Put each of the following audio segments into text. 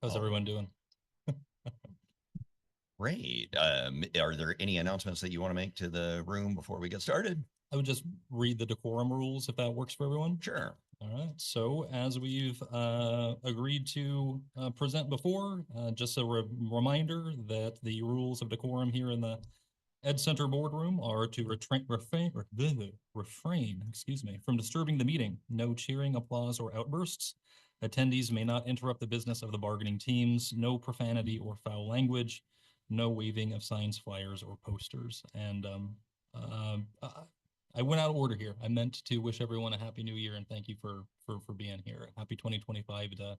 How's everyone doing? Great. Are there any announcements that you want to make to the room before we get started? I would just read the decorum rules if that works for everyone. Sure. All right. So as we've agreed to present before, just a reminder that the rules of decorum here in the Ed Center boardroom are to refrain, excuse me, from disturbing the meeting. No cheering, applause, or outbursts. Attendees may not interrupt the business of the bargaining teams. No profanity or foul language. No waving of signs, flyers, or posters. And uh, I went out of order here. I meant to wish everyone a happy new year and thank you for being here. Happy 2025 to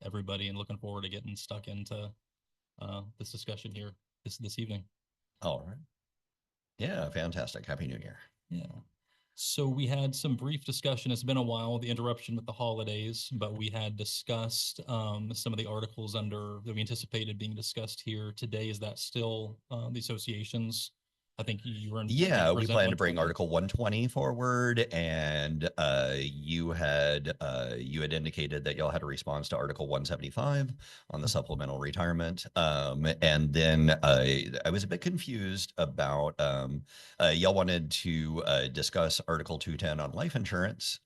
everybody, and looking forward to getting stuck into this discussion here this evening. All right. Yeah, fantastic. Happy New Year. Yeah. So we had some brief discussion. It's been a while, the interruption with the holidays, but we had discussed some of the articles that we anticipated being discussed here today. Is that still the associations? I think you were Yeah, we plan to bring Article 120 forward, and you had indicated that y'all had a response to Article 175 on the supplemental retirement, and then I was a bit confused about y'all wanted to discuss Article 210 on life insurance,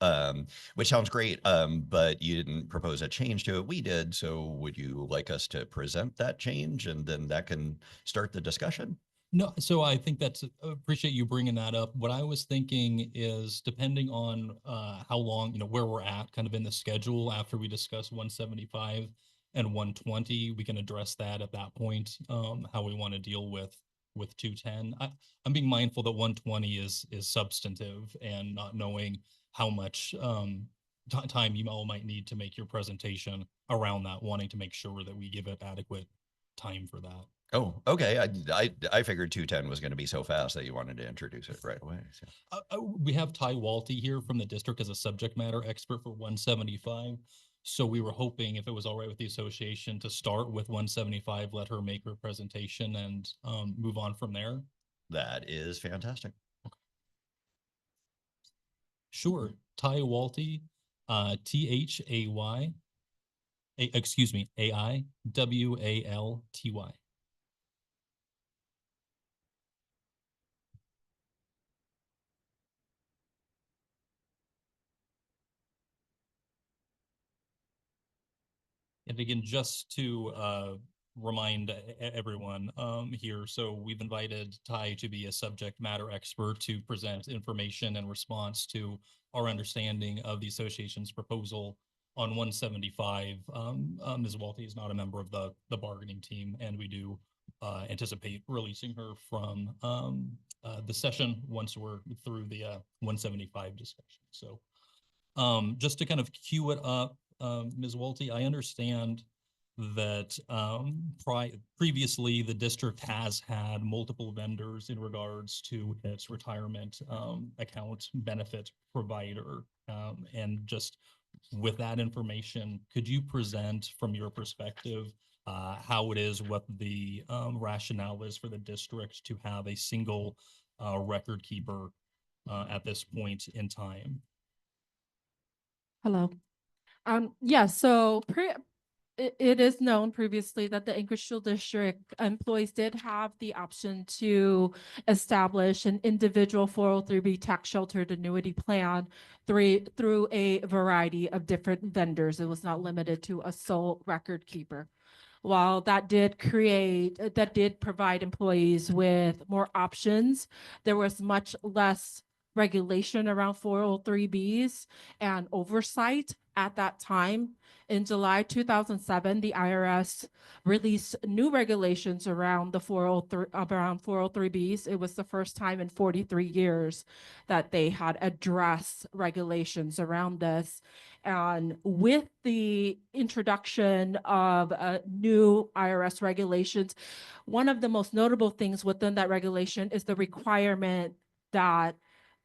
which sounds great, but you didn't propose a change to it. We did, so would you like us to present that change, and then that can start the discussion? No, so I think appreciate you bringing that up. What I was thinking is, depending on how long, where we're at kind of in the schedule after we discuss 175 and 120, we can address that at that point, how we want to deal with 210. I'm being mindful that 120 is substantive, and not knowing how much time you all might need to make your presentation around that, wanting to make sure that we give it adequate time for that. Oh, okay. I figured 210 was going to be so fast that you wanted to introduce it right away. So. We have Ty Walty here from the district as a subject matter expert for 175. So we were hoping, if it was all right with the association, to start with 175, let her make her presentation, and move on from there. That is fantastic. Okay. Sure. Ty Walty, THAY, excuse me, AIWALTY. And again, just to remind everyone here, so we've invited Ty to be a subject matter expert to present information in response to our understanding of the association's proposal on 175. Ms. Walty is not a member of the bargaining team, and we do anticipate releasing her from the session once we're through the 175 discussion. So just to kind of cue it up, Ms. Walty, I understand that previously the district has had multiple vendors in regards to its retirement account benefit provider. And just with that information, could you present from your perspective how it is, what the rationale is for the district to have a single record keeper at this point in time? Hello. Yeah, so it is known previously that the Anchorage School District employees did have the option to establish an individual 403B tax sheltered annuity plan through a variety of different vendors. It was not limited to a sole record keeper. While that did provide employees with more options, there was much less regulation around 403Bs and oversight at that time. In July 2007, the IRS released new regulations around 403Bs. It was the first time in 43 years that they had addressed regulations around this. And with the introduction of new IRS regulations, one of the most notable things within that regulation is the requirement that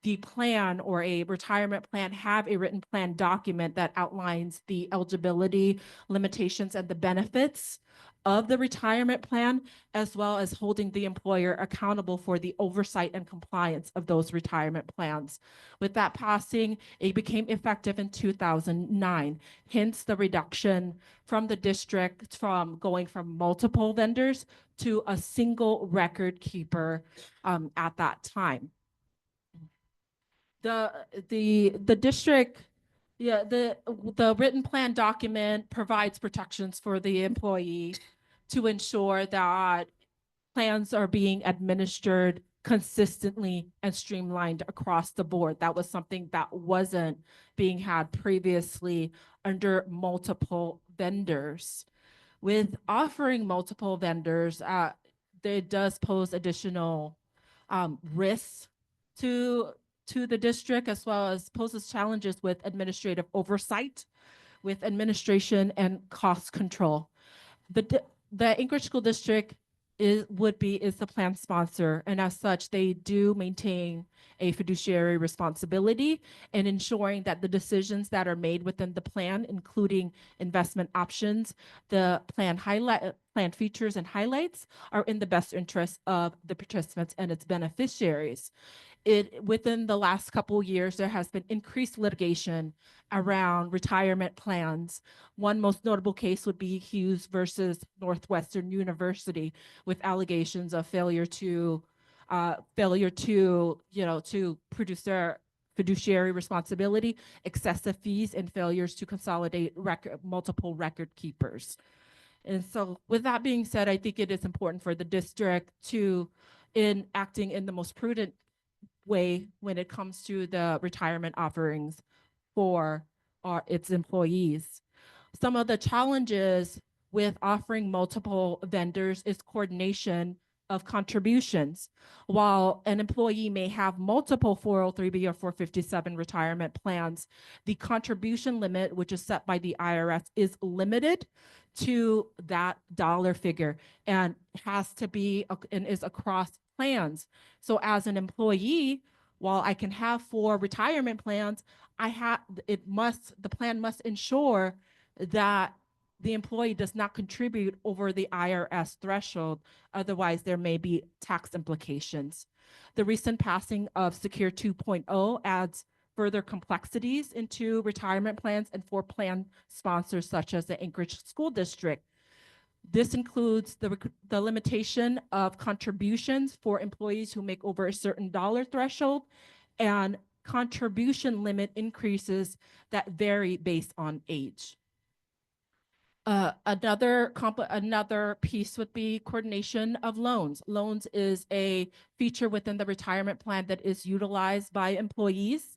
the plan or a retirement plan have a written plan document that outlines the eligibility, limitations, and the benefits of the retirement plan, as well as holding the employer accountable for the oversight and compliance of those retirement plans. With that passing, it became effective in 2009, hence the reduction from the district from going from multiple vendors to a single record keeper at that time. The district, yeah, the written plan document provides protections for the employee to ensure that plans are being administered consistently and streamlined across the board. That was something that wasn't being had previously under multiple vendors. With offering multiple vendors, it does pose additional risks to the district, as well as poses challenges with administrative oversight, with administration and cost control. The Anchorage School District is the plan sponsor, and as such, they do maintain a fiduciary responsibility in ensuring that the decisions that are made within the plan, including investment options, the plan features and highlights, are in the best interest of the participants and its beneficiaries. Within the last couple of years, there has been increased litigation around retirement plans. One most notable case would be Hughes versus Northwestern University, with allegations of failure to produce their fiduciary responsibility, excessive fees, and failures to consolidate multiple record keepers. And so with that being said, I think it is important for the district to, in acting in the most prudent way when it comes to the retirement offerings for its employees. Some of the challenges with offering multiple vendors is coordination of contributions. While an employee may have multiple 403B or 457 retirement plans, the contribution limit, which is set by the IRS, is limited to that dollar figure and has to be and is across plans. So as an employee, while I can have 4 retirement plans, the plan must ensure that the employee does not contribute over the IRS threshold. Otherwise, there may be tax implications. The recent passing of Secure 2.0 adds further complexities into retirement plans and for plan sponsors such as the Anchorage School District. This includes the limitation of contributions for employees who make over a certain dollar threshold, and contribution limit increases that vary based on age. Another piece would be coordination of loans. Loans is a feature within the retirement plan that is utilized by employees.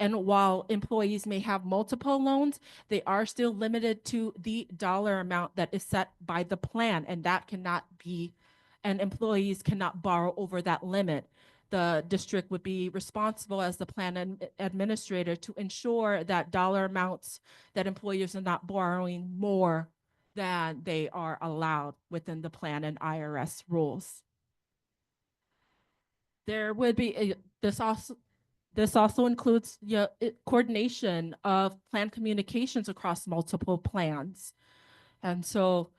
And while employees may have multiple loans, they are still limited to the dollar amount that is set by the plan, and employees cannot borrow over that limit. The district would be responsible as the plan administrator to ensure that dollar amounts that employers are not borrowing more than they are allowed within the plan and IRS rules. There would be this also includes coordination of plan communications across multiple plans. And so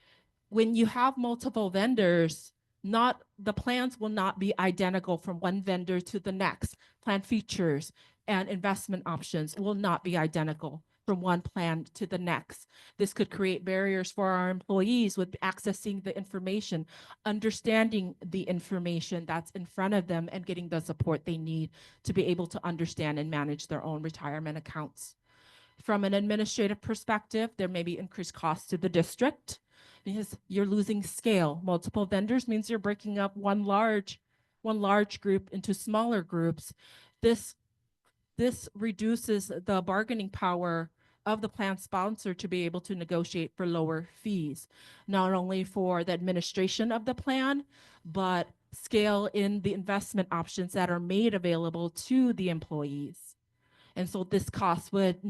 when you have multiple vendors, the plans will not be identical from one vendor to the next. Plan features and investment options will not be identical from one plan to the next. This could create barriers for our employees with accessing the information, understanding the information that's in front of them, and getting the support they need to be able to understand and manage their own retirement accounts. From an administrative perspective, there may be increased costs to the district because you're losing scale. Multiple vendors means you're breaking up one large group into smaller groups. This reduces the bargaining power of the plan sponsor to be able to negotiate for lower fees, not only for the administration of the plan, but scale in the investment options that are made available to the employees. And so this cost would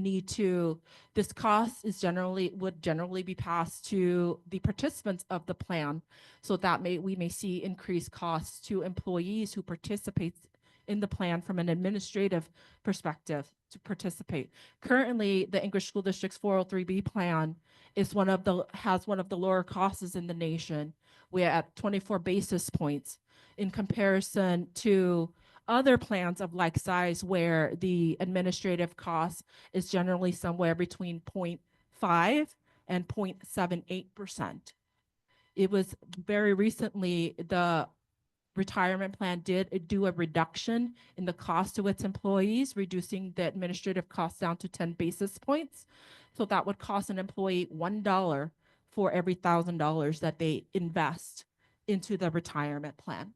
generally be passed to the participants of the plan. So that we may see increased costs to employees who participate in the plan from an administrative perspective to participate. Currently, the Anchorage School District's 403B plan has one of the lower costs in the nation. We're at 24 basis points in comparison to other plans of like size where the administrative cost is generally somewhere between 0.5 and 0.78%. It was very recently, the retirement plan did do a reduction in the cost to its employees, reducing the administrative costs down to 10 basis points. So that would cost an employee $1 for every $1,000 that they invest into the retirement plan.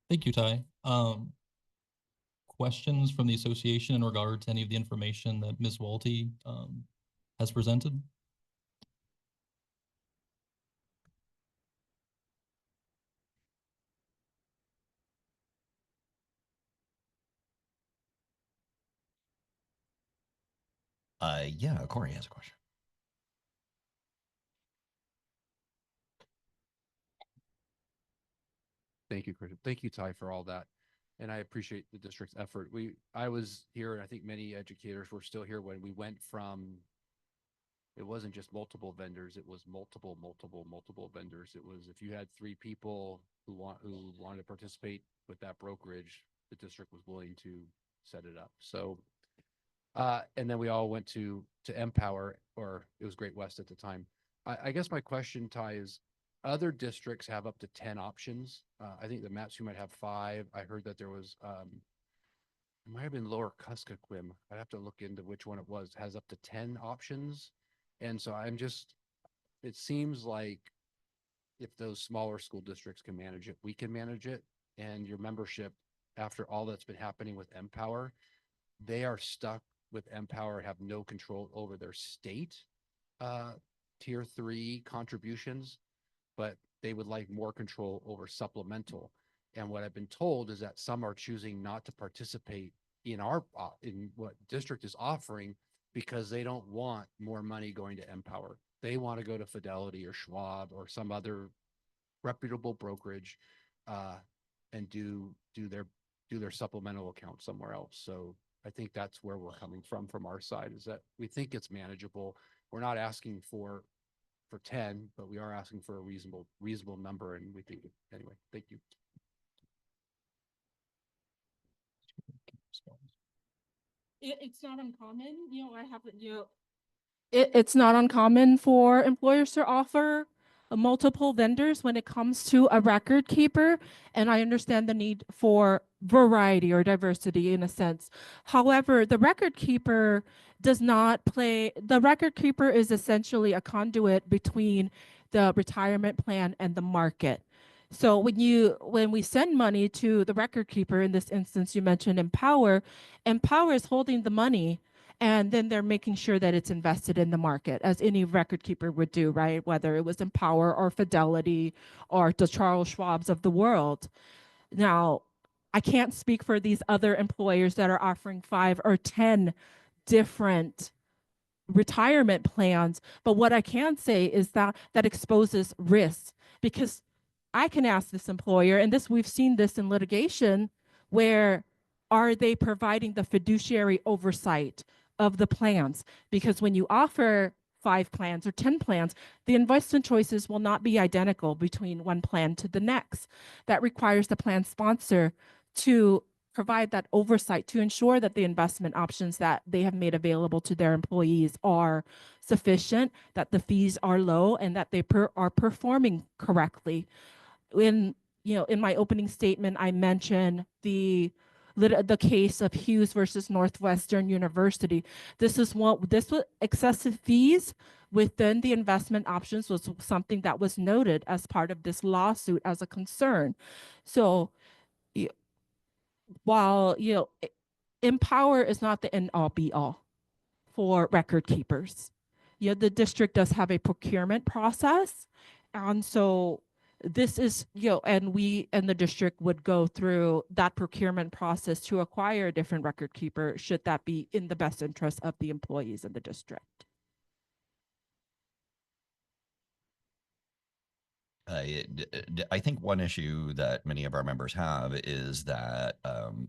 Thank you, Ty. Questions from the association in regard to any of the information that Ms. Walty has presented? Yeah, Corey has a question. Thank you, Chris. Thank you, Ty, for all that. And I appreciate the district's effort. I was here, and I think many educators were still here when we went from, it wasn't just multiple vendors, it was multiple vendors. It was, if you had 3 people who wanted to participate with that brokerage, the district was willing to set it up. So, and then we all went to Empower, or it was Great West at the time. I guess my question, Ty, is other districts have up to 10 options. I think the Matsu might have 5. I heard that there was, it might have been Lower Kuskokwim. I'd have to look into which one it was, has up to 10 options. And so it seems like if those smaller school districts can manage it, we can manage it. And your membership, after all that's been happening with Empower, they are stuck with Empower, have no control over their state tier 3 contributions, but they would like more control over supplemental. And what I've been told is that some are choosing not to participate in in what district is offering because they don't want more money going to Empower. They want to go to Fidelity or Schwab or some other reputable brokerage and do their supplemental account somewhere else. So I think that's where we're coming from our side, is that we think it's manageable. We're not asking for 10, but we are asking for a reasonable number, and we think anyway. Thank you. It's not uncommon, it's not uncommon for employers to offer multiple vendors when it comes to a record keeper, and I understand the need for variety or diversity in a sense. However, the record keeper is essentially a conduit between the retirement plan and the market. So when we send money to the record keeper, in this instance, you mentioned Empower is holding the money, and then they're making sure that it's invested in the market, as any record keeper would do, right? Whether it was Empower or Fidelity or the Charles Schwabs of the world. Now, I can't speak for these other employers that are offering 5 or 10 different retirement plans, but what I can say is that exposes risks, because I can ask this employer, and we've seen this in litigation, where are they providing the fiduciary oversight of the plans? Because when you offer 5 plans or 10 plans, the investment choices will not be identical between one plan to the next. That requires the plan sponsor to provide that oversight to ensure that the investment options that they have made available to their employees are sufficient, that the fees are low, and that they are performing correctly. In my opening statement, I mentioned the case of Hughes versus Northwestern University. This was excessive fees within the investment options was something that was noted as part of this lawsuit as a concern. So while Empower is not the end all be all for record keepers, the district does have a procurement process, and so this is, and we and the district would go through that procurement process to acquire a different record keeper, should that be in the best interest of the employees in the district. I think one issue that many of our members have is that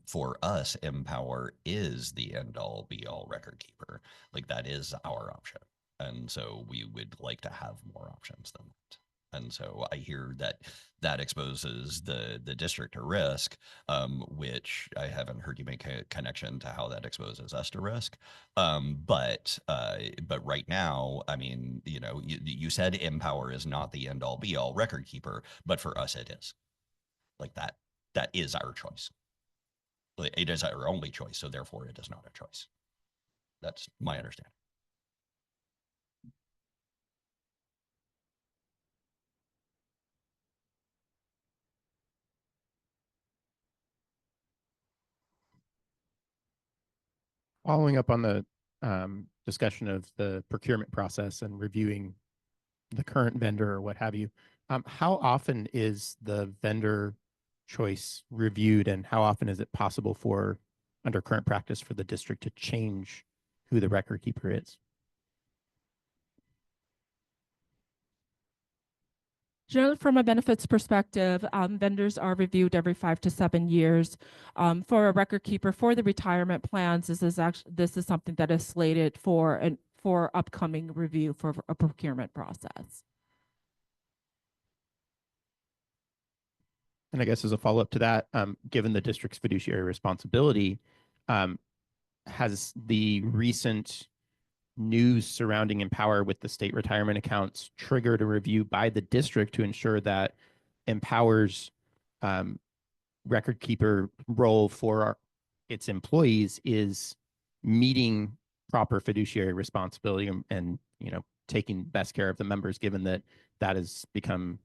for us, Empower is the end all be all record keeper. Like that is our option. And so we would like to have more options than that. And so I hear that that exposes the district to risk, which I haven't heard you make a connection to how that exposes us to risk. But right now, I mean, you know, you said Empower is not the end all be all record keeper, but for us it is. Like that is our choice. It is our only choice, so therefore it is not a choice. That's my understanding. Following up on the discussion of the procurement process and reviewing the current vendor or what have you, how often is the vendor choice reviewed, and how often is it possible for, under current practice, for the district to change who the record keeper is? Generally, from a benefits perspective, vendors are reviewed every 5 to 7 years. For a record keeper for the retirement plans, this is something that is slated for upcoming review for a procurement process. And I guess as a follow-up to that, given the district's fiduciary responsibility, has the recent news surrounding Empower with the state retirement accounts triggered a review by the district to ensure that Empower's record keeper role for its employees is meeting proper fiduciary responsibility and you know, taking best care of the members, given that that has become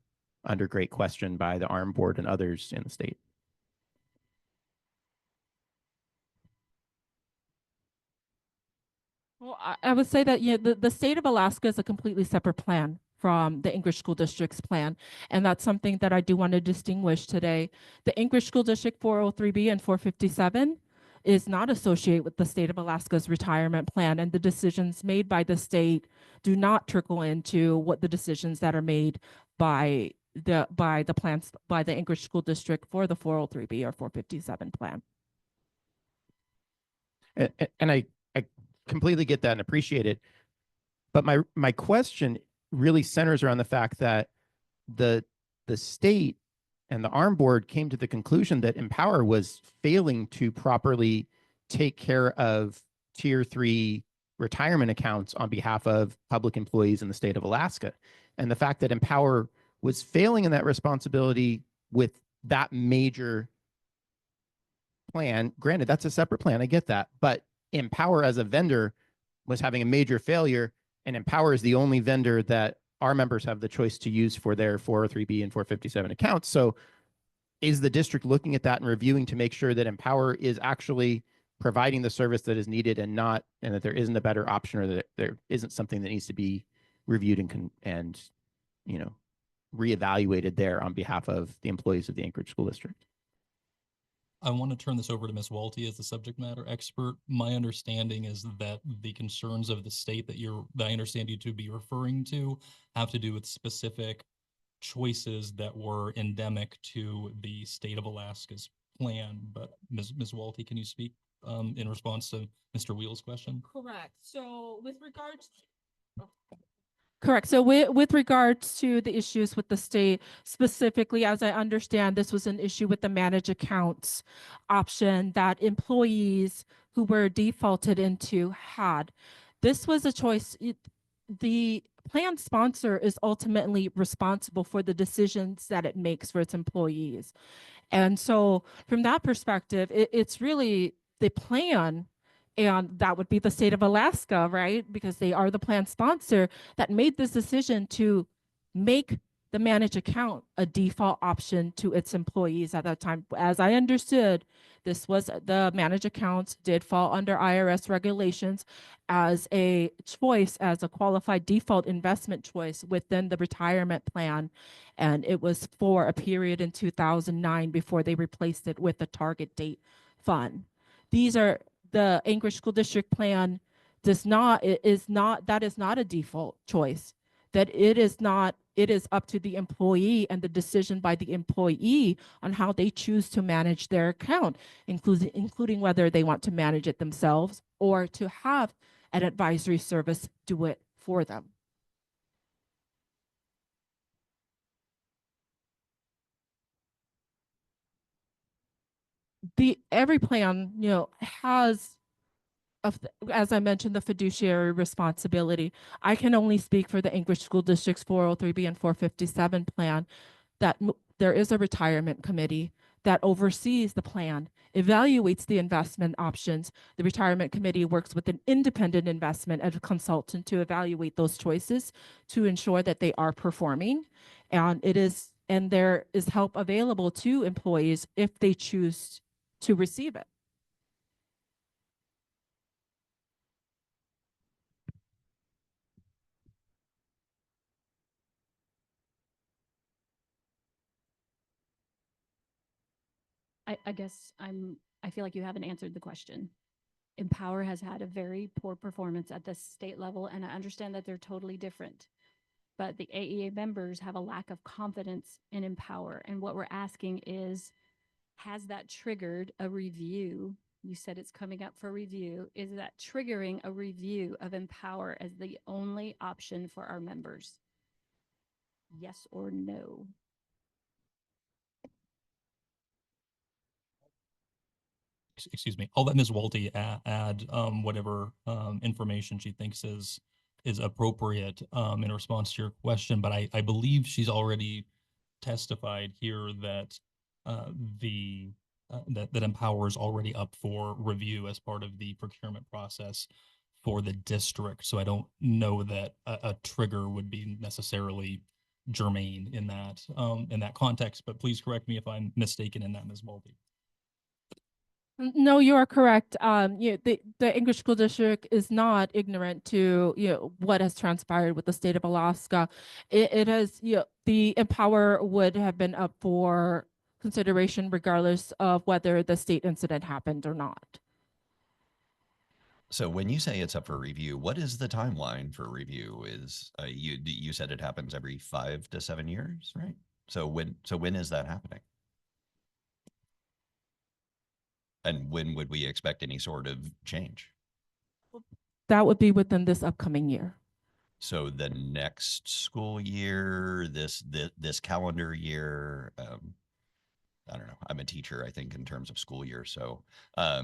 under great question by the ARM board and others in the state? Well, I would say that the state of Alaska is a completely separate plan from the Anchorage School District's plan. And that's something that I do want to distinguish today. The Anchorage School District 403B and 457 is not associated with the state of Alaska's retirement plan, and the decisions made by the state do not trickle into what the decisions that are made by the plans by the Anchorage School District for the 403B or 457 plan. And I completely get that and appreciate it. But my question really centers around the fact that the state and the ARM board came to the conclusion that Empower was failing to properly take care of tier 3 retirement accounts on behalf of public employees in the state of Alaska. And the fact that Empower was failing in that responsibility with that major plan, granted, that's a separate plan, I get that, but Empower as a vendor was having a major failure, and Empower is the only vendor that our members have the choice to use for their 403B and 457 accounts. So is the district looking at that and reviewing to make sure that Empower is actually providing the service that is needed and that there isn't a better option, or that there isn't something that needs to be reviewed and you know, reevaluated there on behalf of the employees of the Anchorage School District? I want to turn this over to Ms. Walty as the subject matter expert. My understanding is that the concerns of the state that I understand you to be referring to have to do with specific choices that were endemic to the state of Alaska's plan. But Ms. Walty, can you speak in response to Mr. Wheel's question? Correct. So with regards Correct. So with regards to the issues with the state, specifically, as I understand, this was an issue with the managed accounts option that employees who were defaulted into had. This was a choice. The plan sponsor is ultimately responsible for the decisions that it makes for its employees. And so from that perspective, it's really the plan, and that would be the state of Alaska, right? Because they are the plan sponsor that made this decision to make the managed account a default option to its employees at that time. As I understood, this was the managed accounts did fall under IRS regulations as a choice, as a qualified default investment choice within the retirement plan. And it was for a period in 2009 before they replaced it with a target date fund. These are the Anchorage School District plan that is not a default choice. that it is up to the employee and the decision by the employee on how they choose to manage their account, including whether they want to manage it themselves or to have an advisory service do it for them. Every plan, has as I mentioned, the fiduciary responsibility. I can only speak for the Anchorage School District's 403B and 457 plan, that there is a retirement committee that oversees the plan, evaluates the investment options. The retirement committee works with an independent investment and a consultant to evaluate those choices to ensure that they are performing. And there is help available to employees if they choose to receive it. I guess I feel like you haven't answered the question. Empower has had a very poor performance at the state level, and I understand that they're totally different. But the AEA members have a lack of confidence in Empower. And what we're asking is, has that triggered a review? You said it's coming up for review. Is that triggering a review of Empower as the only option for our members? Yes or no? Excuse me, I'll let Ms. Walty add whatever information she thinks is appropriate in response to your question, but I believe she's already testified here that that Empower is already up for review as part of the procurement process for the district. So I don't know that a trigger would be necessarily germane in that context, but please correct me if I'm mistaken in that, Ms. Walty. No, you are correct. The English School District is not ignorant to what has transpired with the state of Alaska. It has the Empower would have been up for consideration regardless of whether the state incident happened or not. So when you say it's up for review, what is the timeline for review? Is you said it happens every 5 to 7 years, right? So when is that happening? And when would we expect any sort of change? That would be within this upcoming year. So the next school year, this calendar year, I don't know. I'm a teacher, I think, in terms of school year. So, I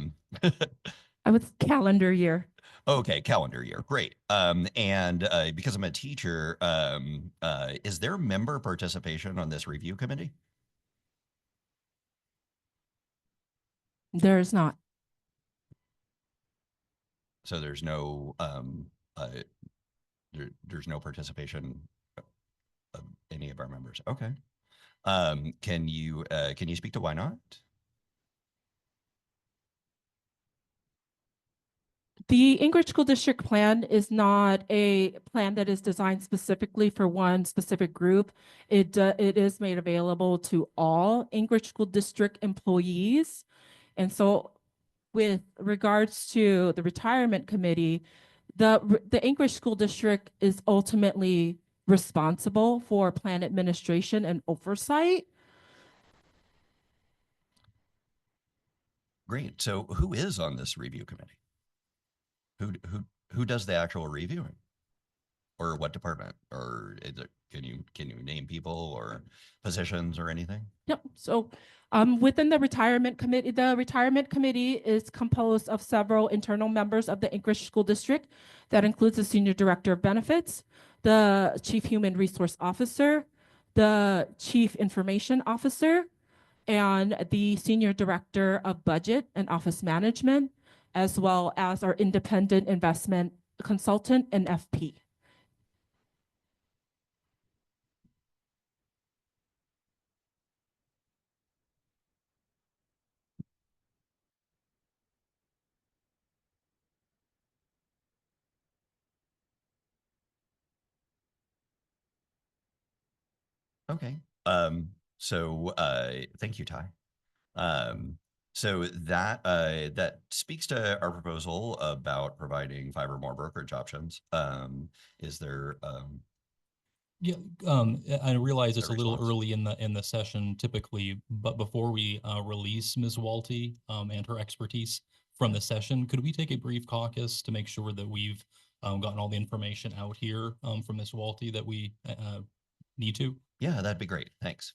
would calendar year. okay, calendar year, great. And because I'm a teacher, is there member participation on this review committee? There is not. So there's no there's no participation of any of our members. Okay. Can you speak to why not? The Anchorage School District plan is not a plan that is designed specifically for one specific group. It is made available to all Anchorage School District employees. And so with regards to the retirement committee, the Anchorage School District is ultimately responsible for plan administration and oversight. Great. So who is on this review committee? Who does the actual reviewing? Or what department? Or is it, can you name people or positions or anything? Yep. So within the retirement committee is composed of several internal members of the Anchorage School District. That includes the Senior Director of Benefits, the Chief Human Resource Officer, the Chief Information Officer, and the Senior Director of Budget and Office Management, as well as our independent investment consultant and FP. Okay. So thank you, Ty. So that speaks to our proposal about providing 5 or more brokerage options. Is there Yeah, I realize it's The a little response. early in the session typically, but before we release Ms. Walty and her expertise from the session, could we take a brief caucus to make sure that we've gotten all the information out here from Ms. Walty that we need to? Yeah, that'd be great. Thanks.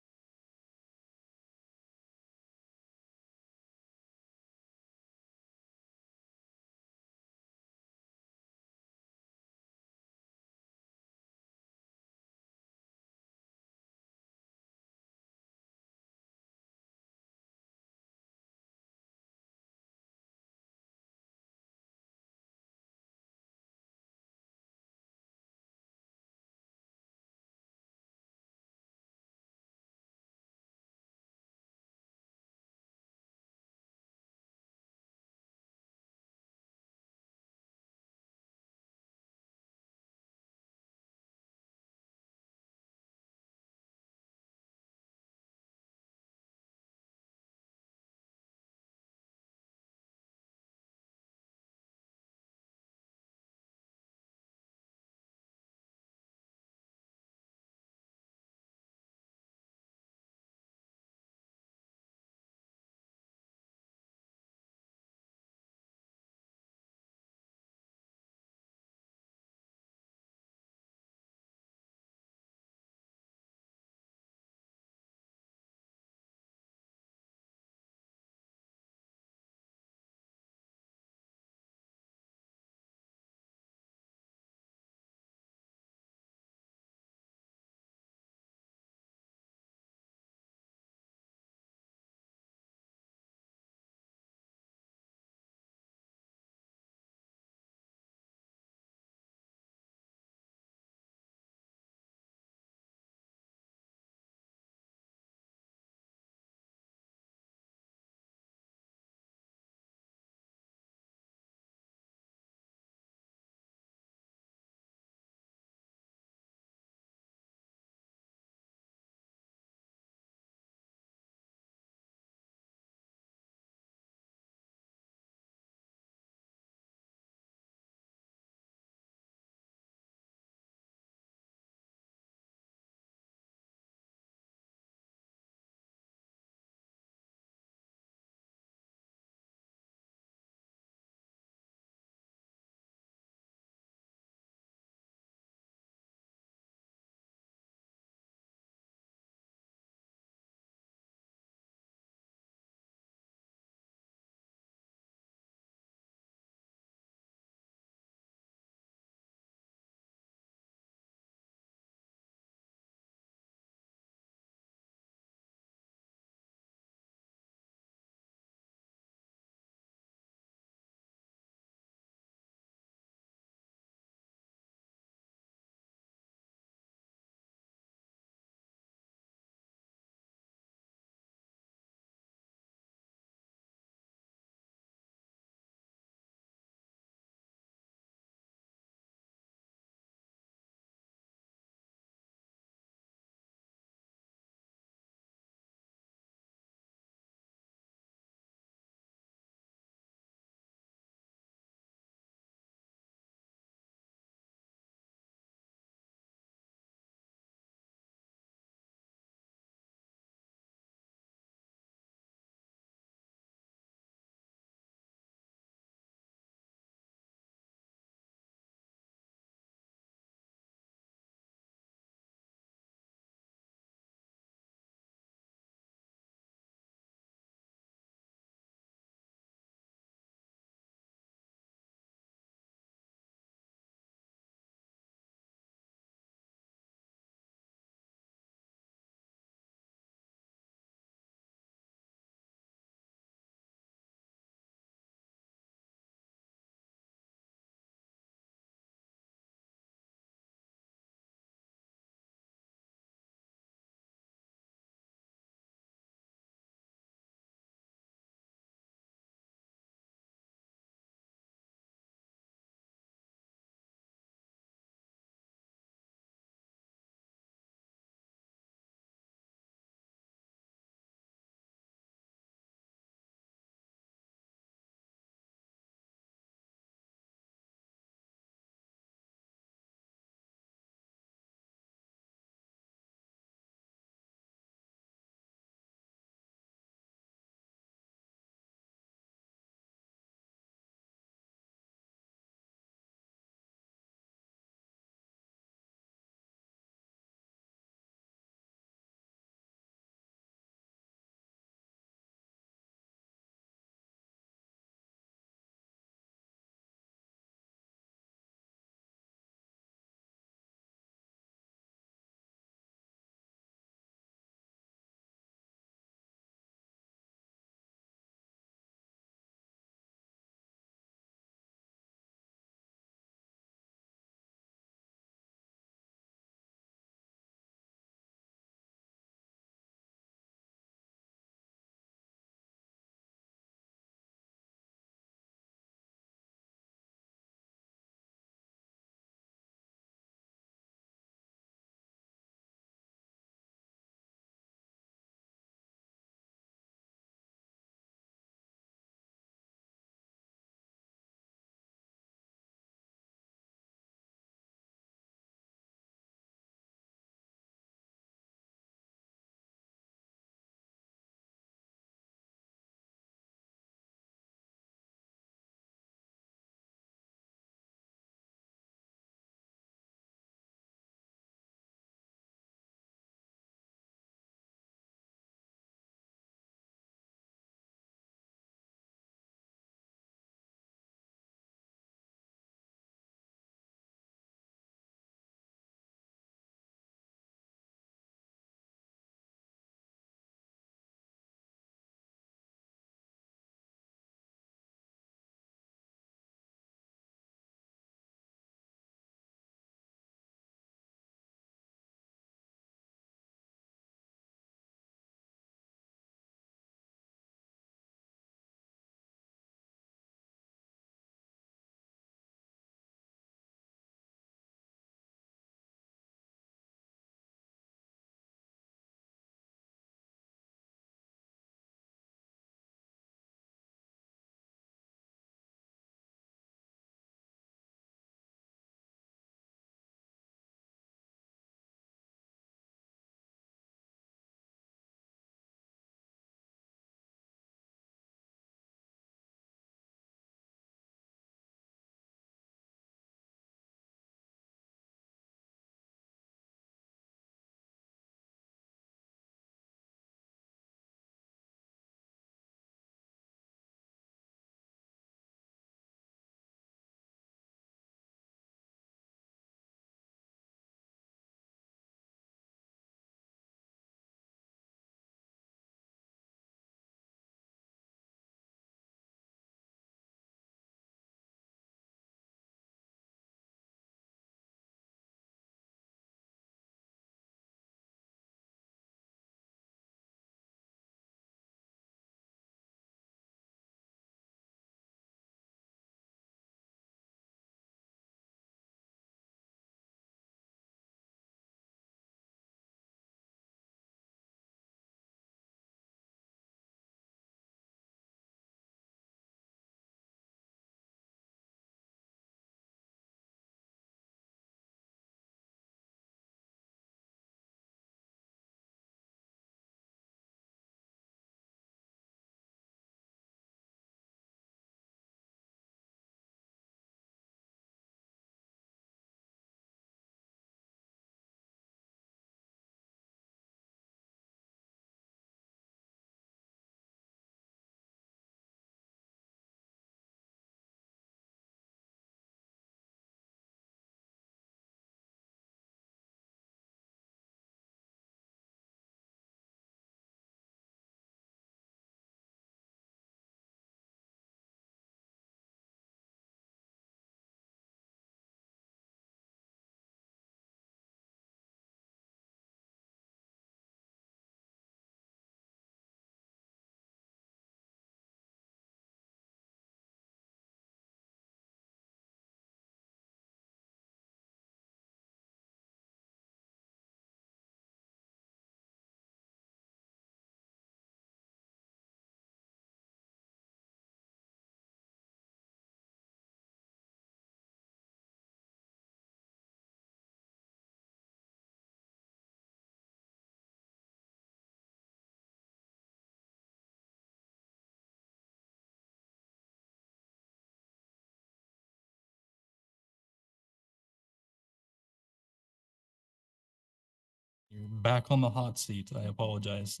back on the hot seat. I apologize.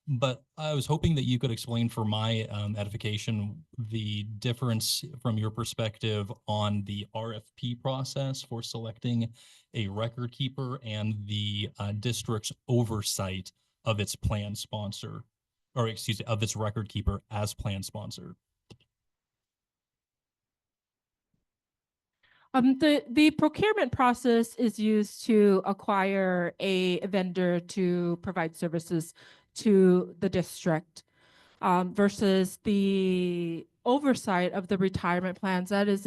But I was hoping that you could explain for my edification the difference from your perspective on the RFP process for selecting a record keeper and the district's oversight of its plan sponsor, or excuse me, of its record keeper as plan sponsor. The procurement process is used to acquire a vendor to provide services to the district, versus the oversight of the retirement plans that is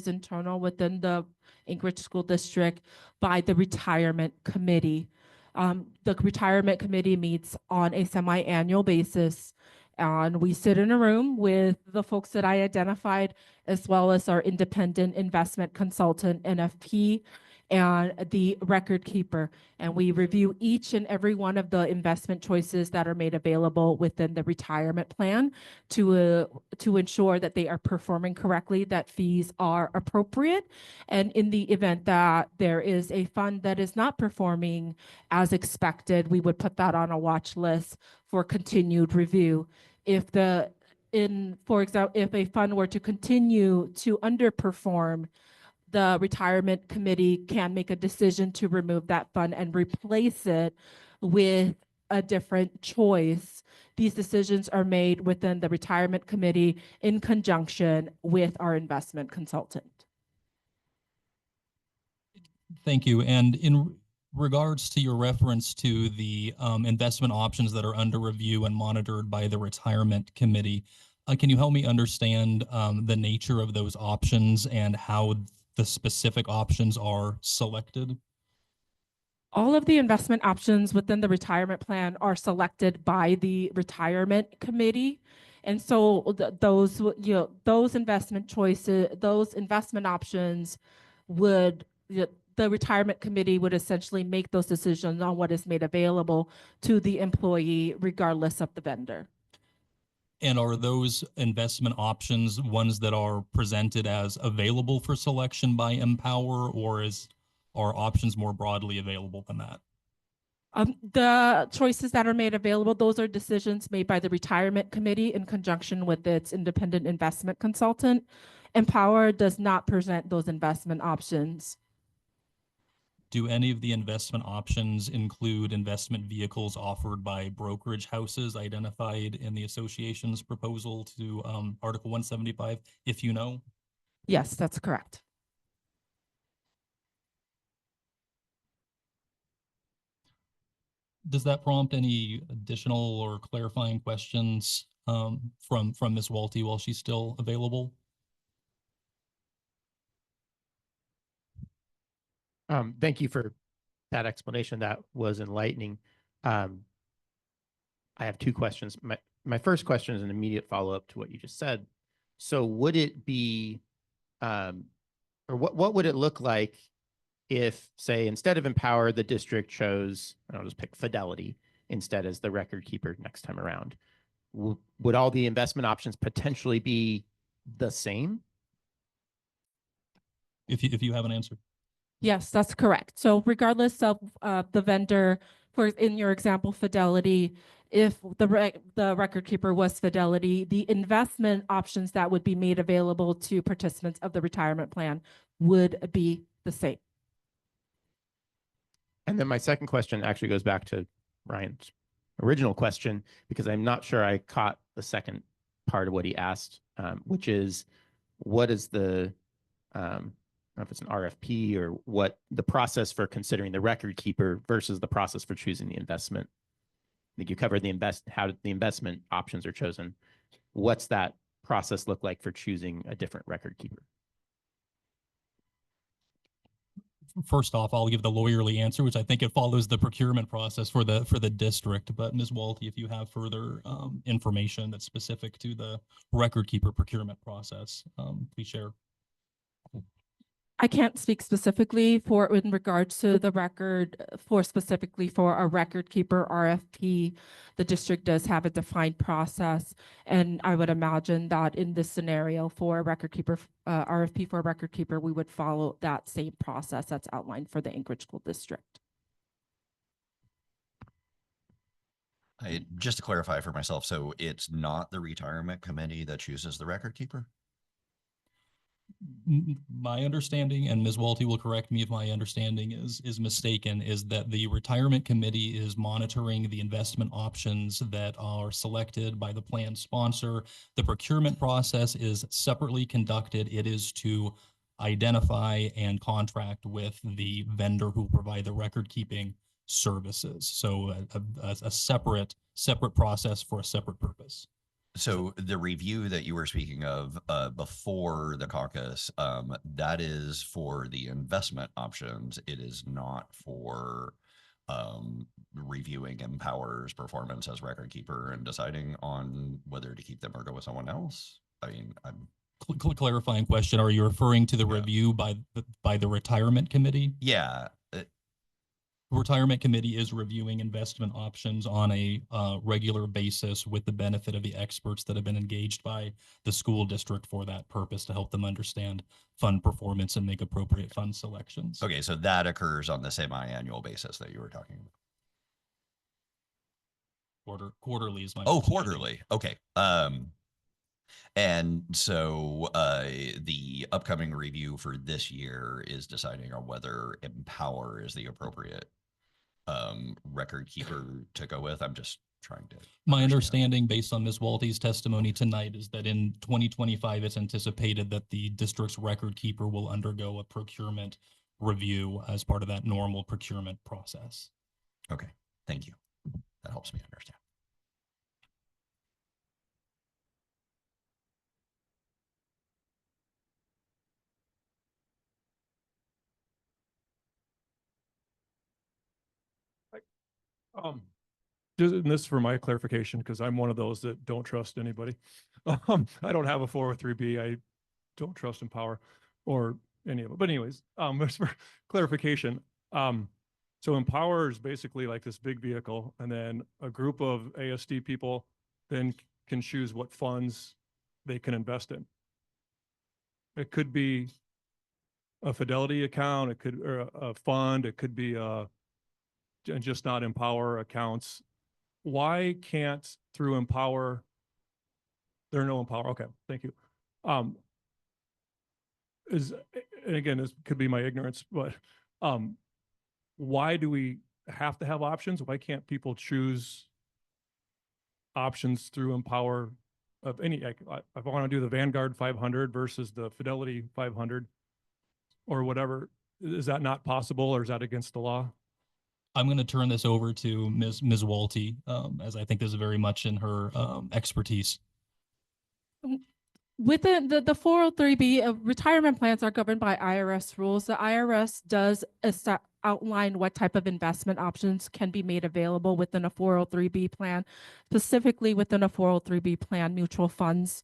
internal within the Anchorage School District by the retirement committee. The retirement committee meets on a semi-annual basis, and we sit in a room with the folks that I identified, as well as our independent investment consultant, NFP, and the record keeper. And we review each and every one of the investment choices that are made available within the retirement plan to ensure that they are performing correctly, that fees are appropriate. And in the event that there is a fund that is not performing as expected, we would put that on a watch list for continued review. For example, if a fund were to continue to underperform, the retirement committee can make a decision to remove that fund and replace it with a different choice. These decisions are made within the retirement committee in conjunction with our investment consultant. Thank you. And in regards to your reference to the investment options that are under review and monitored by the retirement committee, can you help me understand the nature of those options and how the specific options are selected? All of the investment options within the retirement plan are selected by the retirement committee. And so those investment choices, those investment options would, the retirement committee would essentially make those decisions on what is made available to the employee, regardless of the vendor. And are those investment options ones that are presented as available for selection by Empower, or are options more broadly available than that? The choices that are made available, those are decisions made by the retirement committee in conjunction with its independent investment consultant. Empower does not present those investment options. Do any of the investment options include investment vehicles offered by brokerage houses identified in the association's proposal to Article 175, if you know? Yes, that's correct. Does that prompt any additional or clarifying questions from Ms. Walty while she's still available? Thank you for that explanation. That was enlightening. I have two questions. My first question is an immediate follow-up to what you just said. So would it be, or what would it look like if, say, instead of Empower, the district chose, I'll just pick Fidelity instead as the record keeper next time around? Would all the investment options potentially be the same? If you have an answer. Yes, that's correct. So regardless of the vendor, in your example, Fidelity, if the record keeper was Fidelity, the investment options that would be made available to participants of the retirement plan would be the same. And then my second question actually goes back to Ryan's original question, because I'm not sure I caught the second part of what he asked, which is, what is the, I don't know if it's an RFP or what the process for considering the record keeper versus the process for choosing the investment. I think you covered how the investment options are chosen. What's that process look like for choosing a different record keeper? First off, I'll give the lawyerly answer, which I think it follows the procurement process for the district. But Ms. Walty, if you have further information that's specific to the record keeper procurement process, please share. I can't speak specifically in regards to the record specifically for a record keeper RFP. The district does have a defined process, and I would imagine that in this scenario for a record keeper RFP for a record keeper, we would follow that same process that's outlined for the Anchorage School District. Just to clarify for myself, so it's not the retirement committee that chooses the record keeper? My understanding, and Ms. Walty will correct me if my understanding is mistaken, is that the retirement committee is monitoring the investment options that are selected by the plan sponsor. The procurement process is separately conducted. It is to identify and contract with the vendor who will provide the record keeping services. So a separate process for a separate purpose. So the review that you were speaking of before the caucus, that is for the investment options. It is not for reviewing Empower's performance as record keeper and deciding on whether to keep them or go with someone else. I mean, I'm Clarifying question, are you referring to the Yeah. review by the retirement committee? yeah. Retirement committee is reviewing investment options on a regular basis with the benefit of the experts that have been engaged by the school district for that purpose to help them understand fund performance and make appropriate fund selections. Okay, so that occurs on the semi-annual basis that you were talking about. Quarterly is my Oh, understanding. quarterly. Okay. And so the upcoming review for this year is deciding on whether Empower is the appropriate record keeper to go with. I'm just trying to My understand. understanding, based on Ms. Walty's testimony tonight, is that in 2025, it's anticipated that the district's record keeper will undergo a procurement review as part of that normal procurement process. Okay, thank you. That helps me understand. And this for my clarification, because I'm one of those that don't trust anybody. I don't have a 403B. I don't trust Empower or any of it. But anyways, just for clarification, so Empower is basically like this big vehicle, and then a group of ASD people then can choose what funds they can invest in. It could be a Fidelity account, it could, or a fund, it could be just not Empower accounts. Why can't through Empower, there are no Empower? Okay, thank you. And again, this could be my ignorance, but why do we have to have options? Why can't people choose options through Empower of any, if I want to do the Vanguard 500 versus the Fidelity 500 or whatever, is that not possible, or is that against the law? I'm going to turn this over to Ms. Walty, as I think this is very much in her expertise. Within the 403B, retirement plans are governed by IRS rules. The IRS does outline what type of investment options can be made available within a 403B plan. Specifically within a 403B plan, mutual funds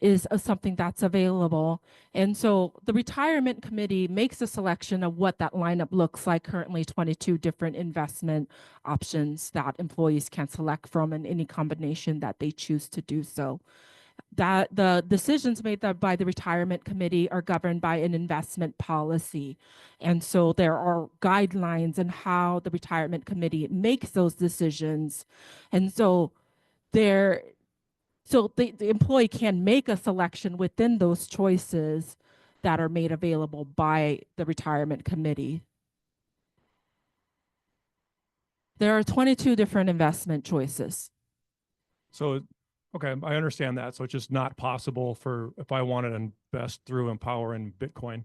is something that's available. And so the retirement committee makes a selection of what that lineup looks like. Currently 22 different investment options that employees can select from in any combination that they choose to do so. That the decisions made by the retirement committee are governed by an investment policy. And so there are guidelines on how the retirement committee makes those decisions. And so the employee can make a selection within those choices that are made available by the retirement committee. There are 22 different investment choices. So, okay, I understand that. So it's just not possible for, if I wanted to invest through Empower in Bitcoin,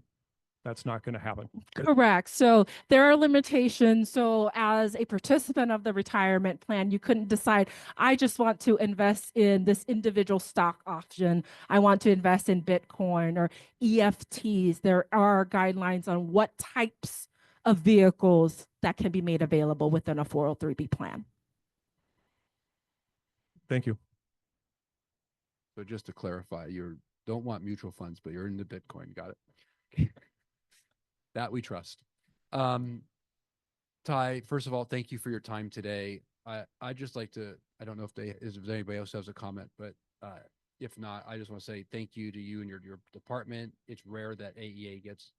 that's not going to happen. Correct. So there are limitations. So as a participant of the retirement plan, you couldn't decide, I just want to invest in this individual stock option. I want to invest in Bitcoin or EFTs. There are guidelines on what types of vehicles that can be made available within a 403B plan. Thank you. So just to clarify, you don't want mutual funds, but you're into Bitcoin. Got it. That we trust. Ty, first of all, thank you for your time today. I just like to, I don't know if anybody else has a comment, but if not, I just want to say thank you to you and your department. It's rare that AEA gets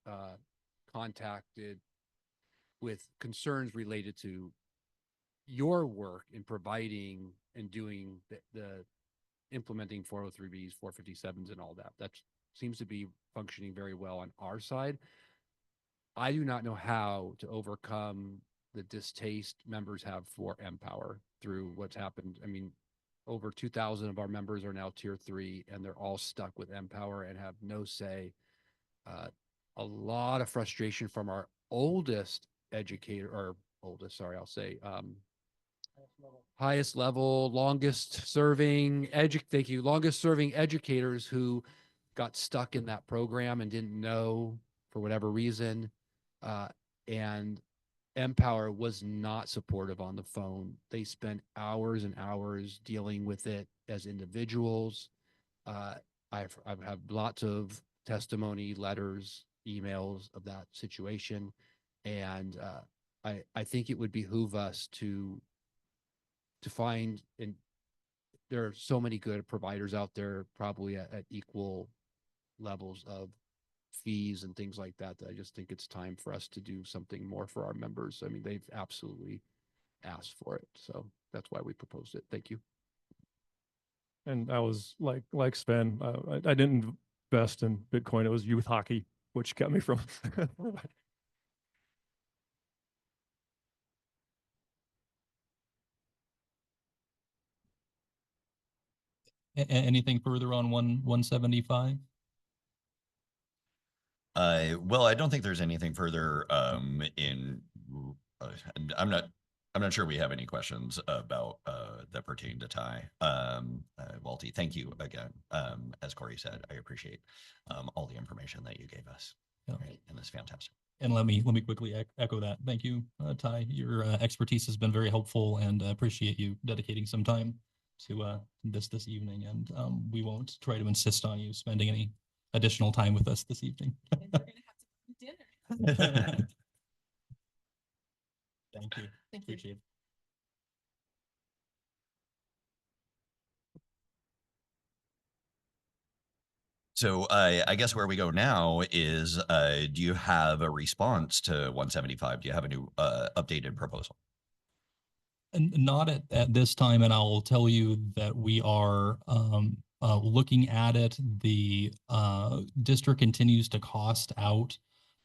contacted with concerns related to your work in providing and doing the implementing 403Bs, 457s and all that. That seems to be functioning very well on our side. I do not know how to overcome the distaste members have for Empower through what's happened. I mean, over 2,000 of our members are now tier 3 and they're all stuck with Empower and have no say. A lot of frustration from our oldest educator, or oldest, sorry, I'll say, highest level, longest serving thank you, longest serving educators who got stuck in that program and didn't know for whatever reason. And Empower was not supportive on the phone. They spent hours and hours dealing with it as individuals. I've had lots of testimony, letters, emails of that situation. And I think it would behoove us to find, and there are so many good providers out there, probably at equal levels of fees and things like that, that I just think it's time for us to do something more for our members. I mean, they've absolutely asked for it. So that's why we proposed it. Thank you. And I was like Sven, I didn't invest in Bitcoin. It was youth hockey, which kept me from. Anything further on 175? Well, I don't think there's anything further I'm not sure we have any questions about that pertain to Ty. Walty, thank you again. As Corey said, I appreciate all the information that you gave us. Yeah. Right, and it's fantastic. And let me quickly echo that. Thank you, Ty. Your expertise has been very helpful, and I appreciate you dedicating some time to this evening. And we won't try to insist on you spending any additional time with us this evening. And we're gonna have to come to dinner. Thank you. Thank you. Appreciate it. So I guess where we go now is, do you have a response to 175? Do you have a new updated proposal? And not at this time, and I'll tell you that we are looking at it. The district continues to cost out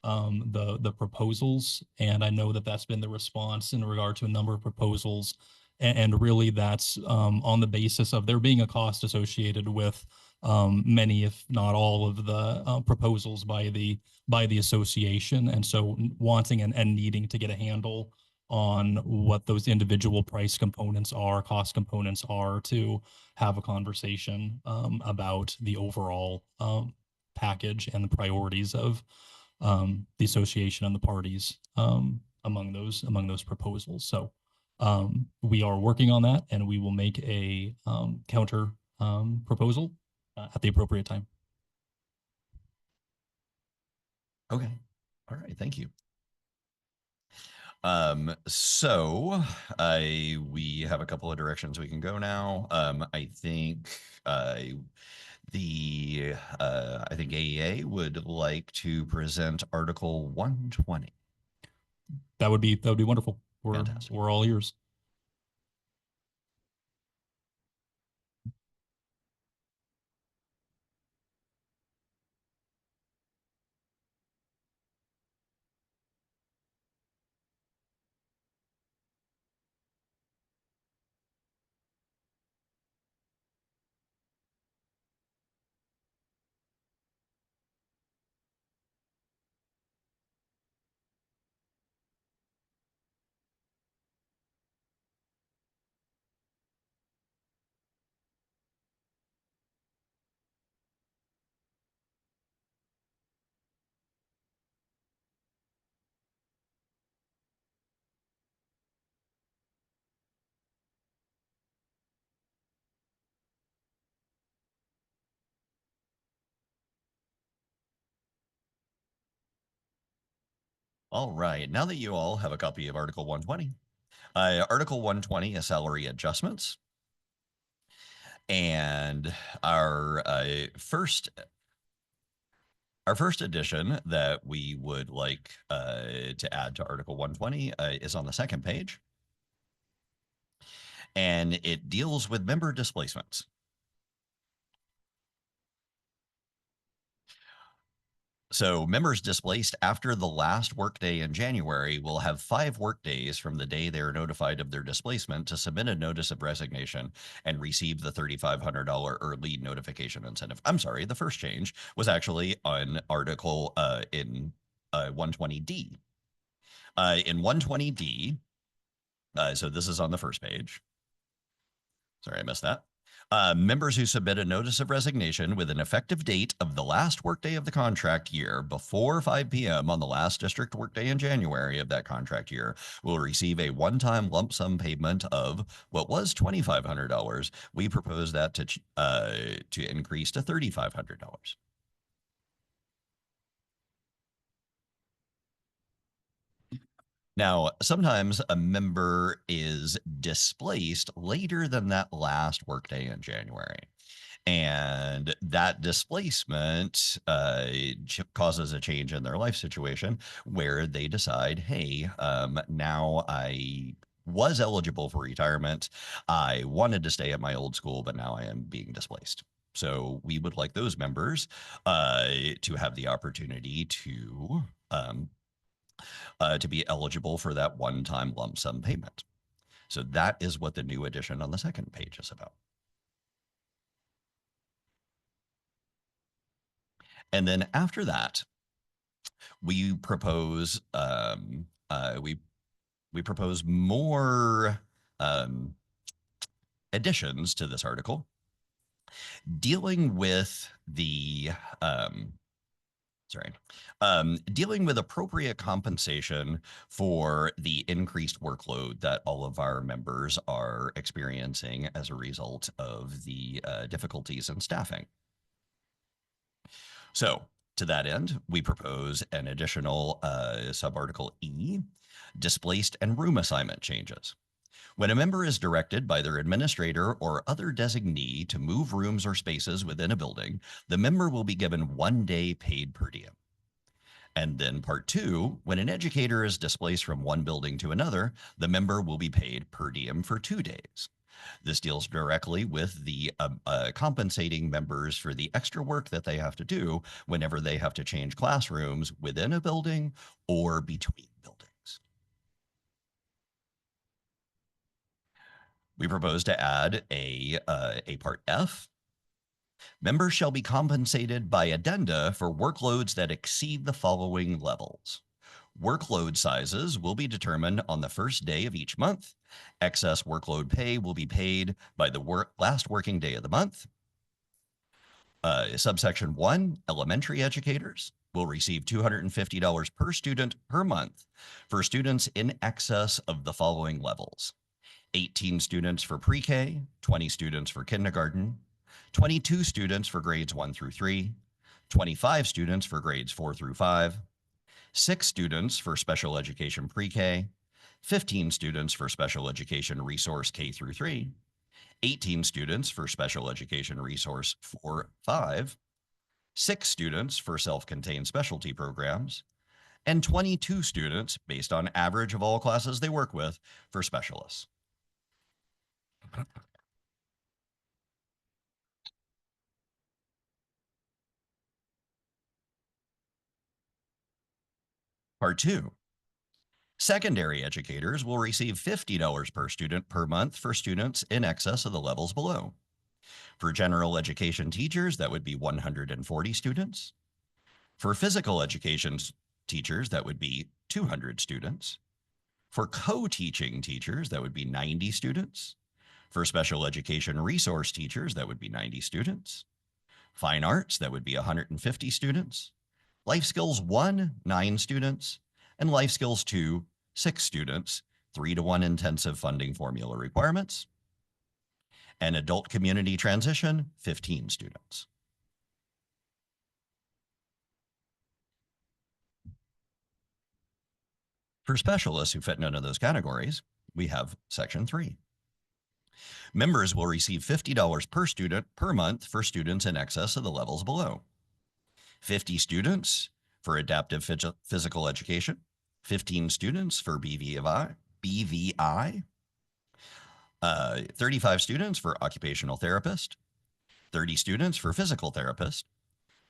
the proposals, and I know that that's been the response in regard to a number of proposals, and really that's on the basis of there being a cost associated with many, if not all, of the proposals by the association, and so wanting and needing to get a handle on what those individual price components are, cost components are, to have a conversation about the overall package and the priorities of the association and the parties among those proposals. So we are working on that, and we will make a counter proposal at the appropriate time. Okay. All right. Thank you. So we have a couple of directions we can go now. I think I think AEA would like to present Article 120. That would be wonderful. Fantastic. We're all ears. All right. Now that you all have a copy of Article 120, Article 120 is salary adjustments. And our first addition that we would like to add to Article 120 is on the second page. and it deals with member displacements. So members displaced after the last workday in January will have 5 workdays from the day they are notified of their displacement to submit a notice of resignation and receive the $3,500 early notification incentive. I'm sorry, the first change was actually on article in 120D. In 120D, so this is on the first page. Sorry, I missed that. Members who submit a notice of resignation with an effective date of the last workday of the contract year before 5 p.m. on the last district workday in January of that contract year will receive a one-time lump sum payment of what was $2,500. We propose that to increase to $3,500. Now, sometimes a member is displaced later than that last workday in January. And that displacement causes a change in their life situation where they decide, hey, now I was eligible for retirement. I wanted to stay at my old school, but now I am being displaced. So we would like those members to have the opportunity to be eligible for that one-time lump sum payment. So that is what the new addition on the second page is about. And then after that, we propose we propose more additions to this article dealing with the dealing with appropriate compensation for the increased workload that all of our members are experiencing as a result of the difficulties in staffing. So to that end, we propose an additional subarticle E, displaced and room assignment changes. When a member is directed by their administrator or other designee to move rooms or spaces within a building, the member will be given 1 day paid per diem. And then part 2, when an educator is displaced from one building to another, the member will be paid per diem for 2 days. This deals directly with the compensating members for the extra work that they have to do whenever they have to change classrooms within a building or between buildings. We propose to add a part F. Members shall be compensated by addenda for workloads that exceed the following levels. Workload sizes will be determined on the first day of each month. Excess workload pay will be paid by the last working day of the month. Subsection 1, elementary educators will receive $250 per student per month for students in excess of the following levels: 18 students for pre-K, 20 students for kindergarten, 22 students for grades 1 through 3, 25 students for grades 4 through 5, 6 students for special education pre-K, 15 students for special education resource K through 3, 18 students for special education resource 4-5, 6 students for self-contained specialty programs, and 22 students, based on average of all classes they work with, for specialists. Part 2. Secondary educators will receive $50 per student per month for students in excess of the levels below. For general education teachers, that would be 140 students. For physical education teachers, that would be 200 students. For co-teaching teachers, that would be 90 students. For special education resource teachers, that would be 90 students. Fine arts, that would be 150 students. Life Skills 1, 9 students. And Life Skills 2, 6 students, 3-to-1 intensive funding formula requirements. And Adult Community Transition, 15 students. For specialists who fit none of those categories, we have Section 3. Members will receive $50 per student per month for students in excess of the levels below. 50 students for adaptive physical education, 15 students for BVI, 35 students for occupational therapist, 30 students for physical therapist,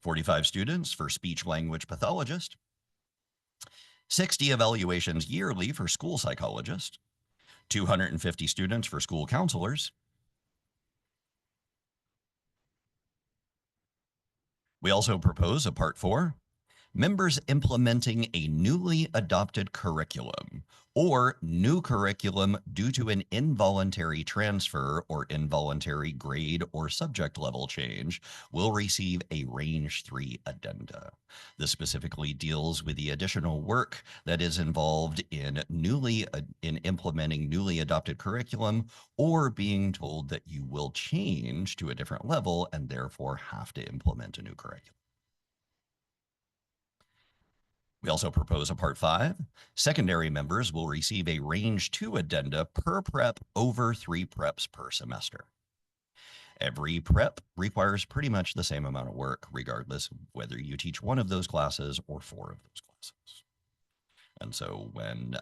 45 students for speech language pathologist, 60 evaluations yearly for school psychologist, 250 students for school counselors. We also propose a Part 4, members implementing a newly adopted curriculum or new curriculum due to an involuntary transfer or involuntary grade or subject level change will receive a Range 3 addenda. This specifically deals with the additional work that is involved in implementing newly adopted curriculum or being told that you will change to a different level and therefore have to implement a new curriculum. We also propose a Part 5. Secondary members will receive a Range 2 addenda per prep over 3 preps per semester. Every prep requires pretty much the same amount of work, regardless of whether you teach one of those classes or 4 of those classes. And so when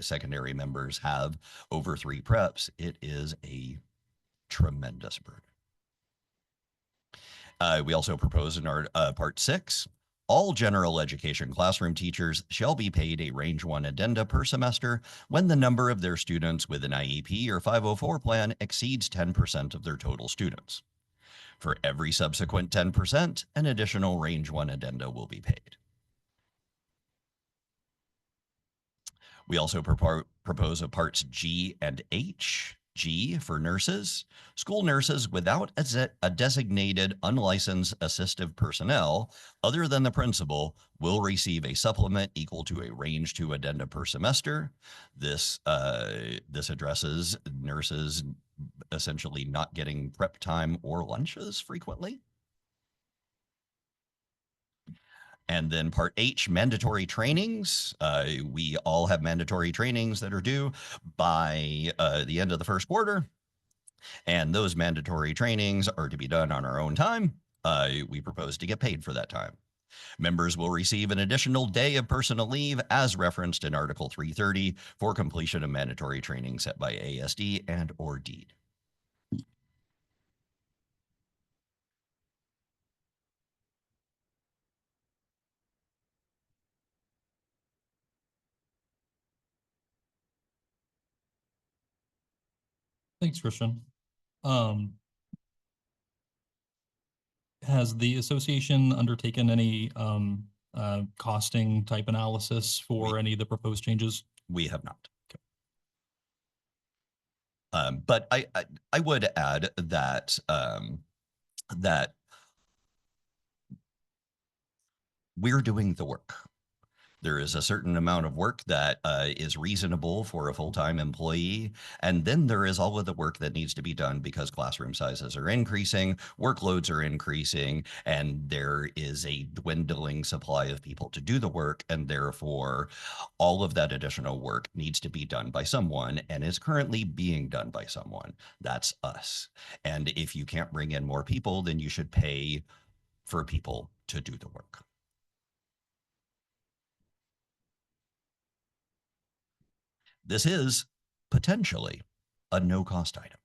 secondary members have over 3 preps, it is a tremendous burden. We also propose in our Part 6, all general education classroom teachers shall be paid a Range 1 addenda per semester when the number of their students with an IEP or 504 plan exceeds 10% of their total students. For every subsequent 10%, an additional Range 1 addenda will be paid. We also propose a Parts G and H. G for nurses. School nurses without a designated unlicensed assistive personnel other than the principal will receive a supplement equal to a Range 2 addenda per semester. This addresses nurses essentially not getting prep time or lunches frequently. And then Part H, mandatory trainings. We all have mandatory trainings that are due by the end of the first quarter. And those mandatory trainings are to be done on our own time. We propose to get paid for that time. Members will receive an additional day of personal leave as referenced in Article 330 for completion of mandatory training set by ASD and or DEED. Thanks, Christian. Has the association undertaken any costing type analysis for any of the proposed changes? We have not. But I would add that that we're doing the work. There is a certain amount of work that is reasonable for a full-time employee. And then there is all of the work that needs to be done because classroom sizes are increasing, workloads are increasing, and there is a dwindling supply of people to do the work. And therefore, all of that additional work needs to be done by someone and is currently being done by someone. That's us. And if you can't bring in more people, then you should pay for people to do the work. This is potentially a no-cost item.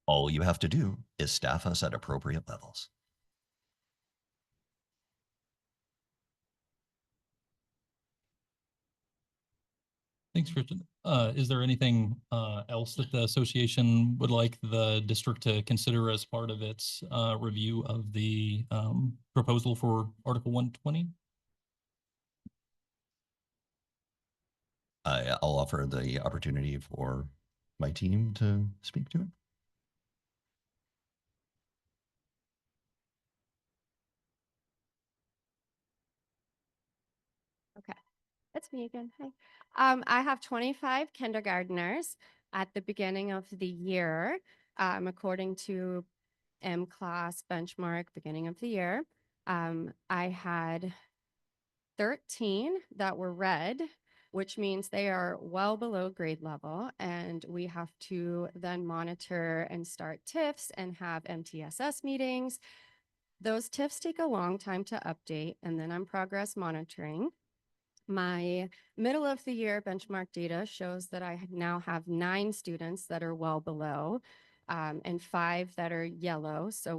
All you have to do is staff us at appropriate levels. Thanks, Christian. Is there anything else that the association would like the district to consider as part of its review of the proposal for Article 120? I'll offer the opportunity for my team to speak to it. Okay, it's me again. Hi. I have 25 kindergartners at the beginning of the year, according to M-class benchmark beginning of the year. I had 13 that were red, which means they are well below grade level, and we have to then monitor and start TIFs and have MTSS meetings. Those TIFs take a long time to update, and then I'm progress monitoring. My middle of the year benchmark data shows that I now have 9 students that are well below, and 5 that are yellow. So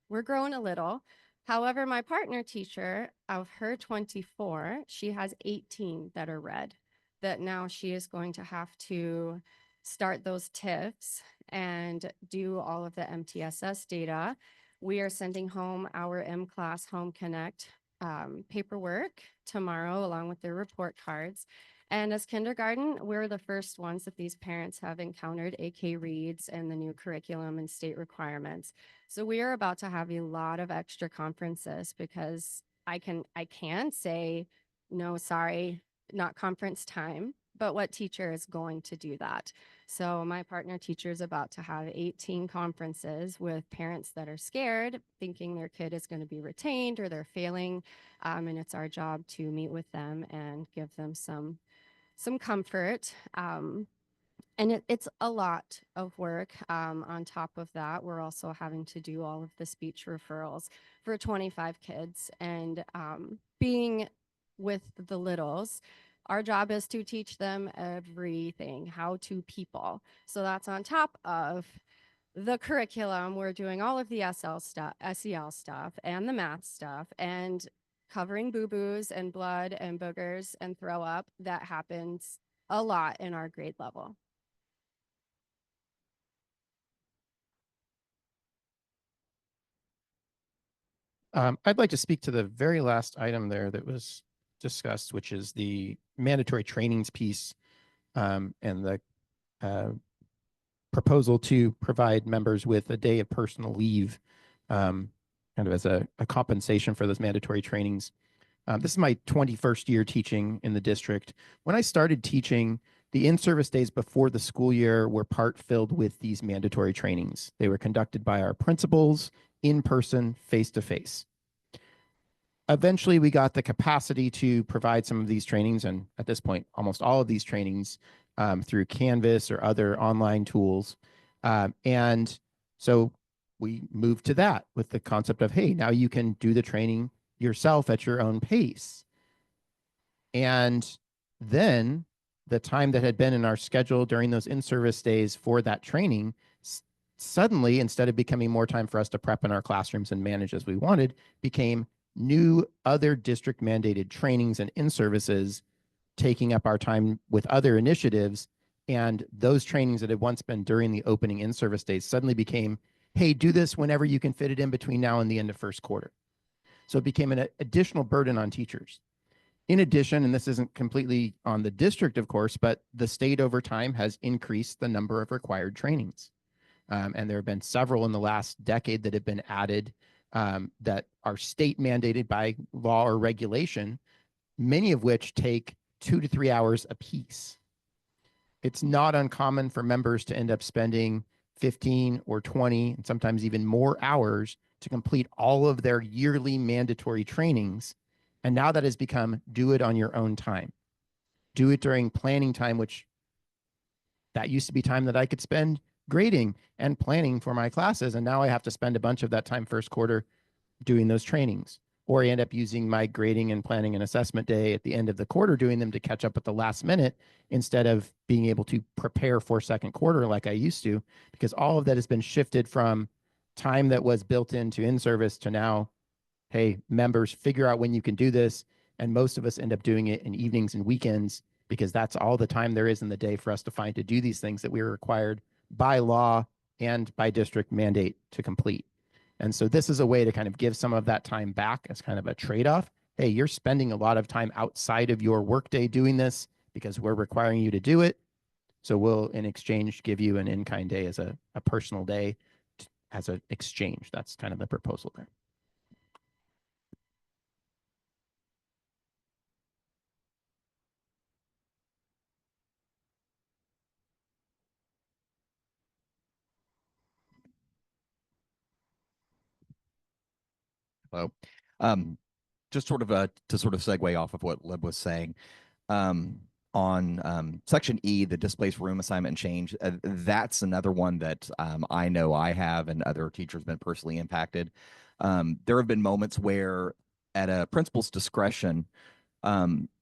we're growing a little. However, my partner teacher, of her 24, she has 18 that are red, that now she is going to have to start those TIFs and do all of the MTSS data. We are sending home our M-Class Home Connect paperwork tomorrow, along with their report cards. And as kindergarten, we're the first ones that these parents have encountered AK reads and the new curriculum and state requirements. So we are about to have a lot of extra conferences because I can say, no, sorry, not conference time, but what teacher is going to do that? So my partner teacher is about to have 18 conferences with parents that are scared, thinking their kid is going to be retained or they're failing. And it's our job to meet with them and give them some comfort. And it's a lot of work. On top of that, we're also having to do all of the speech referrals for 25 kids. And being with the littles, our job is to teach them everything, how to people. So that's on top of the curriculum. We're doing all of the SEL stuff and the math stuff and covering boo-boos and blood and boogers and throw up. That happens a lot in our grade level. I'd like to speak to the very last item there that was discussed, which is the mandatory trainings piece, and the proposal to provide members with a day of personal leave, kind of as a compensation for those mandatory trainings. This is my 21st year teaching in the district. When I started teaching, the in-service days before the school year were part filled with these mandatory trainings. They were conducted by our principals in person, face-to-face. Eventually, we got the capacity to provide some of these trainings, and at this point, almost all of these trainings through Canvas or other online tools. And so we moved to that with the concept of, hey, now you can do the training yourself at your own pace. And then the time that had been in our schedule during those in-service days for that training, suddenly, instead of becoming more time for us to prep in our classrooms and manage as we wanted, became new other district mandated trainings and in-services taking up our time with other initiatives. And those trainings that had once been during the opening in-service days suddenly became, hey, do this whenever you can fit it in between now and the end of first quarter. So it became an additional burden on teachers. In addition, and this isn't completely on the district, of course, but the state over time has increased the number of required trainings. And there have been several in the last decade that have been added that are state mandated by law or regulation, many of which take 2 to 3 hours apiece. It's not uncommon for members to end up spending 15 or 20 and sometimes even more hours to complete all of their yearly mandatory trainings. And now that has become do it on your own time. Do it during planning time, which that used to be time that I could spend grading and planning for my classes. And now I have to spend a bunch of that time first quarter doing those trainings. Or I end up using my grading and planning and assessment day at the end of the quarter, doing them to catch up at the last minute instead of being able to prepare for second quarter like I used to, because all of that has been shifted from time that was built into in-service to now, hey, members, figure out when you can do this. And most of us end up doing it in evenings and weekends because that's all the time there is in the day for us to find to do these things that we are required by law and by district mandate to complete. And so this is a way to kind of give some of that time back as kind of a trade-off. Hey, you're spending a lot of time outside of your workday doing this because we're requiring you to do it. So we'll, in exchange, give you an in-kind day as a personal day as an exchange. That's kind of the proposal there. Hello. Just sort of to sort of segue off of what Lib was saying, on section E, the displaced room assignment change, that's another one that I know I have and other teachers been personally impacted. There have been moments where at a principal's discretion,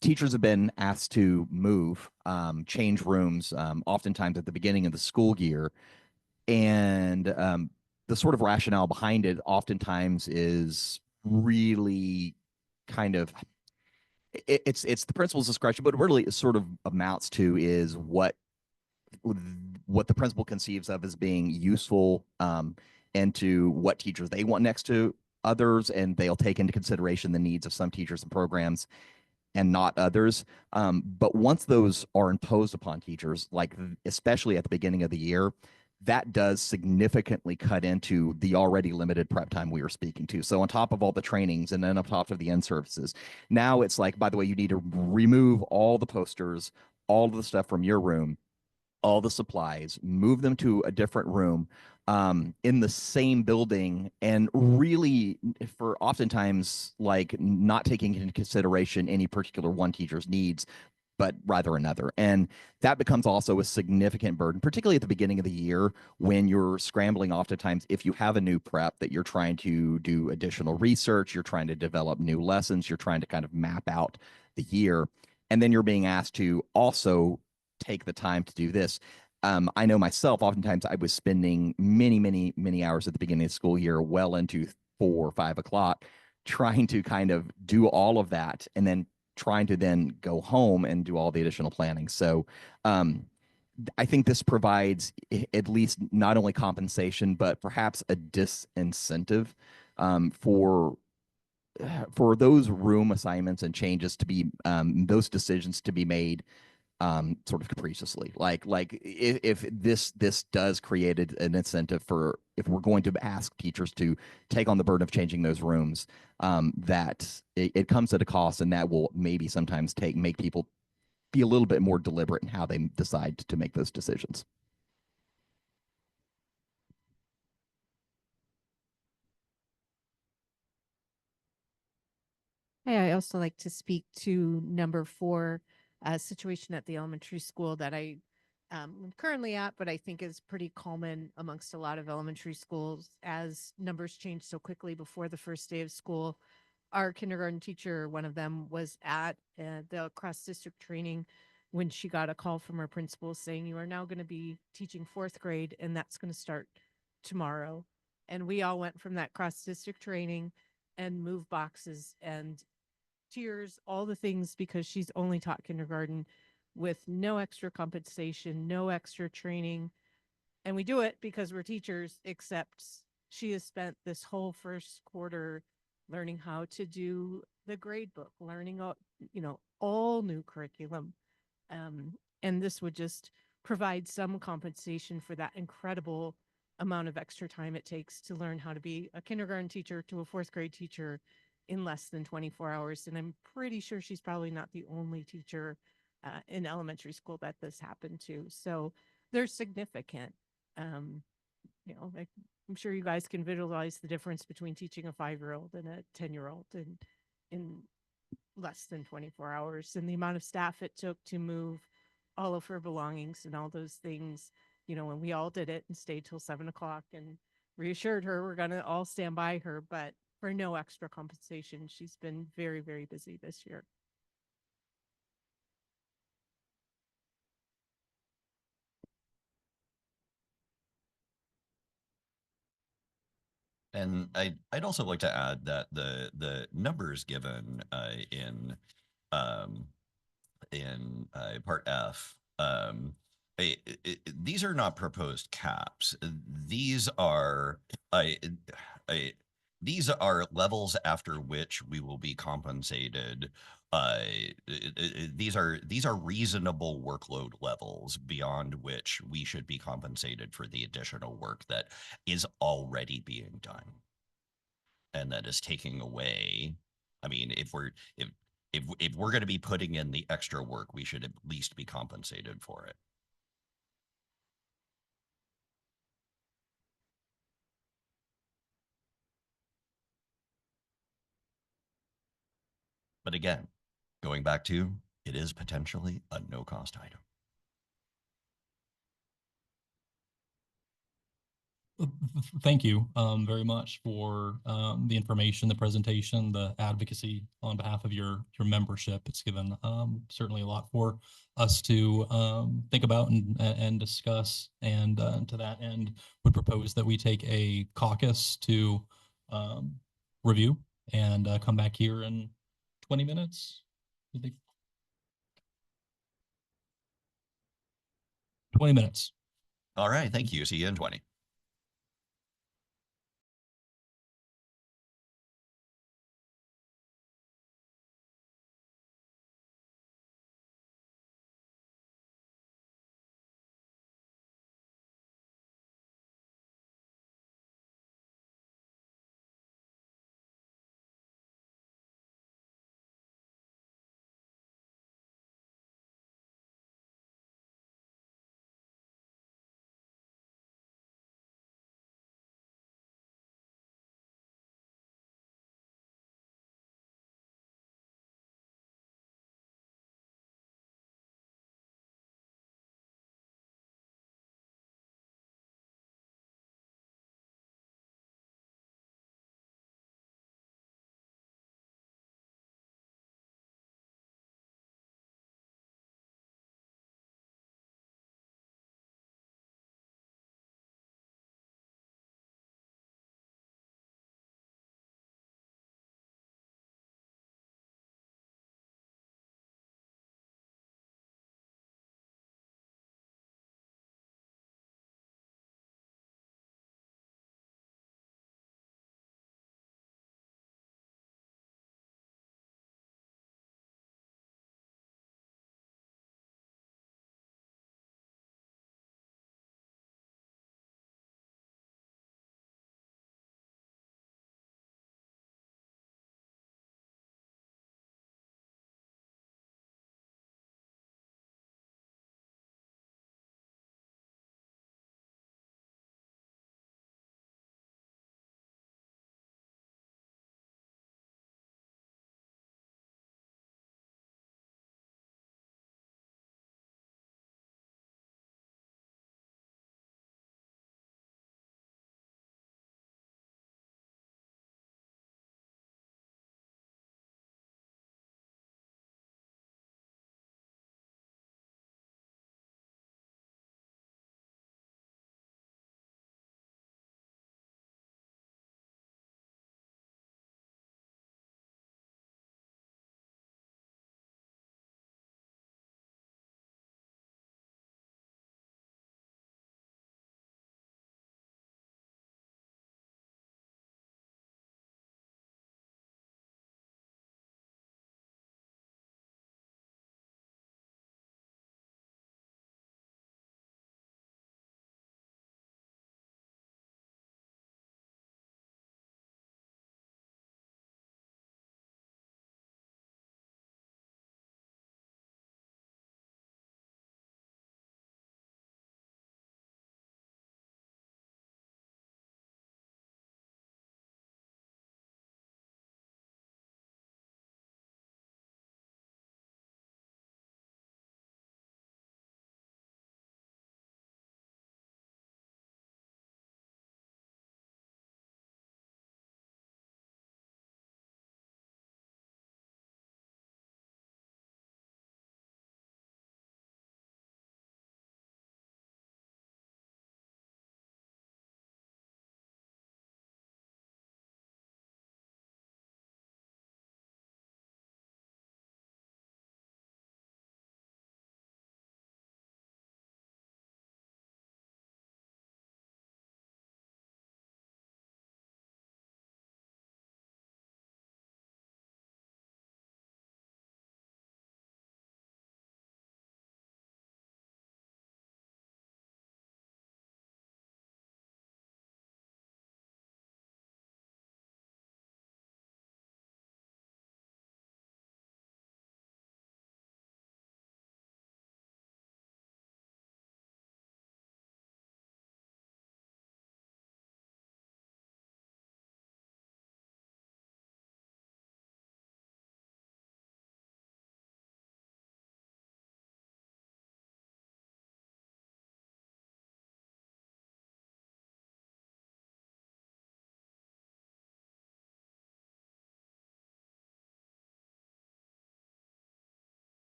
teachers have been asked to move, change rooms, oftentimes at the beginning of the school year. And the sort of rationale behind it oftentimes is really kind of it's the principal's discretion, but really it sort of amounts to is what the principal conceives of as being useful, and to what teachers they want next to others, and they'll take into consideration the needs of some teachers and programs and not others. But once those are imposed upon teachers, like especially at the beginning of the year, that does significantly cut into the already limited prep time we were speaking to. So on top of all the trainings and then on top of the end services, now it's like, by the way, you need to remove all the posters, all of the stuff from your room, all the supplies, move them to a different room, in the same building, and really for oftentimes like not taking into consideration any particular one teacher's needs, but rather another. And that becomes also a significant burden, particularly at the beginning of the year when you're scrambling oftentimes if you have a new prep that you're trying to do additional research, you're trying to develop new lessons, you're trying to kind of map out the year. And then you're being asked to also take the time to do this. I know myself, oftentimes I was spending many hours at the beginning of the school year, well into 4 or 5 o'clock, trying to kind of do all of that and then trying to then go home and do all the additional planning. So I think this provides at least not only compensation, but perhaps a disincentive for those room assignments and changes to be those decisions to be made sort of capriciously. Like if this does create an incentive for, if we're going to ask teachers to take on the burden of changing those rooms, that it comes at a cost, and that will maybe sometimes make people be a little bit more deliberate in how they decide to make those decisions. Hey, I also like to speak to number 4, situation at the elementary school that I am currently at, but I think is pretty common amongst a lot of elementary schools as numbers change so quickly before the first day of school. Our kindergarten teacher, one of them, was at the cross district training when she got a call from her principal saying, "You are now going to be teaching 4th grade, and that's going to start tomorrow." And we all went from that cross district training and moved boxes and tears, all the things, because she's only taught kindergarten with no extra compensation, no extra training. And we do it because we're teachers, except she has spent this whole first quarter learning how to do the grade book, learning, all new curriculum. And this would just provide some compensation for that incredible amount of extra time it takes to learn how to be a kindergarten teacher to a 4th grade teacher in less than 24 hours. And I'm pretty sure she's probably not the only teacher in elementary school that this happened to. So they're significant. Like, I'm sure you guys can visualize the difference between teaching a 5-year-old and a 10-year-old in less than 24 hours, and the amount of staff it took to move all of her belongings and all those things. When we all did it and stayed till 7 o'clock and reassured her we're going to all stand by her, but for no extra compensation. She's been very, very busy this year. And I'd also like to add that the numbers given in part F, these are not proposed caps. These are these are levels after which we will be compensated. These are reasonable workload levels beyond which we should be compensated for the additional work that is already being done, and that is taking away. I mean, if we're going to be putting in the extra work, we should at least be compensated for it. But again, going back to, it is potentially a no-cost item. Thank you very much for the information, the presentation, the advocacy on behalf of your membership. It's given certainly a lot for us to think about and discuss. And to that end, would propose that we take a caucus to review and come back here in 20 minutes. You think? 20 minutes. All right. Thank you. See you in 20.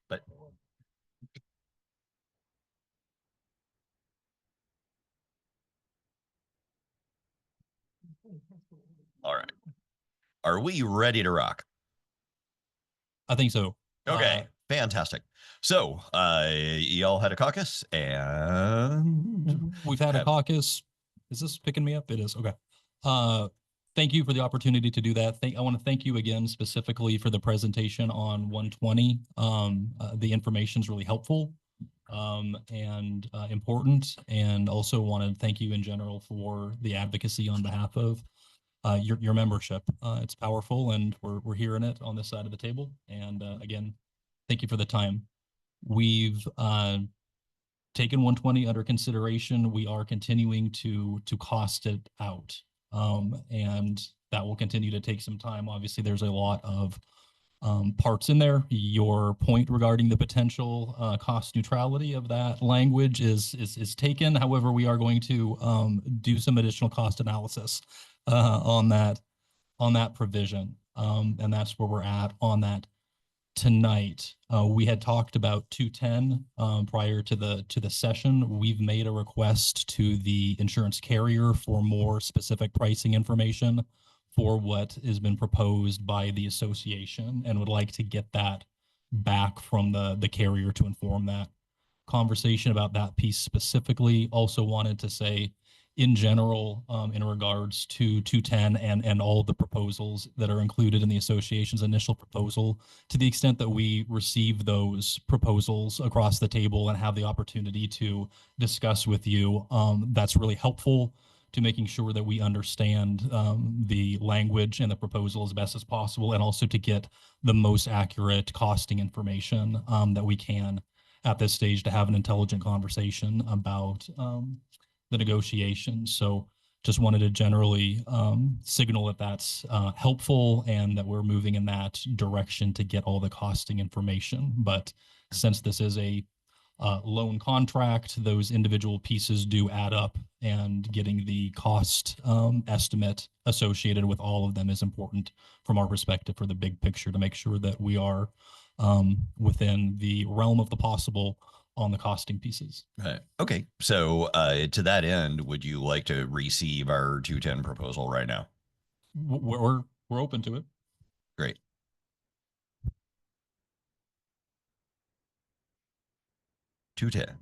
But all right. Are we ready to rock? I think so. Okay, fantastic. So, y'all had a caucus and We've had a caucus. Is this picking me up? It is. Okay. Thank you for the opportunity to do that. I want to thank you again specifically for the presentation on 120. The information is really helpful and important. And also want to thank you in general for the advocacy on behalf of your membership. It's powerful, and we're hearing it on this side of the table. And again, thank you for the time. We've taken 120 under consideration. We are continuing to cost it out, and that will continue to take some time. Obviously, there's a lot of parts in there. Your point regarding the potential cost neutrality of that language is taken. However, we are going to do some additional cost analysis on that provision, and that's where we're at on that tonight. We had talked about 210 prior to the session. We've made a request to the insurance carrier for more specific pricing information for what has been proposed by the association, and would like to get that back from the carrier to inform that conversation about that piece specifically. Also wanted to say in general, in regards to 210 and all the proposals that are included in the association's initial proposal, to the extent that we receive those proposals across the table and have the opportunity to discuss with you, that's really helpful to making sure that we understand the language and the proposal as best as possible, and also to get the most accurate costing information that we can at this stage to have an intelligent conversation about the negotiations. So just wanted to generally signal that that's helpful and that we're moving in that direction to get all the costing information. But since this is a loan contract, those individual pieces do add up, and getting the cost estimate associated with all of them is important from our perspective for the big picture, to make sure that we are within the realm of the possible on the costing pieces. Okay. So to that end, would you like to receive our 210 proposal right now? We're open to it. Great. $210.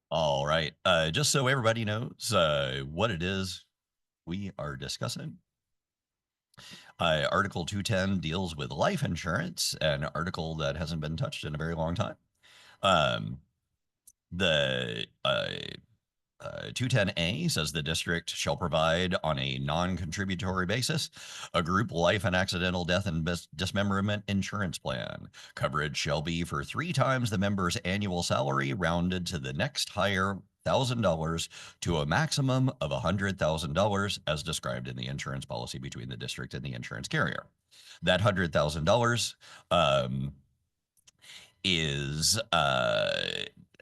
All right. Just so everybody knows what it is we are discussing. Article 210 deals with life insurance, an article that hasn't been touched in a very long time. The 210A says the district shall provide on a non-contributory basis a group life and accidental death and dismemberment insurance plan. Coverage shall be for 3 times the member's annual salary, rounded to the next higher $1,000 to a maximum of $100,000 as described in the insurance policy between the district and the insurance carrier. That $100,000 is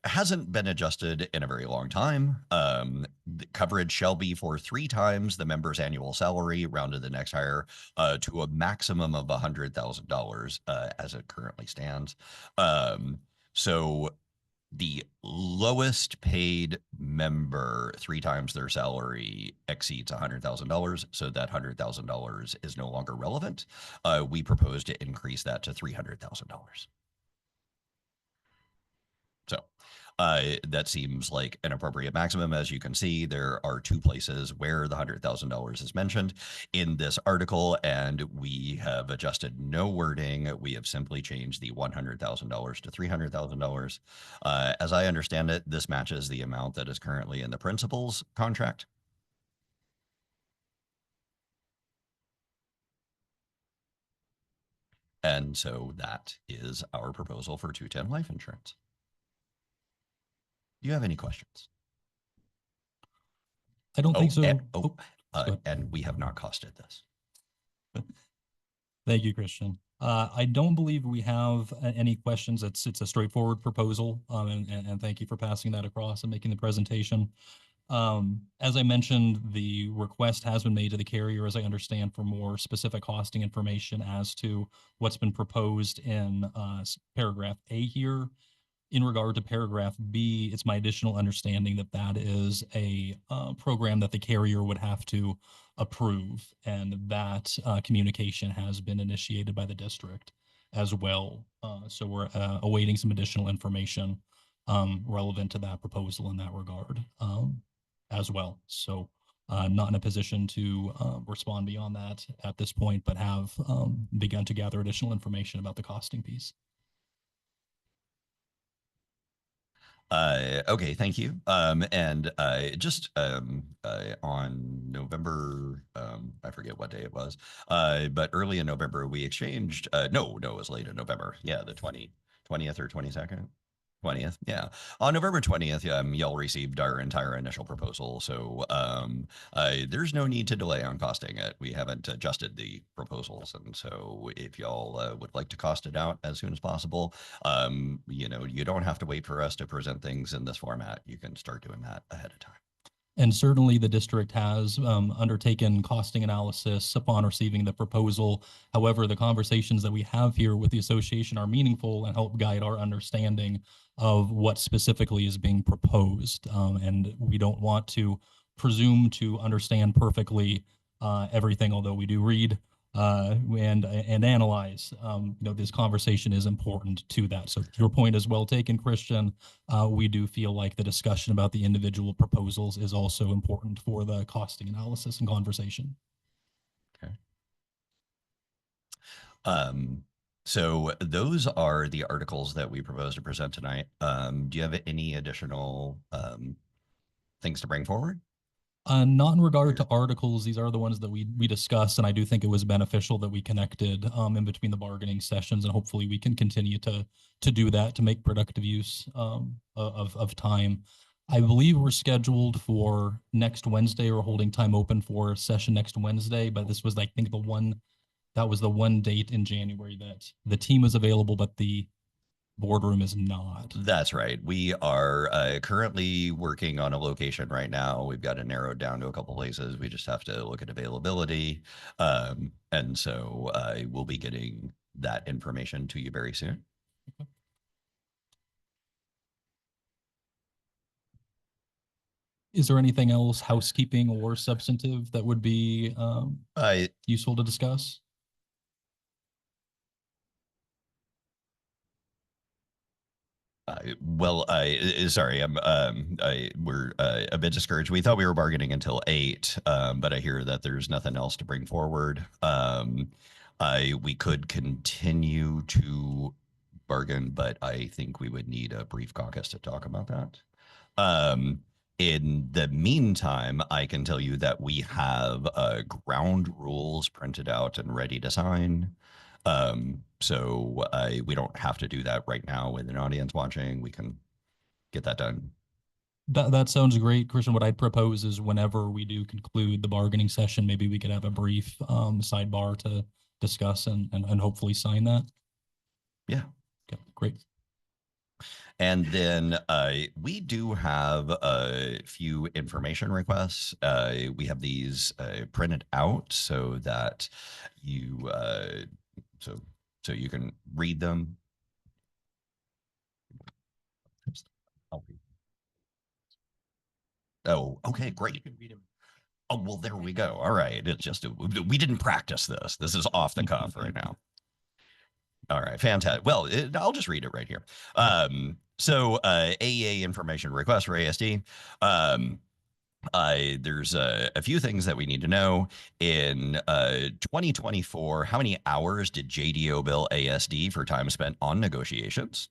hasn't been adjusted in a very long time. The coverage shall be for 3 times the member's annual salary, rounded the next higher to a maximum of $100,000 as it currently stands. So the lowest paid member 3 times their salary exceeds $100,000. So that $100,000 is no longer relevant. We propose to increase that to $300,000. So That seems like an appropriate maximum. As you can see, there are two places where the $100,000 is mentioned in this article, and we have adjusted no wording. We have simply changed the $100,000 to $300,000. As I understand it, this matches the amount that is currently in the principal's contract. And so that is our proposal for 210 life insurance. Do you have any questions? I don't think so. And we have not costed this. Thank you, Christian. I don't believe we have any questions. It's a straightforward proposal, and thank you for passing that across and making the presentation. As I mentioned, the request has been made to the carrier, as I understand, for more specific costing information as to what's been proposed in paragraph A here. In regard to paragraph B, it's my additional understanding that that is a program that the carrier would have to approve, and that communication has been initiated by the district as well. So we're awaiting some additional information relevant to that proposal in that regard as well. So not in a position to respond beyond that at this point, but have begun to gather additional information about the costing piece. Okay, thank you. And just on November, I forget what day it was, but early in November, we exchanged, no, it was late in November. Yeah, the 20th or 22nd? 20th, yeah. On November 20th, y'all received our entire initial proposal. So there's no need to delay on costing it. We haven't adjusted the proposals. And so if y'all would like to cost it out as soon as possible, you know, you don't have to wait for us to present things in this format. You can start doing that ahead of time. And certainly the district has undertaken costing analysis upon receiving the proposal. However, the conversations that we have here with the association are meaningful and help guide our understanding of what specifically is being proposed. And we don't want to presume to understand perfectly everything, although we do read and analyze. You know, this conversation is important to that. So your point is well taken, Christian. We do feel like the discussion about the individual proposals is also important for the costing analysis and conversation. Okay. So those are the articles that we propose to present tonight. Do you have any additional things to bring forward? Not in regard to articles. These are the ones that we discussed, and I do think it was beneficial that we connected in between the bargaining sessions, and hopefully we can continue to do that to make productive use of time. I believe we're scheduled for next Wednesday. We're holding time open for a session next Wednesday, but this was, I think, that was the one date in January that the team was available, but the boardroom is not. That's right. We are currently working on a location right now. We've got it narrowed down to a couple places. We just have to look at availability. And so we'll be getting that information to you very soon. Okay. Is there anything else, housekeeping or substantive, that would be useful to discuss? Sorry, we're a bit discouraged. We thought we were bargaining until 8, but I hear that there's nothing else to bring forward. We could continue to bargain, but I think we would need a brief caucus to talk about that. In the meantime, I can tell you that we have ground rules printed out and ready to sign. So we don't have to do that right now with an audience watching. We can get that done. That sounds great, Christian. What I'd propose is whenever we do conclude the bargaining session, maybe we could have a brief sidebar to discuss and hopefully sign that. Yeah. Okay, great. And then we do have a few information requests. We have these printed out so that you so you can read them. Oh, okay, great. You can read them. Oh, well, there we go. All right. It's just, we didn't practice this. This is off the cuff right now. All right, fantastic. Well, I'll just read it right here. So AEA information request for ASD. There's a few things that we need to know. In 2024, how many hours did JDO bill ASD for time spent on negotiations?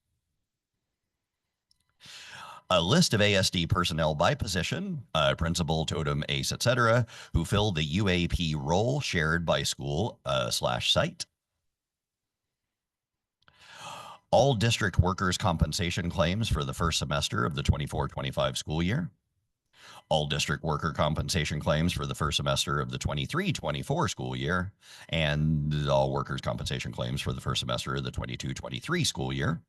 A list of ASD personnel by position, principal, totem, ace, etc., who fill the UAP role shared by school / site. All district workers' compensation claims for the first semester of the 24-25 school year. All district worker compensation claims for the first semester of the 23-24 school year, and all workers' compensation claims for the first semester of the 22-23 school year.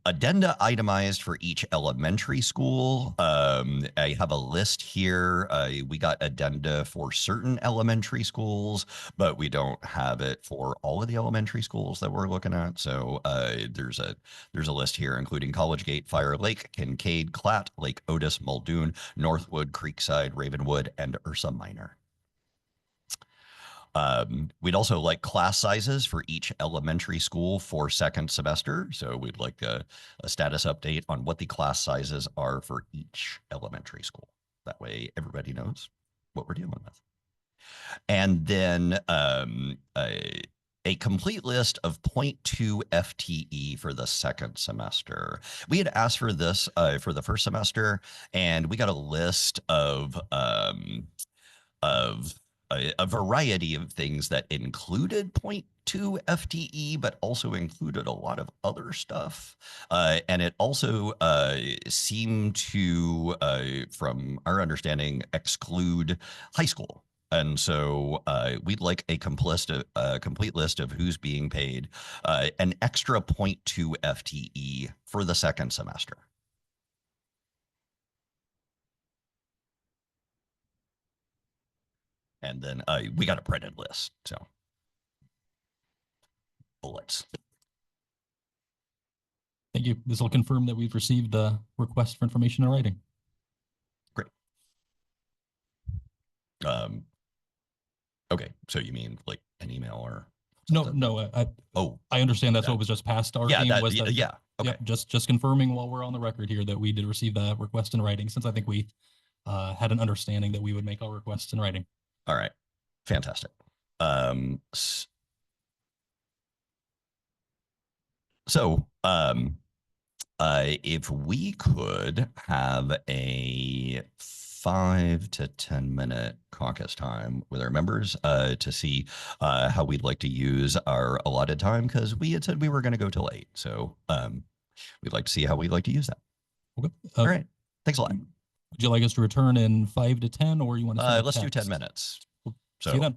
Addenda itemized for each elementary school. I have a list here. We got addenda for certain elementary schools, but we don't have it for all of the elementary schools that we're looking at. So there's a list here, including College Gate, Fire Lake, Kincaid, Clatt, Lake Otis, Muldoon, Northwood, Creekside, Ravenwood, and Ursa Minor. We'd also like class sizes for each elementary school for second semester. So we'd like a status update on what the class sizes are for each elementary school. That way everybody knows what we're dealing with. And then a complete list of 0.2 FTE for the second semester. We had asked for this for the first semester, and we got a list of a variety of things that included 0.2 FTE, but also included a lot of other stuff. And it also seemed to, from our understanding, exclude high school. And so we'd like a complete list of who's being paid an extra 0.2 FTE for the second semester. And then we got a printed list, so bullets. Thank you. This will confirm that we've received the request for information in writing. Great. Okay, so you mean like an email or something? No. Oh, I understand that's that- what was just passed to our yeah, team. that, Was that, yeah. Okay. Yep, just confirming while we're on the record here that we did receive that request in writing, since I think we had an understanding that we would make our requests in writing. All right. Fantastic. So if we could have a 5 to 10 minute caucus time with our members to see how we'd like to use our allotted time, because we had said we were going to go till 8. So we'd like to see how we'd like to use that. Okay. All right. Thanks a lot. Would you like us to return in 5 to 10, or you want to? Let's do 10 minutes. See you then.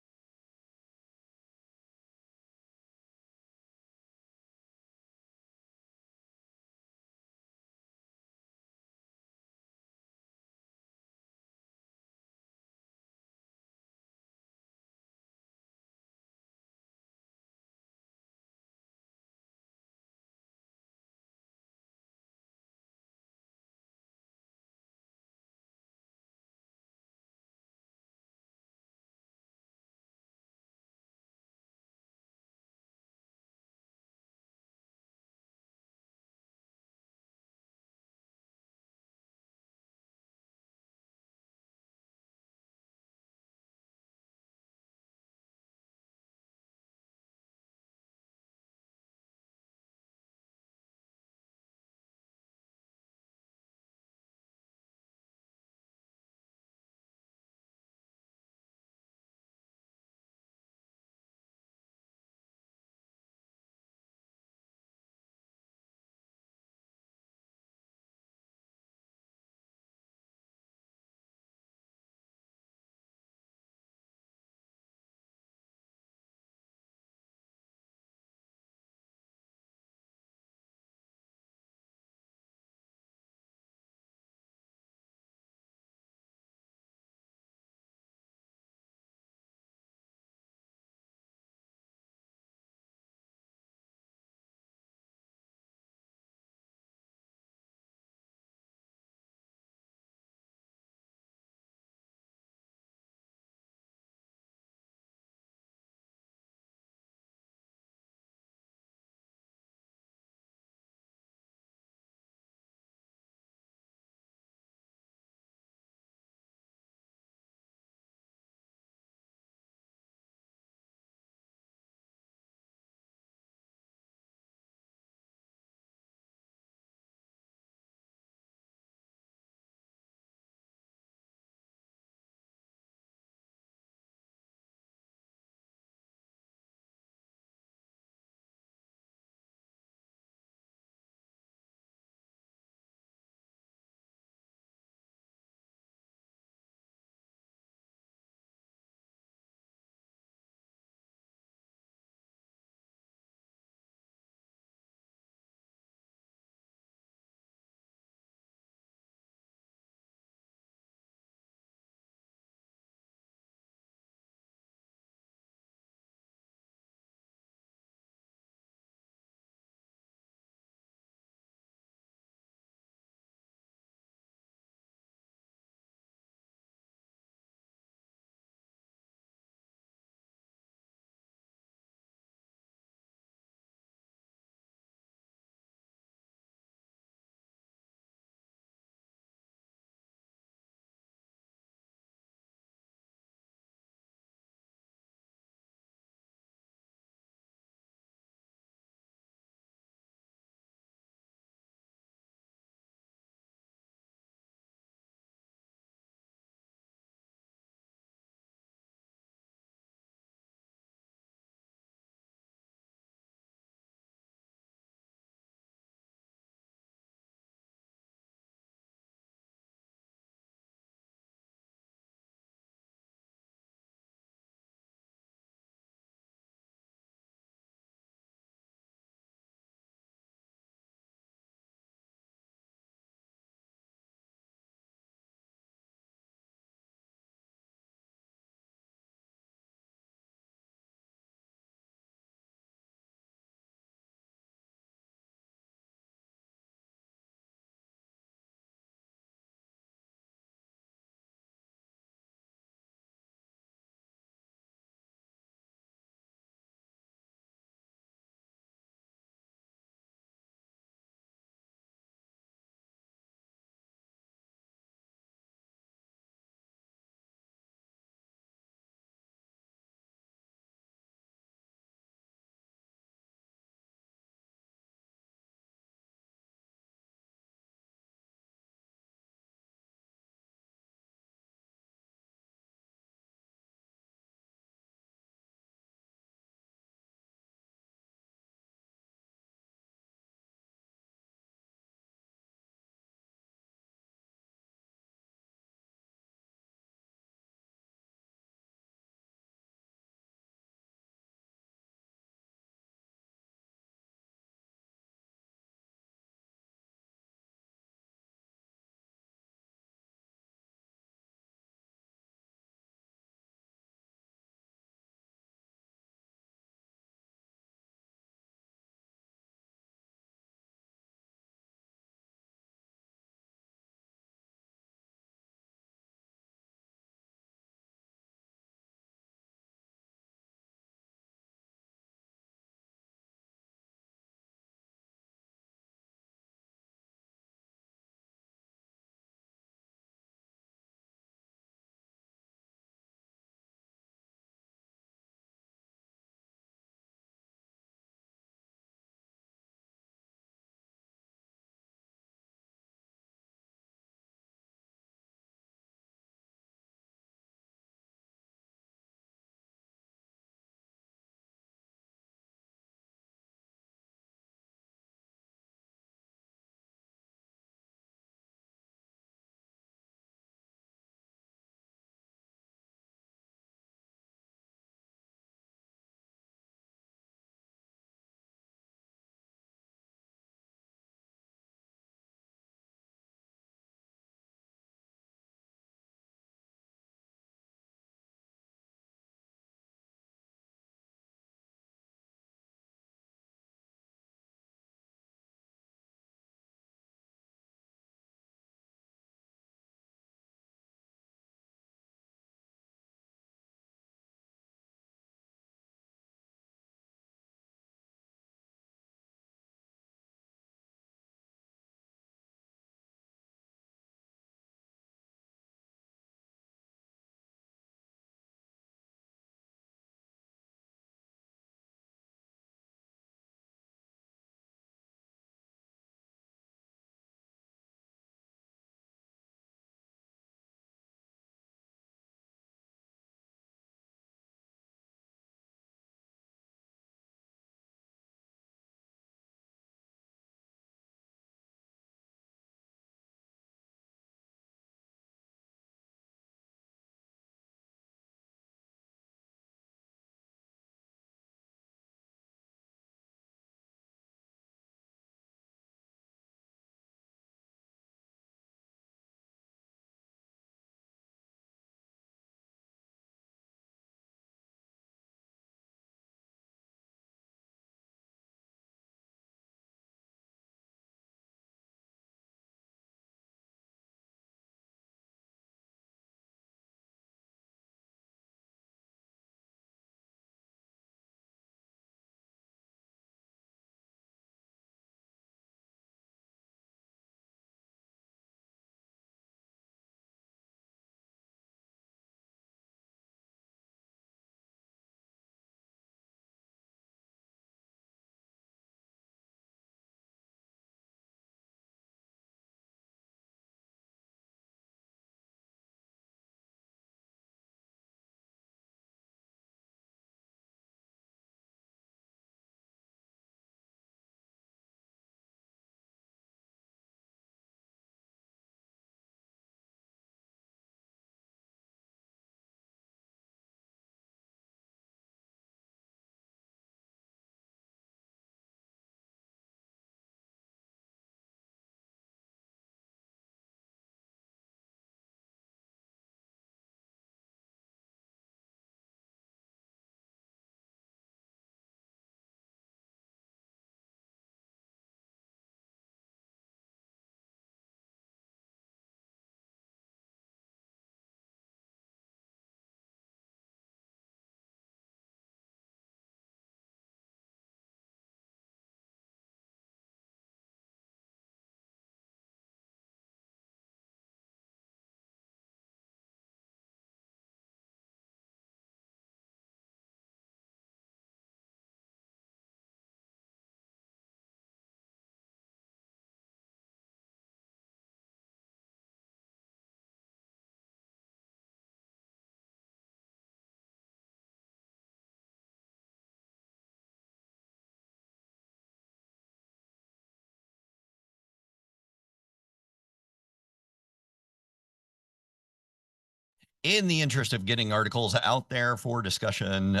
in the interest of getting articles out there for discussion,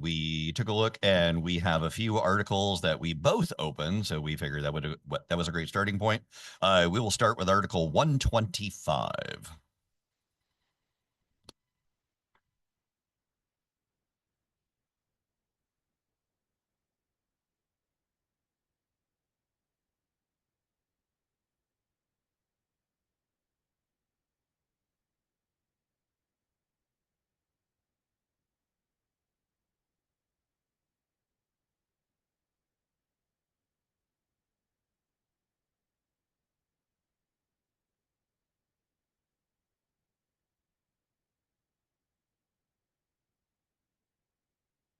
we took a look and we have a few articles that we both opened. So we figured that was a great starting point. We will start with Article 125.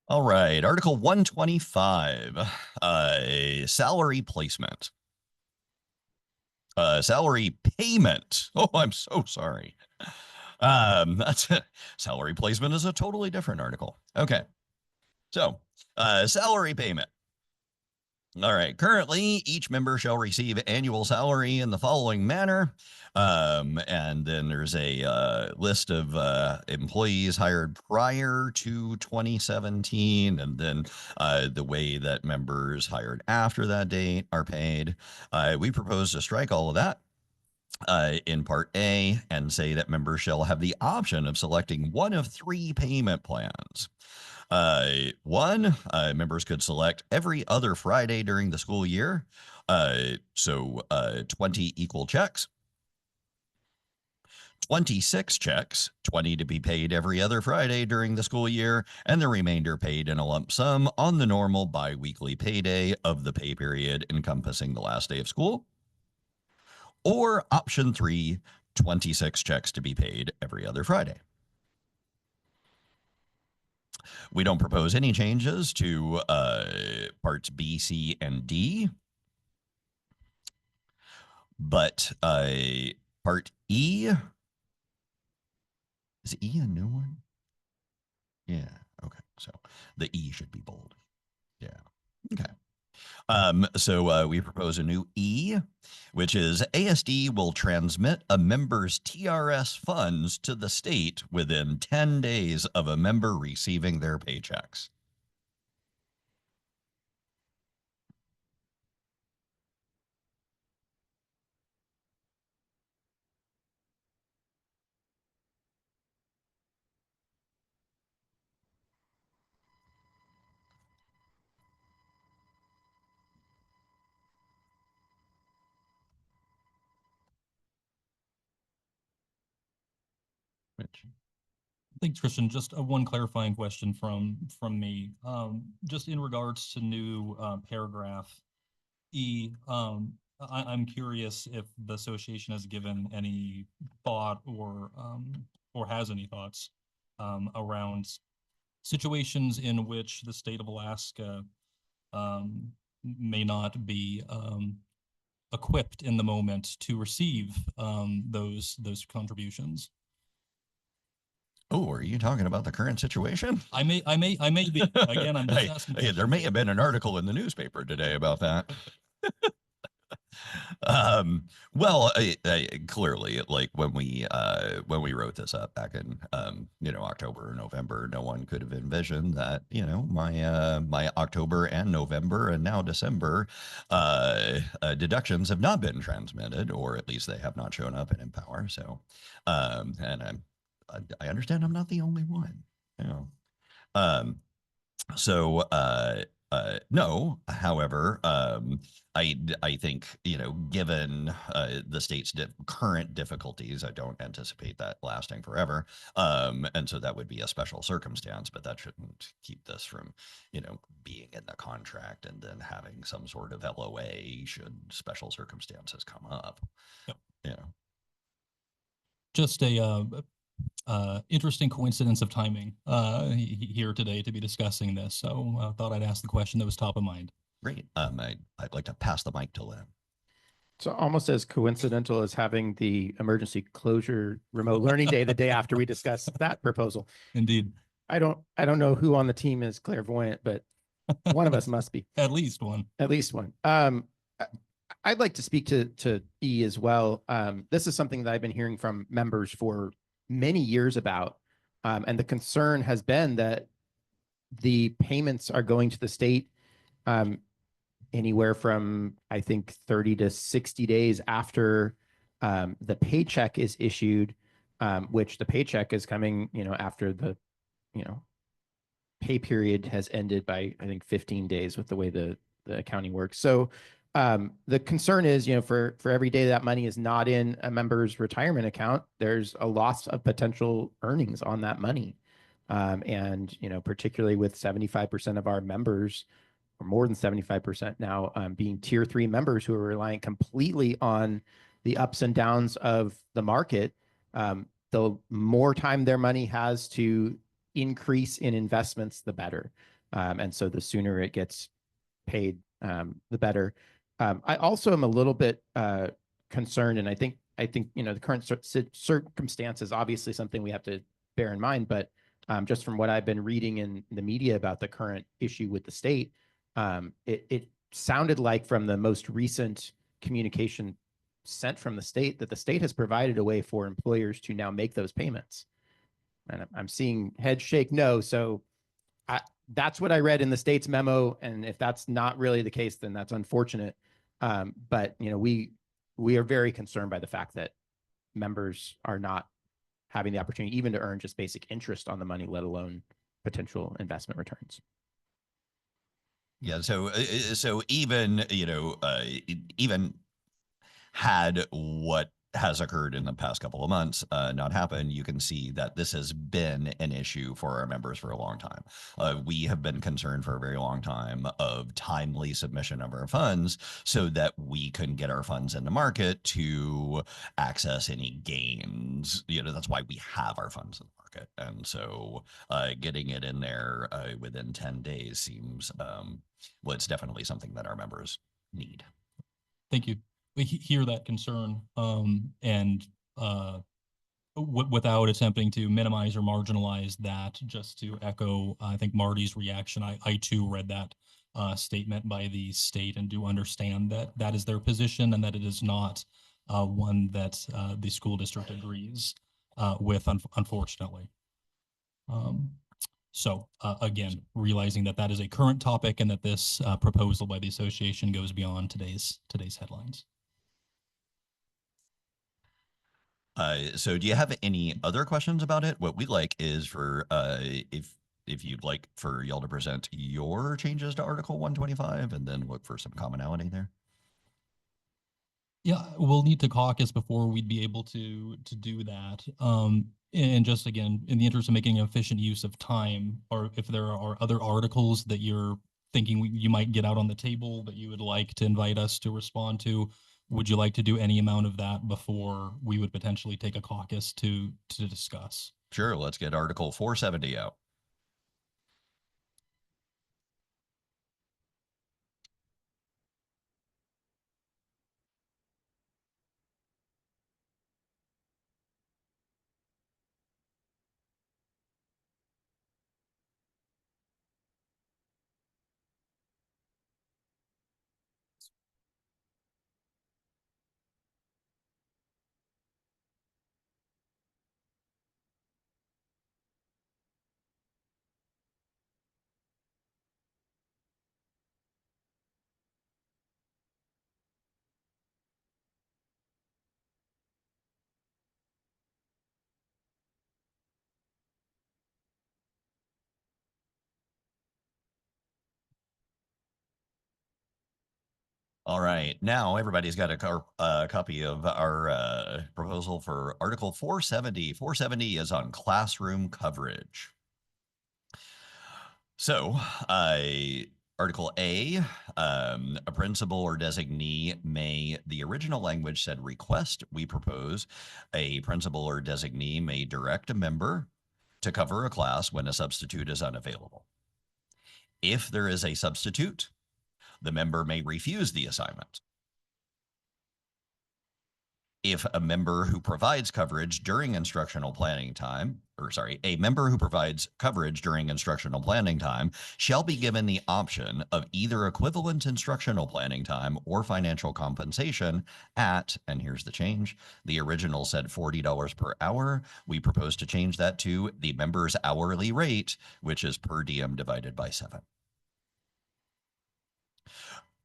All right, Article 125, salary placement. Salary payment. Oh, I'm so sorry. That's salary placement is a totally different article. Okay. So, salary payment. All right. Currently, each member shall receive annual salary in the following manner. And then there's a list of employees hired prior to 2017, and then the way that members hired after that date are paid. We propose to strike all of that in Part A and say that members shall have the option of selecting one of three payment plans. One, members could select every other Friday during the school year. So 20 equal checks. 26 checks, 20 to be paid every other Friday during the school year, and the remainder paid in a lump sum on the normal biweekly payday of the pay period encompassing the last day of school. Or option 3, 26 checks to be paid every other Friday. We don't propose any changes to parts B, C, and D. But part E, is E a new one? Yeah, okay. So the E should be bold. Yeah, okay. So we propose a new E, which is ASD will transmit a member's TRS funds to the state within 10 days of a member receiving their paychecks. Which Thanks, Christian. Just one clarifying question from me. Just in regards to new paragraph E, I'm curious if the association has given any thought or has any thoughts around situations in which the state of Alaska may not be equipped in the moment to receive those contributions. Oh, are you talking about the current situation? I may be. Again, I'm just asking. Hey, there may have been an article in the newspaper today about that. Well, clearly, like when we wrote this up back in October or November, no one could have envisioned that my October and November and now December deductions have not been transmitted, or at least they have not shown up in Empower. So, and I understand I'm not the only one. So no, however, I think, given the state's current difficulties, I don't anticipate that lasting forever. And so that would be a special circumstance, but that shouldn't keep this from, being in the contract and then having some sort of LOA should special circumstances come up. Yep. Just a interesting coincidence of timing here today to be discussing this. So I thought I'd ask the question that was top of mind. Great. I'd like to pass the mic to Lynn. So almost as coincidental as having the emergency closure remote learning day the day after we discuss that proposal. Indeed. I don't know who on the team is clairvoyant, but one of us must be. At least one. At least one. I'd like to speak to E as well. This is something that I've been hearing from members for many years about. And the concern has been that the payments are going to the state anywhere from, I think, 30 to 60 days after the paycheck is issued, which the paycheck is coming, after the, pay period has ended by, I think, 15 days with the way the accounting works. So the concern is, for every day that money is not in a member's retirement account, there's a loss of potential earnings on that money. And, particularly with 75% of our members, or more than 75% now, being tier 3 members who are relying completely on the ups and downs of the market, the more time their money has to increase in investments, the better. And so the sooner it gets paid, the better. I also am a little bit concerned, and I think the current circumstance is obviously something we have to bear in mind. But just from what I've been reading in the media about the current issue with the state, it sounded like from the most recent communication sent from the state that the state has provided a way for employers to now make those payments. And I'm seeing heads shake no. So that's what I read in the state's memo. And if that's not really the case, then that's unfortunate. But we are very concerned by the fact that members are not having the opportunity even to earn just basic interest on the money, let alone potential investment returns. Yeah. So even, even had what has occurred in the past couple of months not happen, you can see that this has been an issue for our members for a long time. We have been concerned for a very long time of timely submission of our funds so that we can get our funds in the market to access any gains. That's why we have our funds in the market. And so getting it in there within 10 days seems, well, it's definitely something that our members need. Thank you. We hear that concern, and without attempting to minimize or marginalize that, just to echo, I think Marty's reaction, I too read that statement by the state and do understand that that is their position and that it is not one that the school district agrees with, unfortunately. So again, realizing that that is a current topic and that this proposal by the association goes beyond today's headlines. So do you have any other questions about it? What we'd like is for if you'd like for y'all to present your changes to Article 125 and then look for some commonality there. Yeah, we'll need to caucus before we'd be able to do that. And just again, in the interest of making efficient use of time, or if there are other articles that you're thinking you might get out on the table that you would like to invite us to respond to, would you like to do any amount of that before we would potentially take a caucus to discuss? Sure, let's get Article 470 out. All right, now everybody's got a copy of our proposal for Article 470. 470 is on classroom coverage. So, Article A, a principal or designee may, the original language said request, we propose a principal or designee may direct a member to cover a class when a substitute is unavailable. If there is a substitute, the member may refuse the assignment. If a member who provides coverage during instructional planning time, a member who provides coverage during instructional planning time shall be given the option of either equivalent instructional planning time or financial compensation at, and here's the change, the original said $40 per hour. We propose to change that to the member's hourly rate, which is per diem divided by 7.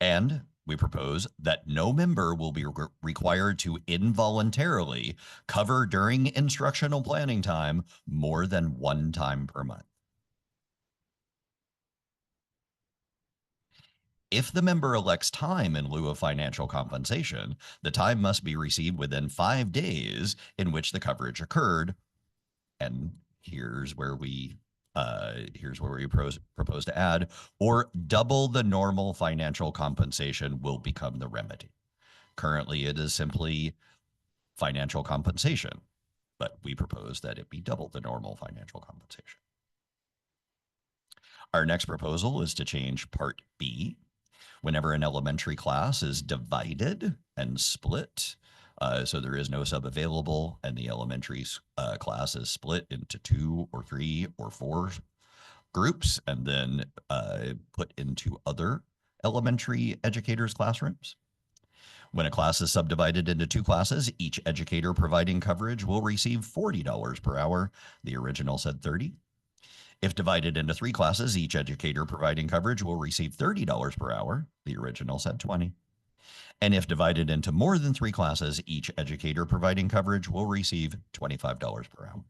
And we propose that no member will be required to involuntarily cover during instructional planning time more than 1 time per month. If the member elects time in lieu of financial compensation, the time must be received within 5 days in which the coverage occurred. And here's where we propose to add, or double the normal financial compensation will become the remedy. Currently, it is simply financial compensation, but we propose that it be double the normal financial compensation. Our next proposal is to change Part B. Whenever an elementary class is divided and split, so there is no sub available, and the elementary class is split into 2 or 3 or 4 groups and then put into other elementary educators' classrooms. When a class is subdivided into 2 classes, each educator providing coverage will receive $40 per hour. The original said 30. If divided into 3 classes, each educator providing coverage will receive $30 per hour. The original said 20. And if divided into more than 3 classes, each educator providing coverage will receive $25 per hour.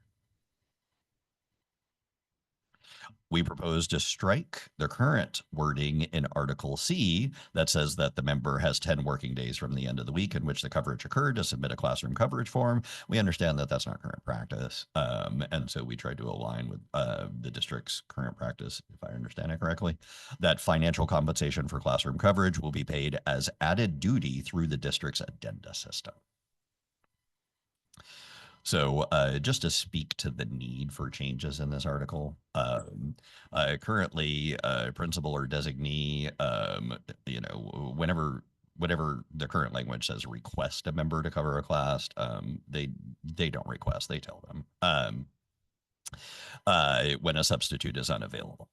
We propose to strike the current wording in Article C that says that the member has 10 working days from the end of the week in which the coverage occurred to submit a classroom coverage form. We understand that that's not current practice. And so we tried to align with the district's current practice, if I understand it correctly, that financial compensation for classroom coverage will be paid as added duty through the district's addenda system. So just to speak to the need for changes in this article, currently principal or designee, whenever the current language says request a member to cover a class, they don't request, they tell them when a substitute is unavailable.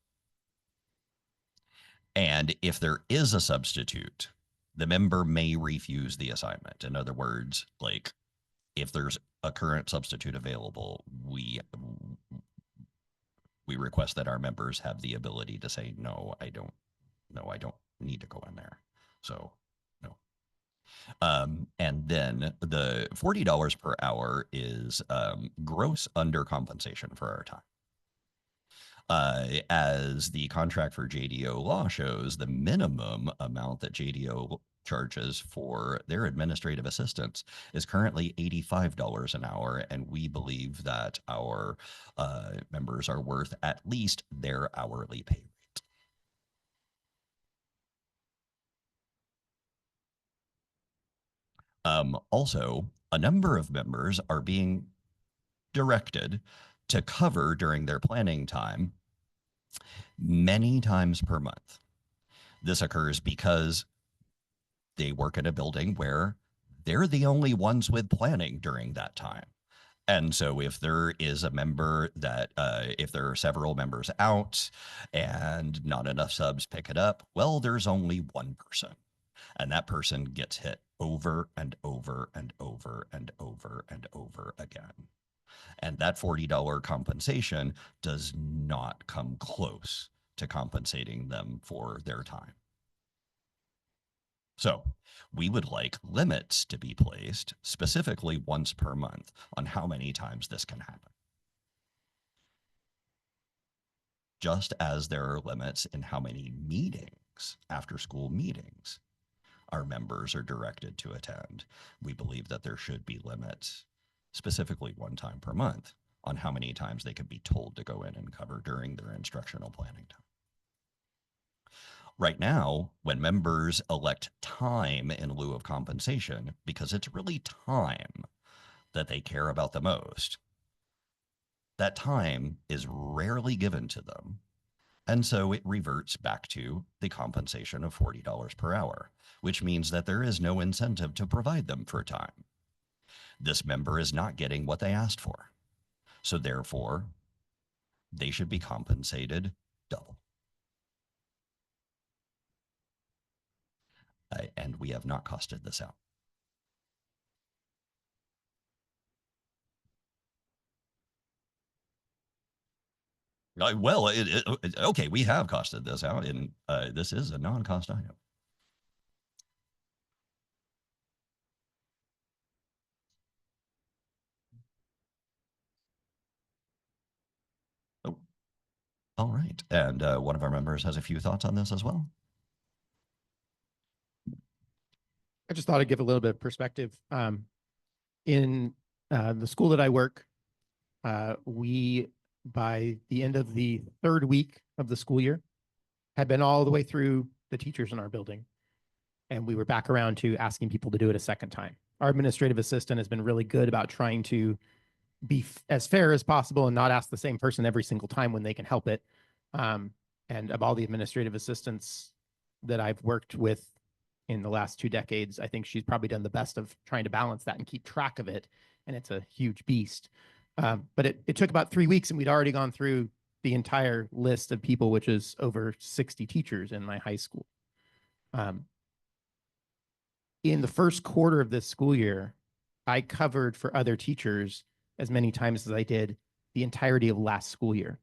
And if there is a substitute, the member may refuse the assignment. In other words, like, if there's a current substitute available, we request that our members have the ability to say, no, I don't need to go in there. So no. And then the $40 per hour is gross undercompensation for our time. As the contract for JDO law shows, the minimum amount that JDO charges for their administrative assistants is currently $85 an hour, and we believe that our members are worth at least their hourly pay rate. Also, a number of members are being directed to cover during their planning time many times per month. This occurs because they work in a building where they're the only ones with planning during that time. And so if there is a member that, if there are several members out and not enough subs pick it up, well, there's only one person. And that person gets hit over and over and over and over and over again. And that $40 compensation does not come close to compensating them for their time. So we would like limits to be placed specifically once per month on how many times this can happen. Just as there are limits in how many meetings, after school meetings, our members are directed to attend, we believe that there should be limits, specifically 1 time per month, on how many times they could be told to go in and cover during their instructional planning time. Right now, when members elect time in lieu of compensation, because it's really time that they care about the most, that time is rarely given to them. And so it reverts back to the compensation of $40 per hour, which means that there is no incentive to provide them for time. This member is not getting what they asked for. So therefore, they should be compensated double. And we have not costed this out. Well, okay, we have costed this out, and this is a non-cost item. Oh, all right. And one of our members has a few thoughts on this as well. I just thought I'd give a little bit of perspective. In the school that I work, we, by the end of the third week of the school year, had been all the way through the teachers in our building. And we were back around to asking people to do it a second time. Our administrative assistant has been really good about trying to be as fair as possible and not ask the same person every single time when they can help it. And of all the administrative assistants that I've worked with in the last 2 decades, I think she's probably done the best of trying to balance that and keep track of it. And it's a huge beast. But it took about 3 weeks, and we'd already gone through the entire list of people, which is over 60 teachers in my high school. In the first quarter of this school year, I covered for other teachers as many times as I did the entirety of last school year.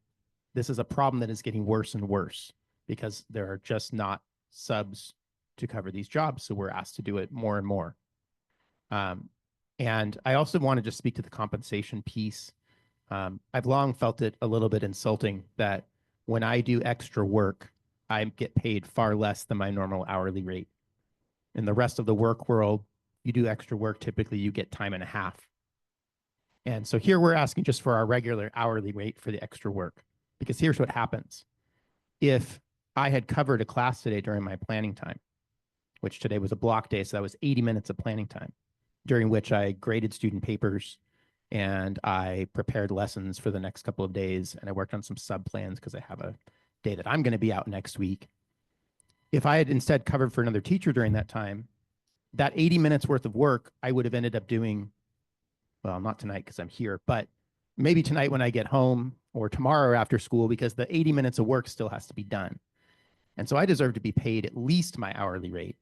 This is a problem that is getting worse and worse because there are just not subs to cover these jobs. So we're asked to do it more and more. And I also want to just speak to the compensation piece. I've long felt it a little bit insulting that when I do extra work, I get paid far less than my normal hourly rate. In the rest of the work world, you do extra work, typically you get time and a half. And so here we're asking just for our regular hourly rate for the extra work, because here's what happens. If I had covered a class today during my planning time, which today was a block day, so that was 80 minutes of planning time, during which I graded student papers and I prepared lessons for the next couple of days, and I worked on some sub plans because I have a day that I'm going to be out next week. If I had instead covered for another teacher during that time, that 80 minutes worth of work, I would have ended up doing, well, not tonight because I'm here, but maybe tonight when I get home or tomorrow after school, because the 80 minutes of work still has to be done. And so I deserve to be paid at least my hourly rate.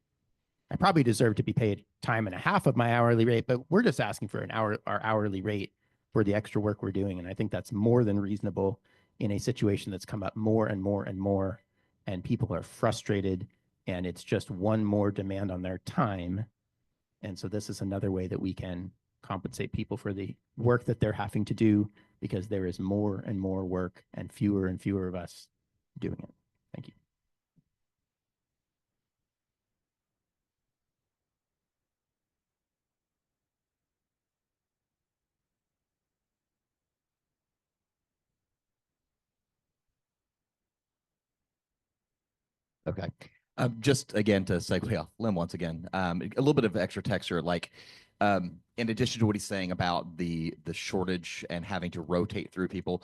I probably deserve to be paid time and a half of my hourly rate, but we're just asking for our hourly rate for the extra work we're doing. And I think that's more than reasonable in a situation that's come up more and more and more, and people are frustrated, and it's just one more demand on their time. And so this is another way that we can compensate people for the work that they're having to do, because there is more and more work and fewer of us doing it. Thank you. Okay. Just again to segue off Lim once again, a little bit of extra texture, like in addition to what he's saying about the shortage and having to rotate through people,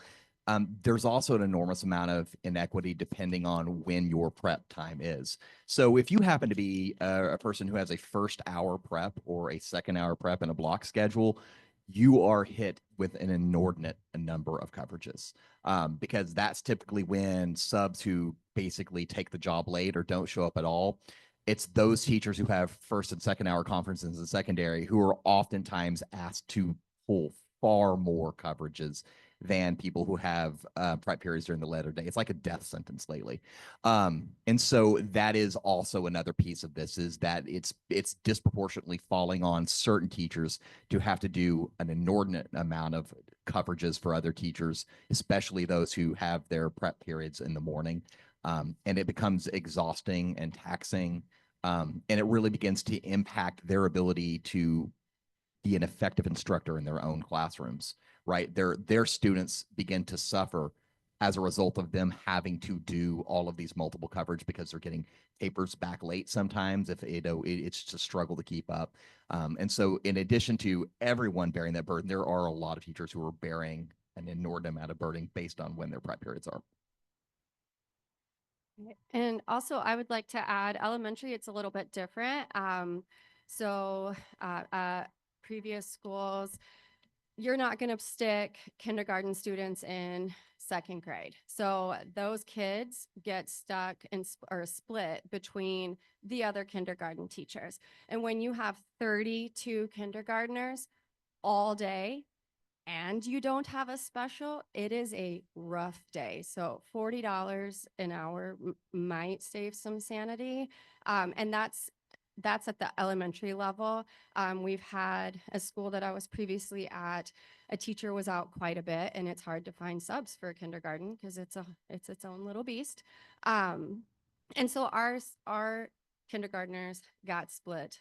there's also an enormous amount of inequity depending on when your prep time is. So if you happen to be a person who has a first hour prep or a second hour prep in a block schedule, you are hit with an inordinate number of coverages, because that's typically when subs who basically take the job late or don't show up at all, it's those teachers who have first and second hour conferences in secondary who are oftentimes asked to pull far more coverages than people who have prep periods during the later day. It's like a death sentence lately. And so that is also another piece of this, is that it's disproportionately falling on certain teachers to have to do an inordinate amount of coverages for other teachers, especially those who have their prep periods in the morning. And it becomes exhausting and taxing. And it really begins to impact their ability to be an effective instructor in their own classrooms, right? Their students begin to suffer as a result of them having to do all of these multiple coverage because they're getting papers back late sometimes. If it's just a struggle to keep up. And so in addition to everyone bearing that burden, there are a lot of teachers who are bearing an inordinate amount of burden based on when their prep periods are. And also, I would like to add, elementary, it's a little bit different. So previous schools, you're not going to stick kindergarten students in second grade. So those kids get stuck or split between the other kindergarten teachers. And when you have 32 kindergartners all day and you don't have a special, it is a rough day. So $40 an hour might save some sanity. And that's at the elementary level. We've had a school that I was previously at, a teacher was out quite a bit, and it's hard to find subs for kindergarten because it's its own little beast. And so our kindergartners got split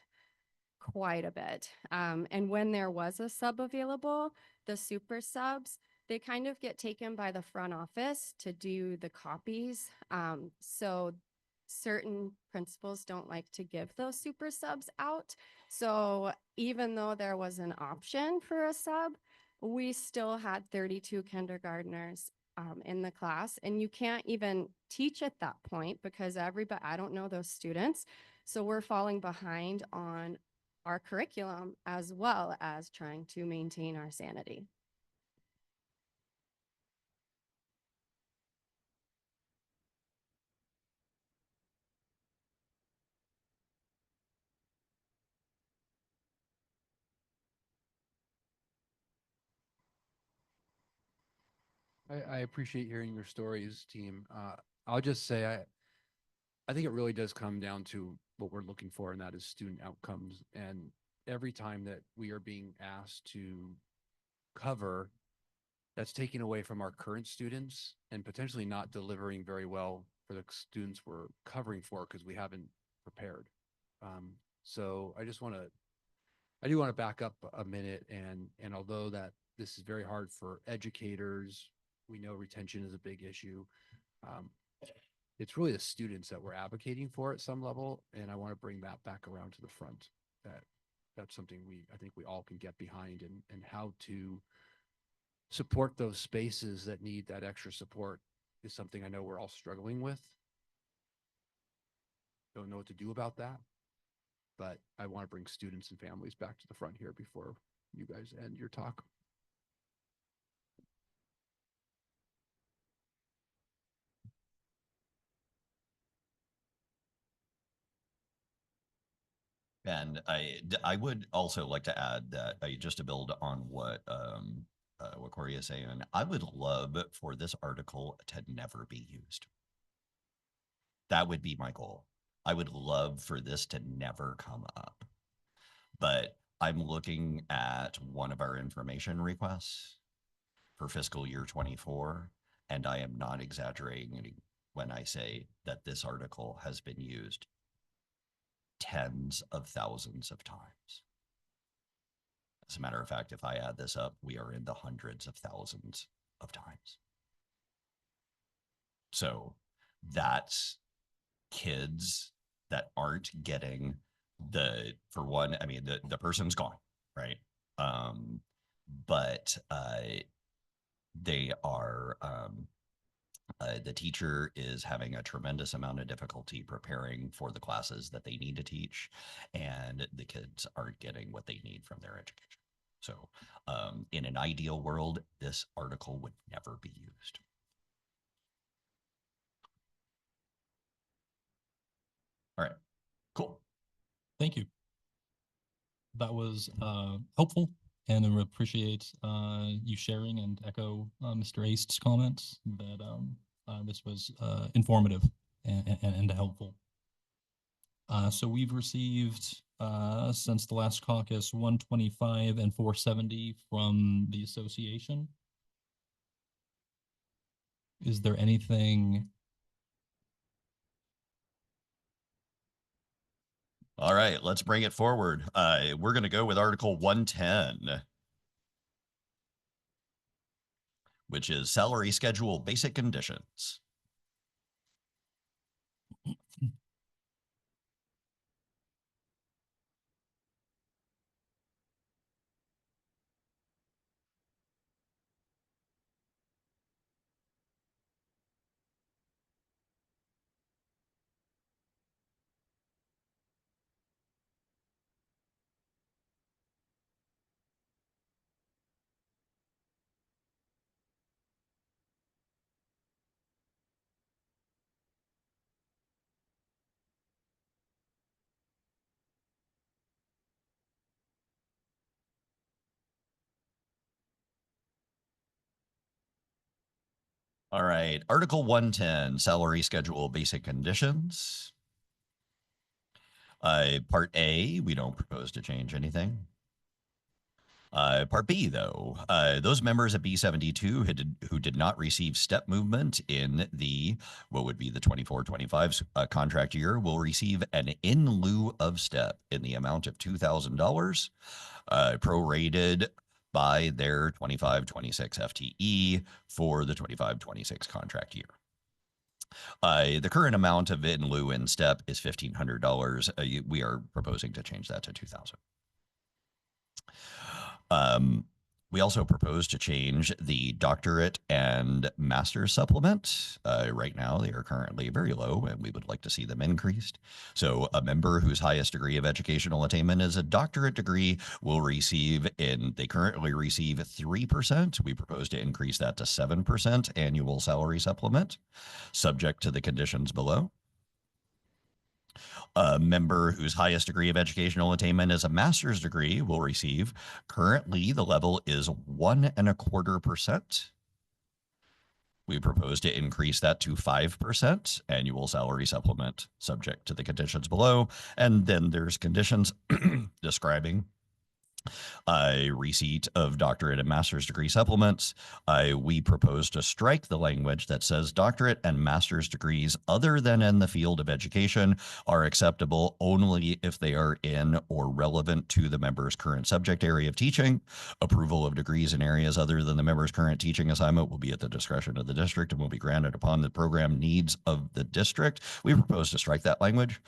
quite a bit. And when there was a sub available, the super subs, they kind of get taken by the front office to do the copies. So certain principals don't like to give those super subs out. So even though there was an option for a sub, we still had 32 kindergartners in the class. And you can't even teach at that point because I don't know those students. So we're falling behind on our curriculum as well as trying to maintain our sanity. I appreciate hearing your stories, team. I'll just say I think it really does come down to what we're looking for, and that is student outcomes. And every time that we are being asked to cover, that's taking away from our current students and potentially not delivering very well for the students we're covering for because we haven't prepared. So I do want to back up a minute, and although that this is very hard for educators, we know retention is a big issue. It's really the students that we're advocating for at some level, and I want to bring that back around to the front. That's something I think we all can get behind, and how to support those spaces that need that extra support is something I know we're all struggling with. Don't know what to do about that, but I want to bring students and families back to the front here before you guys end your talk. And I would also like to add that just to build on what Corey is saying, I would love for this article to never be used. That would be my goal. I would love for this to never come up. But I'm looking at one of our information requests for fiscal year 24, and I am not exaggerating when I say that this article has been used tens of thousands of times. As a matter of fact, if I add this up, we are in the hundreds of thousands of times. So that's kids that aren't getting for one, I mean, the person's gone, right? But they are, the teacher is having a tremendous amount of difficulty preparing for the classes that they need to teach, and the kids aren't getting what they need from their education. So in an ideal world, this article would never be used. All right, cool. Thank you. That was helpful, and I appreciate you sharing and echo Mr. Aist's comments that this was informative and helpful. So we've received since the last caucus 125 and 470 from the association. Is there anything? All right, let's bring it forward. We're going to go with Article 110, which is salary schedule basic conditions. All right, Article 110, salary schedule basic conditions. Part A, we don't propose to change anything. Part B, though, those members of B72 who did not receive step movement in the, what would be the 24-25 contract year will receive an in lieu of step in the amount of $2,000, prorated by their 25-26 FTE for the 25-26 contract year. The current amount of in lieu in step is $1,500. We are proposing to change that to $2,000. We also propose to change the doctorate and master's supplement. Right now, they are currently very low, and we would like to see them increased. So a member whose highest degree of educational attainment is a doctorate degree will receive, they currently receive 3%. We propose to increase that to 7% annual salary supplement, subject to the conditions below. A member whose highest degree of educational attainment is a master's degree will receive, currently the level is 1.25%. We propose to increase that to 5% annual salary supplement, subject to the conditions below. And then there's conditions describing receipt of doctorate and master's degree supplements. We propose to strike the language that says doctorate and master's degrees other than in the field of education are acceptable only if they are in or relevant to the member's current subject area of teaching. Approval of degrees in areas other than the member's current teaching assignment will be at the discretion of the district and will be granted upon the program needs of the district. We propose to strike that language.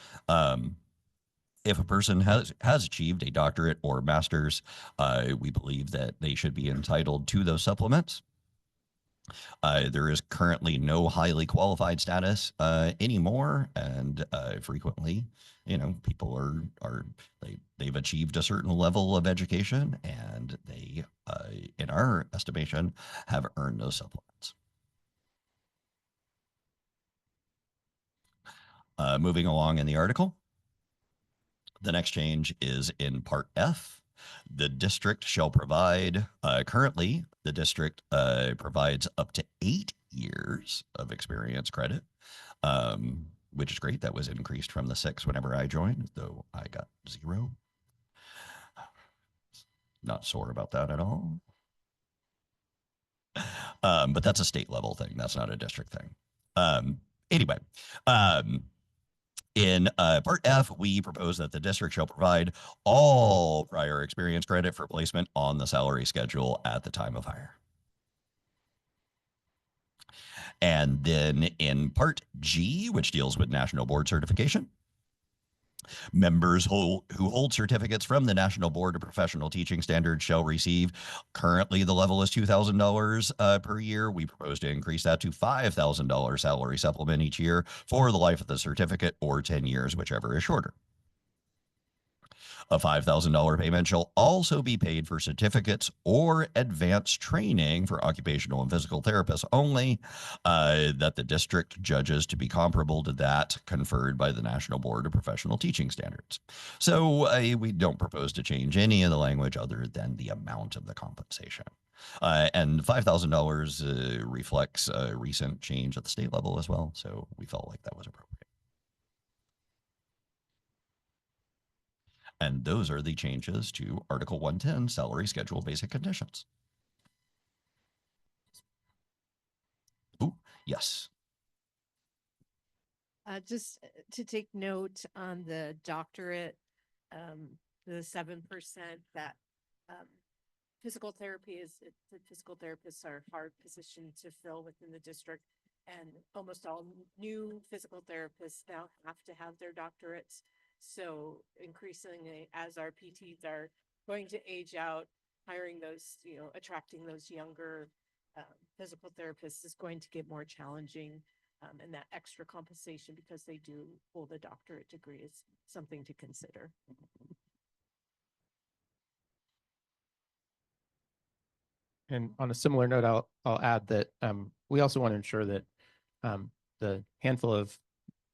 If a person has achieved a doctorate or master's, we believe that they should be entitled to those supplements. There is currently no highly qualified status anymore, and frequently, people they've achieved a certain level of education, and they, in our estimation, have earned those supplements. Moving along in the article. The next change is in Part F. The district shall provide, currently, the district provides up to 8 years of experience credit, which is great. That was increased from the 6 whenever I joined, though I got 0. Not sore about that at all. But that's a state level thing. That's not a district thing. Anyway, in Part F, we propose that the district shall provide all prior experience credit for placement on the salary schedule at the time of hire. And then in Part G, which deals with national board certification, members who hold certificates from the National Board of Professional Teaching Standards shall receive, currently the level is $2,000 per year. We propose to increase that to $5,000 salary supplement each year for the life of the certificate, or 10 years, whichever is shorter. A $5,000 payment shall also be paid for certificates or advanced training for occupational and physical therapists only, that the district judges to be comparable to that conferred by the National Board of Professional Teaching Standards. So we don't propose to change any of the language other than the amount of the compensation. And $5,000 reflects a recent change at the state level as well, so we felt like that was appropriate. And those are the changes to Article 110, salary schedule basic conditions. Ooh, yes. Just to take note on the doctorate, the 7% that physical therapists are a hard position to fill within the district, and almost all new physical therapists now have to have their doctorates. So increasingly, as our PTs are going to age out, hiring those, attracting those younger physical therapists is going to get more challenging. And that extra compensation, because they do hold a doctorate degree, is something to consider. And on a similar note, I'll add that we also want to ensure that the handful of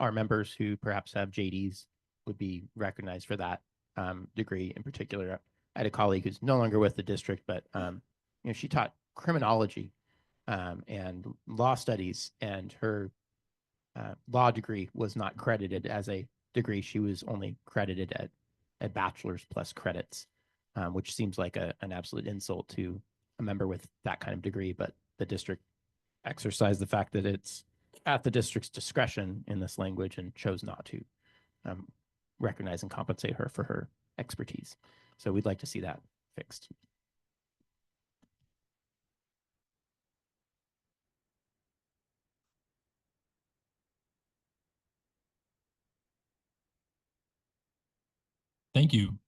our members who perhaps have JDs would be recognized for that degree in particular. I had a colleague who's no longer with the district, but she taught criminology and law studies, and her law degree was not credited as a degree. She was only credited at a bachelor's plus credits, which seems like an absolute insult to a member with that kind of degree. But the district exercised the fact that it's at the district's discretion in this language and chose not to recognize and compensate her for her expertise. So we'd like to see that fixed. Thank you.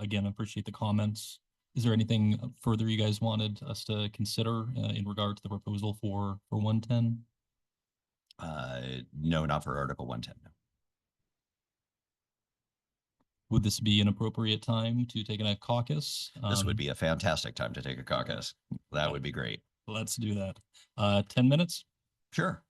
Again, I appreciate the comments. Is there anything further you guys wanted us to consider in regard to the proposal for 110? No, not for Article 110. No. Would this be an appropriate time to take a caucus? This would be a fantastic time to take a caucus. That would be great. Let's do that. 10 minutes? Sure.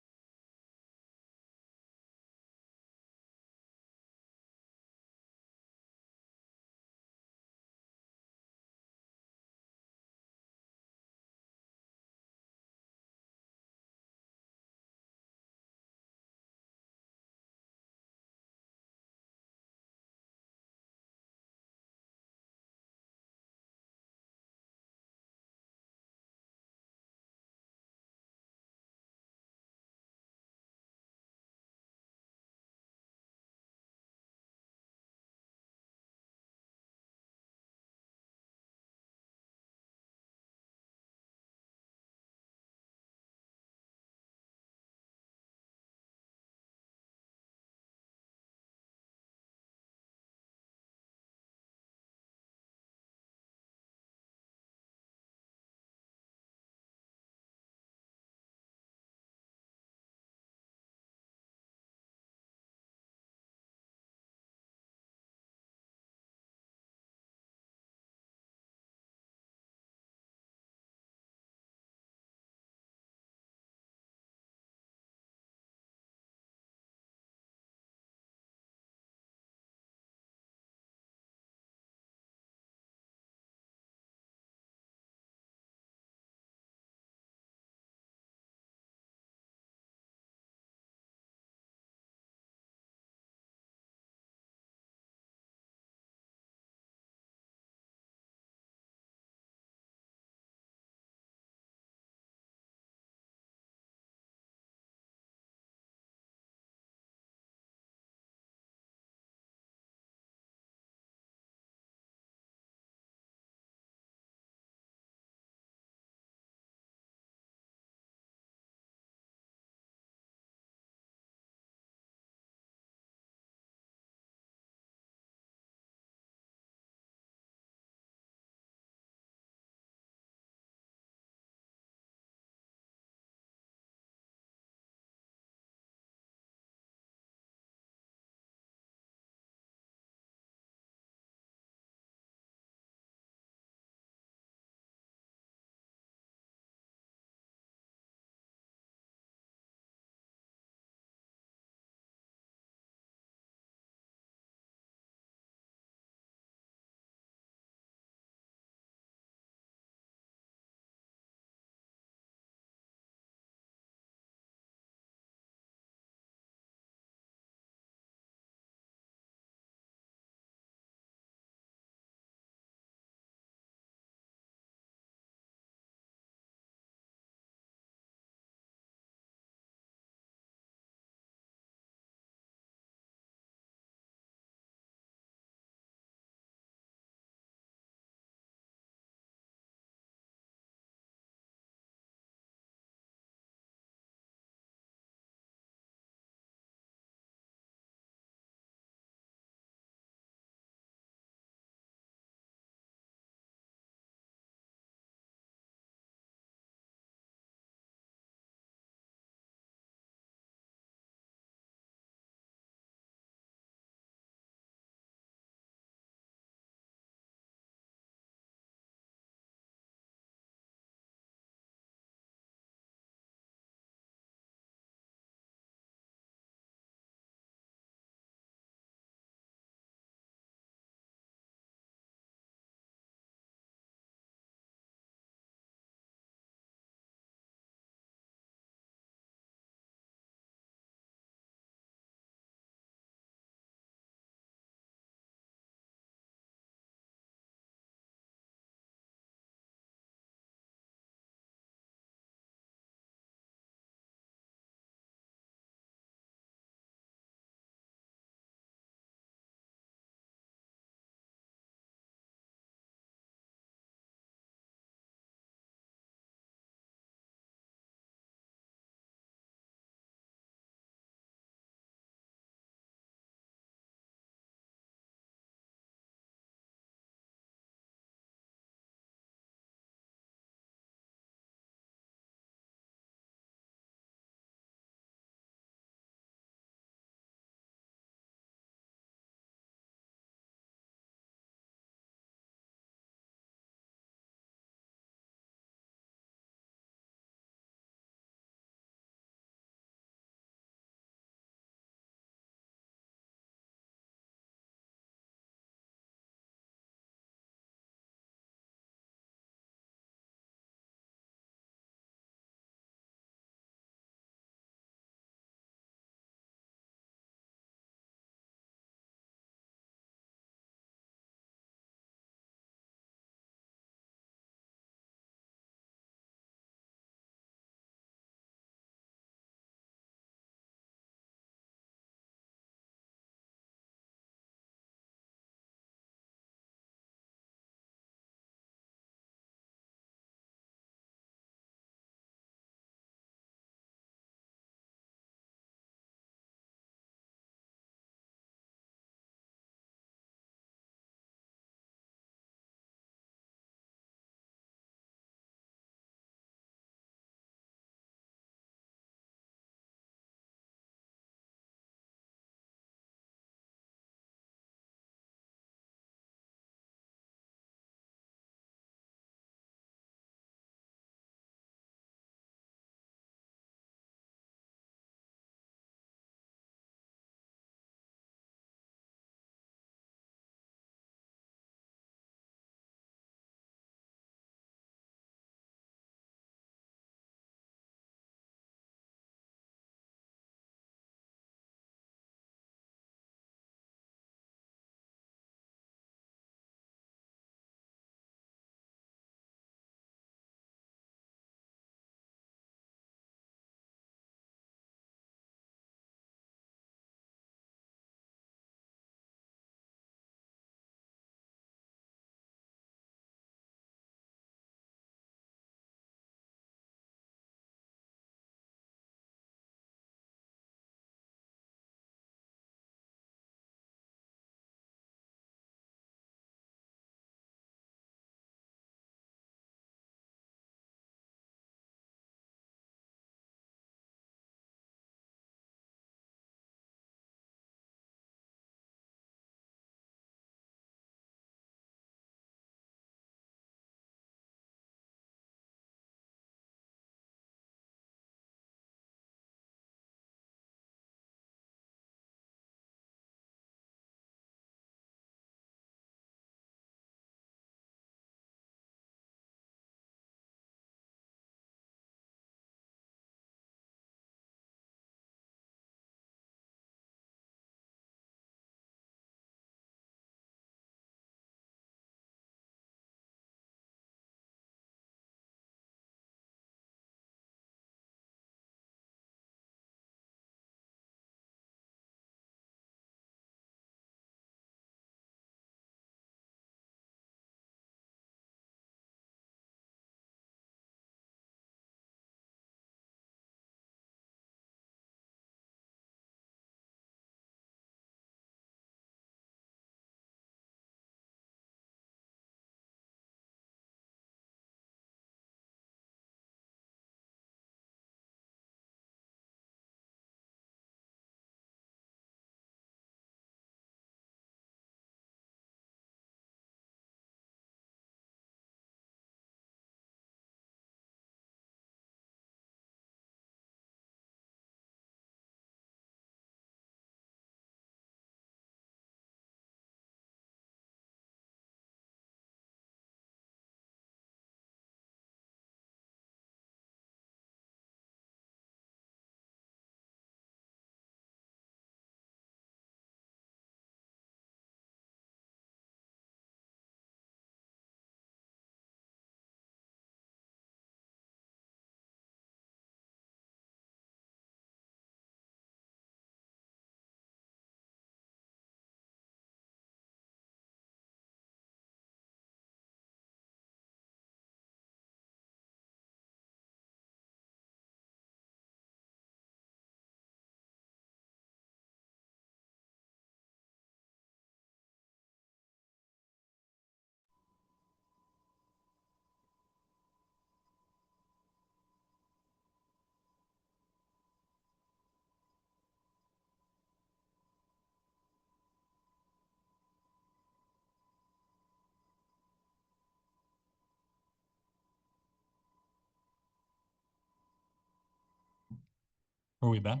Are we back?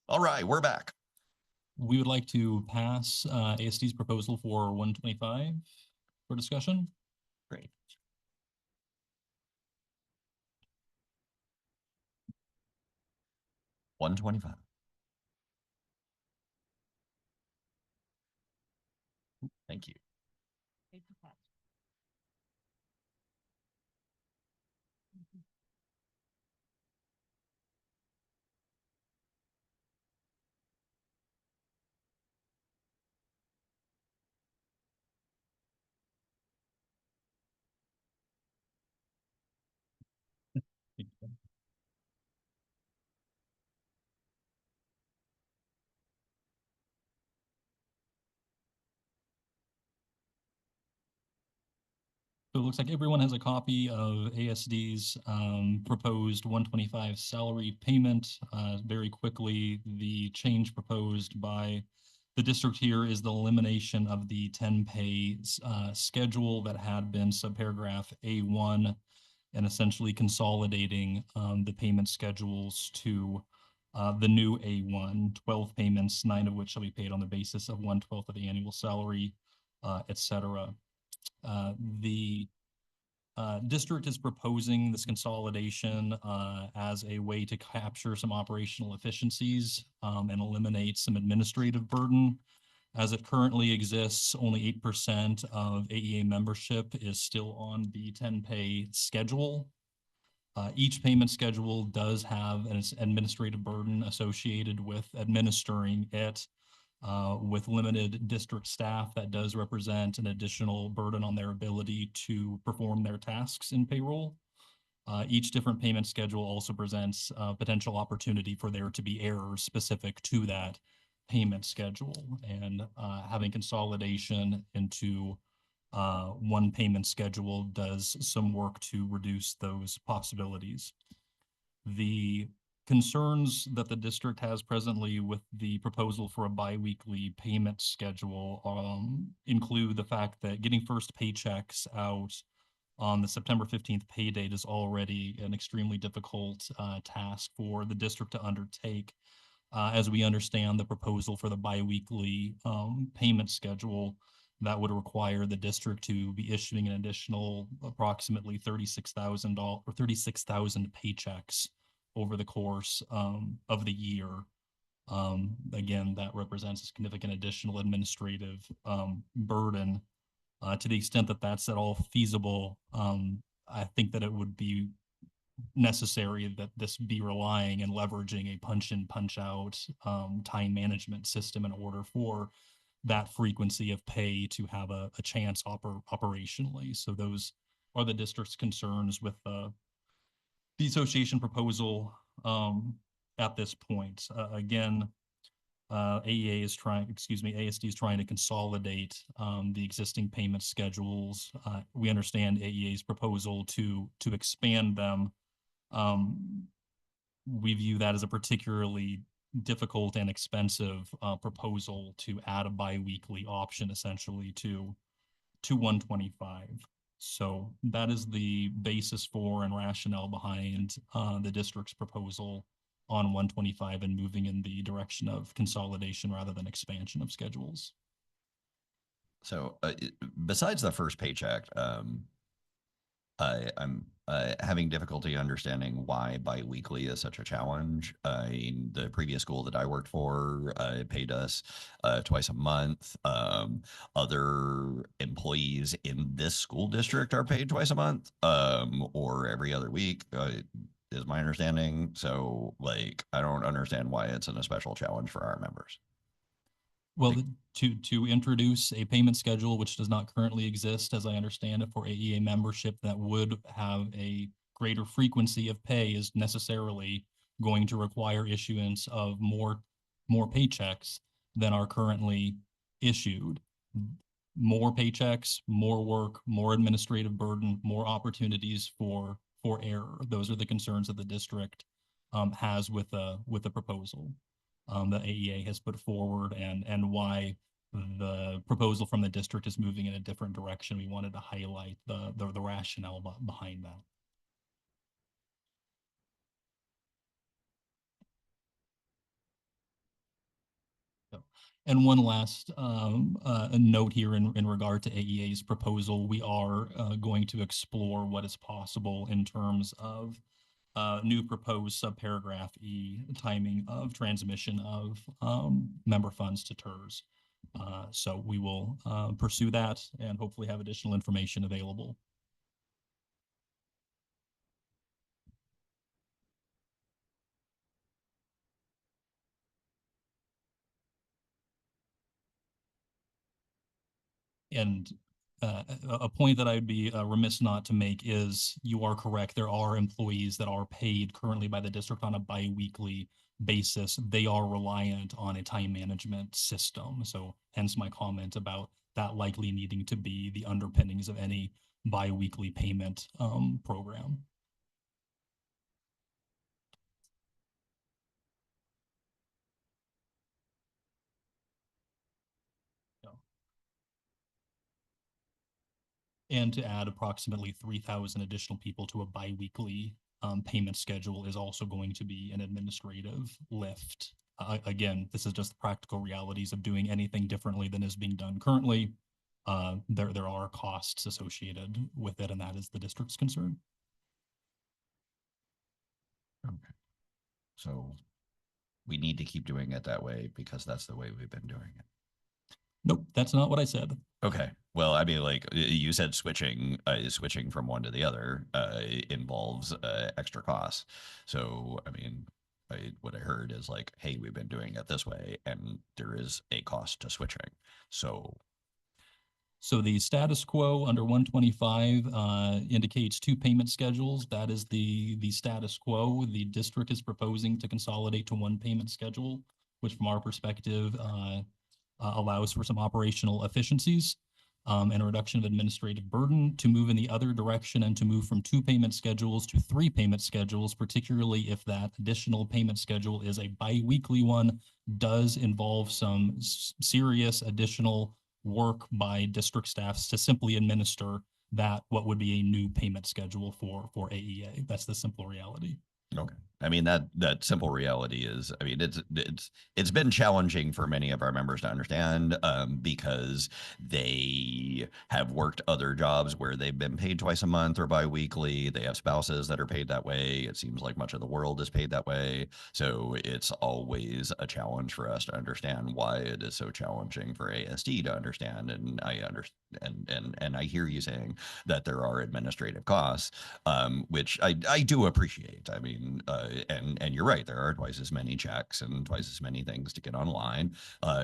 All right, we're back. We would like to pass ASD's proposal for 125 for discussion. Great. $125. Thank you. So it looks like everyone has a copy of ASD's proposed 125 salary payment. Very quickly, the change proposed by the district here is the elimination of the 10-pay schedule that had been subparagraph A1 and essentially consolidating the payment schedules to the new A1, 12 payments, 9 of which shall be paid on the basis of 1/12 of the annual salary, et cetera. The district is proposing this consolidation as a way to capture some operational efficiencies and eliminate some administrative burden. As it currently exists, only 8% of AEA membership is still on the 10-pay schedule. Each payment schedule does have an administrative burden associated with administering it. With limited district staff, that does represent an additional burden on their ability to perform their tasks in payroll. Each different payment schedule also presents potential opportunity for there to be errors specific to that payment schedule, and having consolidation into one payment schedule does some work to reduce those possibilities. The concerns that the district has presently with the proposal for a biweekly payment schedule include the fact that getting first paychecks out on the September 15th pay date is already an extremely difficult task for the district to undertake. As we understand the proposal for the biweekly payment schedule, that would require the district to be issuing an additional approximately $36,000 or 36,000 paychecks over the course of the year. Again, that represents a significant additional administrative burden. To the extent that that's at all feasible, I think that it would be necessary that this be relying and leveraging a punch in, punch out time management system in order for that frequency of pay to have a chance operationally. So those are the district's concerns with the association proposal at this point. Again, ASD is trying to consolidate the existing payment schedules. We understand AEA's proposal to expand them. We view that as a particularly difficult and expensive proposal to add a biweekly option essentially to 125. So that is the basis for and rationale behind the district's proposal on 125 and moving in the direction of consolidation rather than expansion of schedules. So besides the first paycheck, I'm having difficulty understanding why biweekly is such a challenge. In the previous school that I worked for, paid us twice a month. Other employees in this school district are paid twice a month, or every other week, is my understanding. So, like, I don't understand why it's in a special challenge for our members. Well, to introduce a payment schedule, which does not currently exist, as I understand it, for AEA membership that would have a greater frequency of pay is necessarily going to require issuance of more paychecks than are currently issued. More paychecks, more work, more administrative burden, more opportunities for error. Those are the concerns that the district has with the proposal that AEA has put forward, and why the proposal from the district is moving in a different direction. We wanted to highlight the rationale behind that. And one last a note here in regard to AEA's proposal, we are going to explore what is possible in terms of new proposed subparagraph E, timing of transmission of member funds to TERS. So we will pursue that and hopefully have additional information available. And a point that I'd be remiss not to make is you are correct. There are employees that are paid currently by the district on a biweekly basis. They are reliant on a time management system. So hence my comment about that likely needing to be the underpinnings of any biweekly payment program. And to add approximately 3,000 additional people to a biweekly payment schedule is also going to be an administrative lift. Again, this is just the practical realities of doing anything differently than is being done currently. There are costs associated with it, and that is the district's concern. Okay. So we need to keep doing it that way because that's the way we've been doing it. Nope, that's not what I said. Okay. Well, I mean, like you said, switching from one to the other involves extra costs. So, I mean, what I heard is like, hey, we've been doing it this way, and there is a cost to switching. So the status quo under 125 indicates two payment schedules. That is the status quo. The district is proposing to consolidate to one payment schedule, which from our perspective allows for some operational efficiencies and a reduction of administrative burden. To move in the other direction and to move from two payment schedules to three payment schedules, particularly if that additional payment schedule is a biweekly one, does involve some serious additional work by district staffs to simply administer that what would be a new payment schedule for AEA. That's the simple reality. okay. I mean, that simple reality is, I mean, it's been challenging for many of our members to understand because they have worked other jobs where they've been paid twice a month or biweekly. They have spouses that are paid that way. It seems like much of the world is paid that way. So it's always a challenge for us to understand why it is so challenging for ASD to understand. And I understand, and I hear you saying that there are administrative costs, which I do appreciate. I mean, and you're right, there are twice as many checks and twice as many things to get online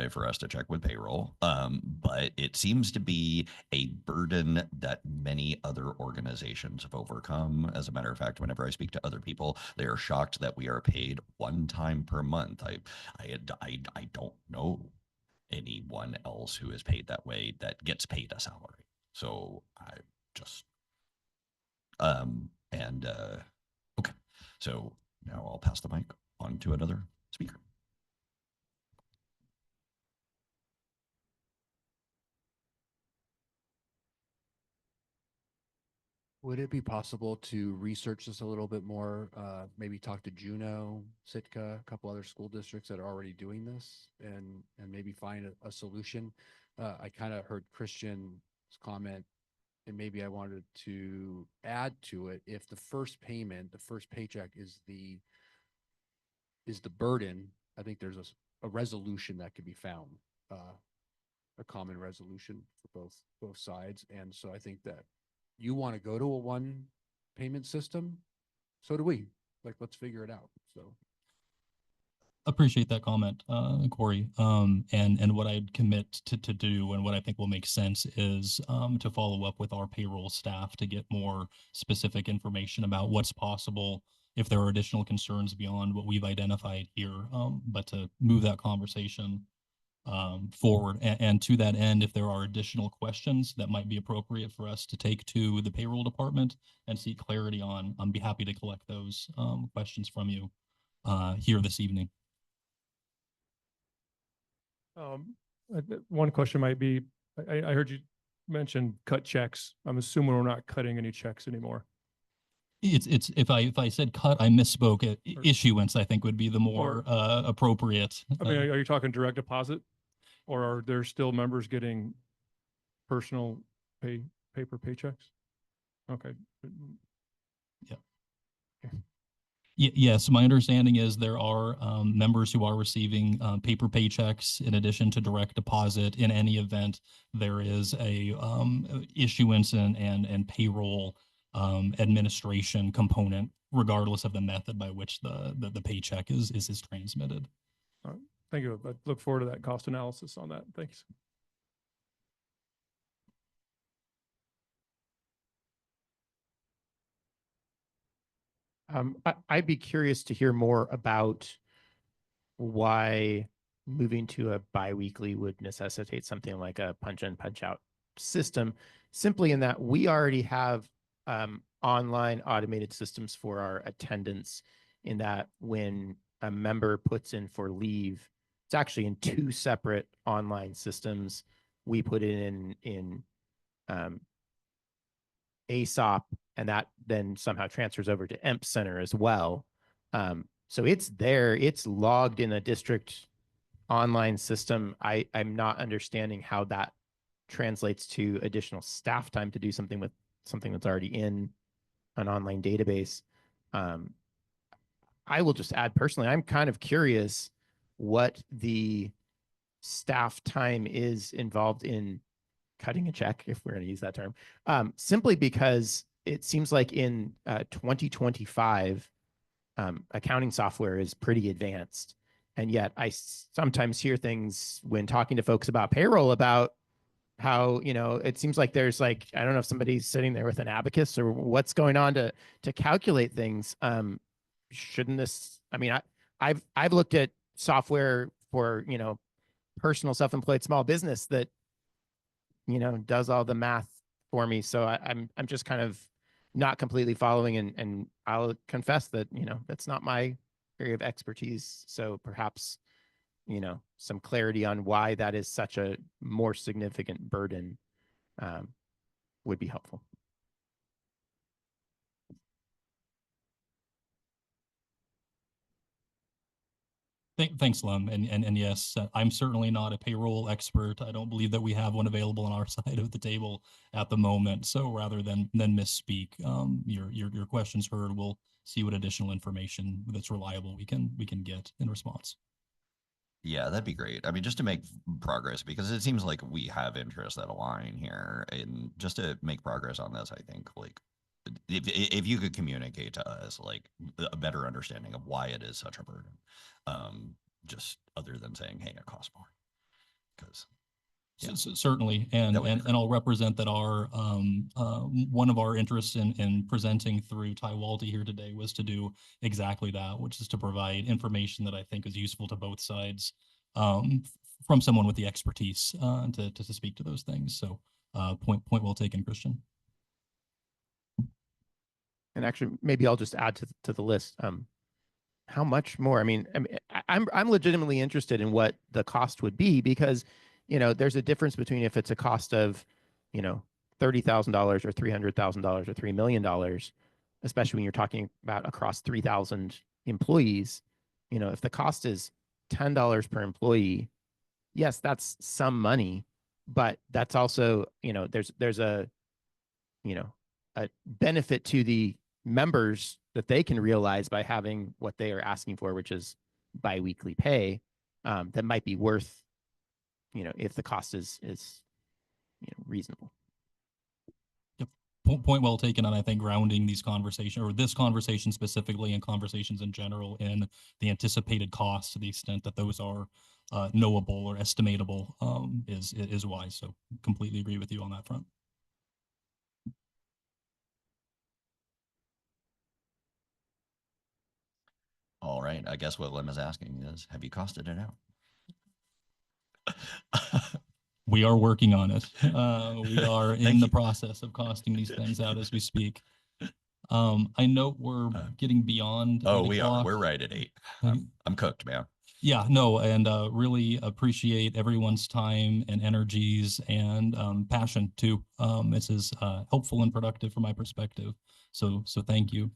for us to check with payroll. But it seems to be a burden that many other organizations have overcome. As a matter of fact, whenever I speak to other people, they are shocked that we are paid one time per month. I don't know anyone else who is paid that way that gets paid a salary. So I just okay. So now I'll pass the mic on to another speaker. Would it be possible to research this a little bit more? Maybe talk to Juneau, Sitka, a couple other school districts that are already doing this and maybe find a solution. I kind of heard Christian's comment, and maybe I wanted to add to it. If the first payment, the first paycheck is the burden, I think there's a resolution that could be found, a common resolution for both sides. And so I think that you want to go to a one payment system. So do we. Like, let's figure it out. So Appreciate that comment, Corey. And what I'd commit to do and what I think will make sense is to follow up with our payroll staff to get more specific information about what's possible if there are additional concerns beyond what we've identified here, but to move that conversation forward. And to that end, if there are additional questions that might be appropriate for us to take to the payroll department and seek clarity on, I'd be happy to collect those questions from you here this evening. One question might be, I heard you mention cut checks. I'm assuming we're not cutting any checks anymore. It's if I said cut, I misspoke. Issuance, I think, would be the more appropriate. I mean, are you talking direct deposit? or are there still members getting personal paper paychecks? Okay. Yes, my understanding is there are members who are receiving paper paychecks in addition to direct deposit. In any event, there is a issuance and payroll administration component, regardless of the method by which the paycheck is transmitted. All right. Thank you. I look forward to that cost analysis on that. Thanks. I'd be curious to hear more about why moving to a biweekly would necessitate something like a punch in, punch out system, simply in that we already have online automated systems for our attendance, in that when a member puts in for leave, it's actually in two separate online systems. We put it in ASOP, and that then somehow transfers over to EMP Center as well. So it's there, it's logged in a district online system. I'm not understanding how that translates to additional staff time to do something with something that's already in an online database. I will just add personally, I'm kind of curious what the staff time is involved in cutting a check, if we're going to use that term, simply because it seems like in 2025, accounting software is pretty advanced. And yet I sometimes hear things when talking to folks about payroll about how, it seems like there's like, I don't know if somebody's sitting there with an abacus or what's going on to calculate things. Shouldn't this, I mean, I've looked at software for, personal self-employed small business that, does all the math for me. So I'm just kind of not completely following, and I'll confess that, that's not my area of expertise. So perhaps, some clarity on why that is such a more significant burden would be helpful. Thanks, Lem. And yes, I'm certainly not a payroll expert. I don't believe that we have one available on our side of the table at the moment. So rather than misspeak, your question's heard. We'll see what additional information that's reliable we can get in response. Yeah, that'd be great. I mean, just to make progress, because it seems like we have interests that align here, and just to make progress on this, I think like if you could communicate to us like a better understanding of why it is such a burden, just other than saying, hey, it costs more, because yeah. Certainly, and I'll represent that our one of our interests in presenting through Ty Walty here today was to do exactly that, which is to provide information that I think is useful to both sides, from someone with the expertise to speak to those things. So point well taken, Christian. And actually, maybe I'll just add to the list. How much more? I mean, I'm legitimately interested in what the cost would be, because there's a difference between if it's a cost of, $30,000 or $300,000 or $3 million, especially when you're talking about across 3,000 employees. If the cost is $10 per employee, yes, that's some money, but that's also, there's a benefit to the members that they can realize by having what they are asking for, which is biweekly pay, that might be worth, if the cost is reasonable. Yep. Point well taken. And I think grounding these conversations, or this conversation specifically, and conversations in general, in the anticipated costs to the extent that those are knowable or estimatable, is wise. So completely agree with you on that front. all right. I guess what Lem is asking is, have you costed it out? We are working on it. We are in the process of costing these things out as we speak. I know we're getting beyond. Oh, we are. We're right at 8. I'm cooked, man. Yeah, no, and really appreciate everyone's time and energies and passion too. This is helpful and productive from my perspective. So thank you.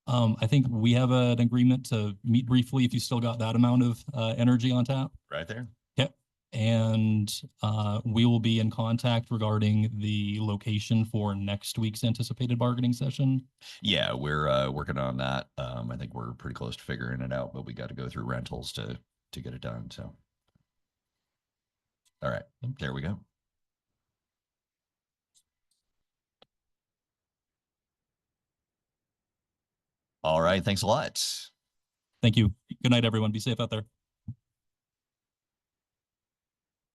I think we have an agreement to meet briefly if you still got that amount of energy on tap. Right there. Yep. And we will be in contact regarding the location for next week's anticipated bargaining session. Yeah, we're working on that. I think we're pretty close to figuring it out, but we got to go through rentals to get it done. So, all right, there we go. All right, thanks a lot. Thank you. Good night, everyone. Be safe out there.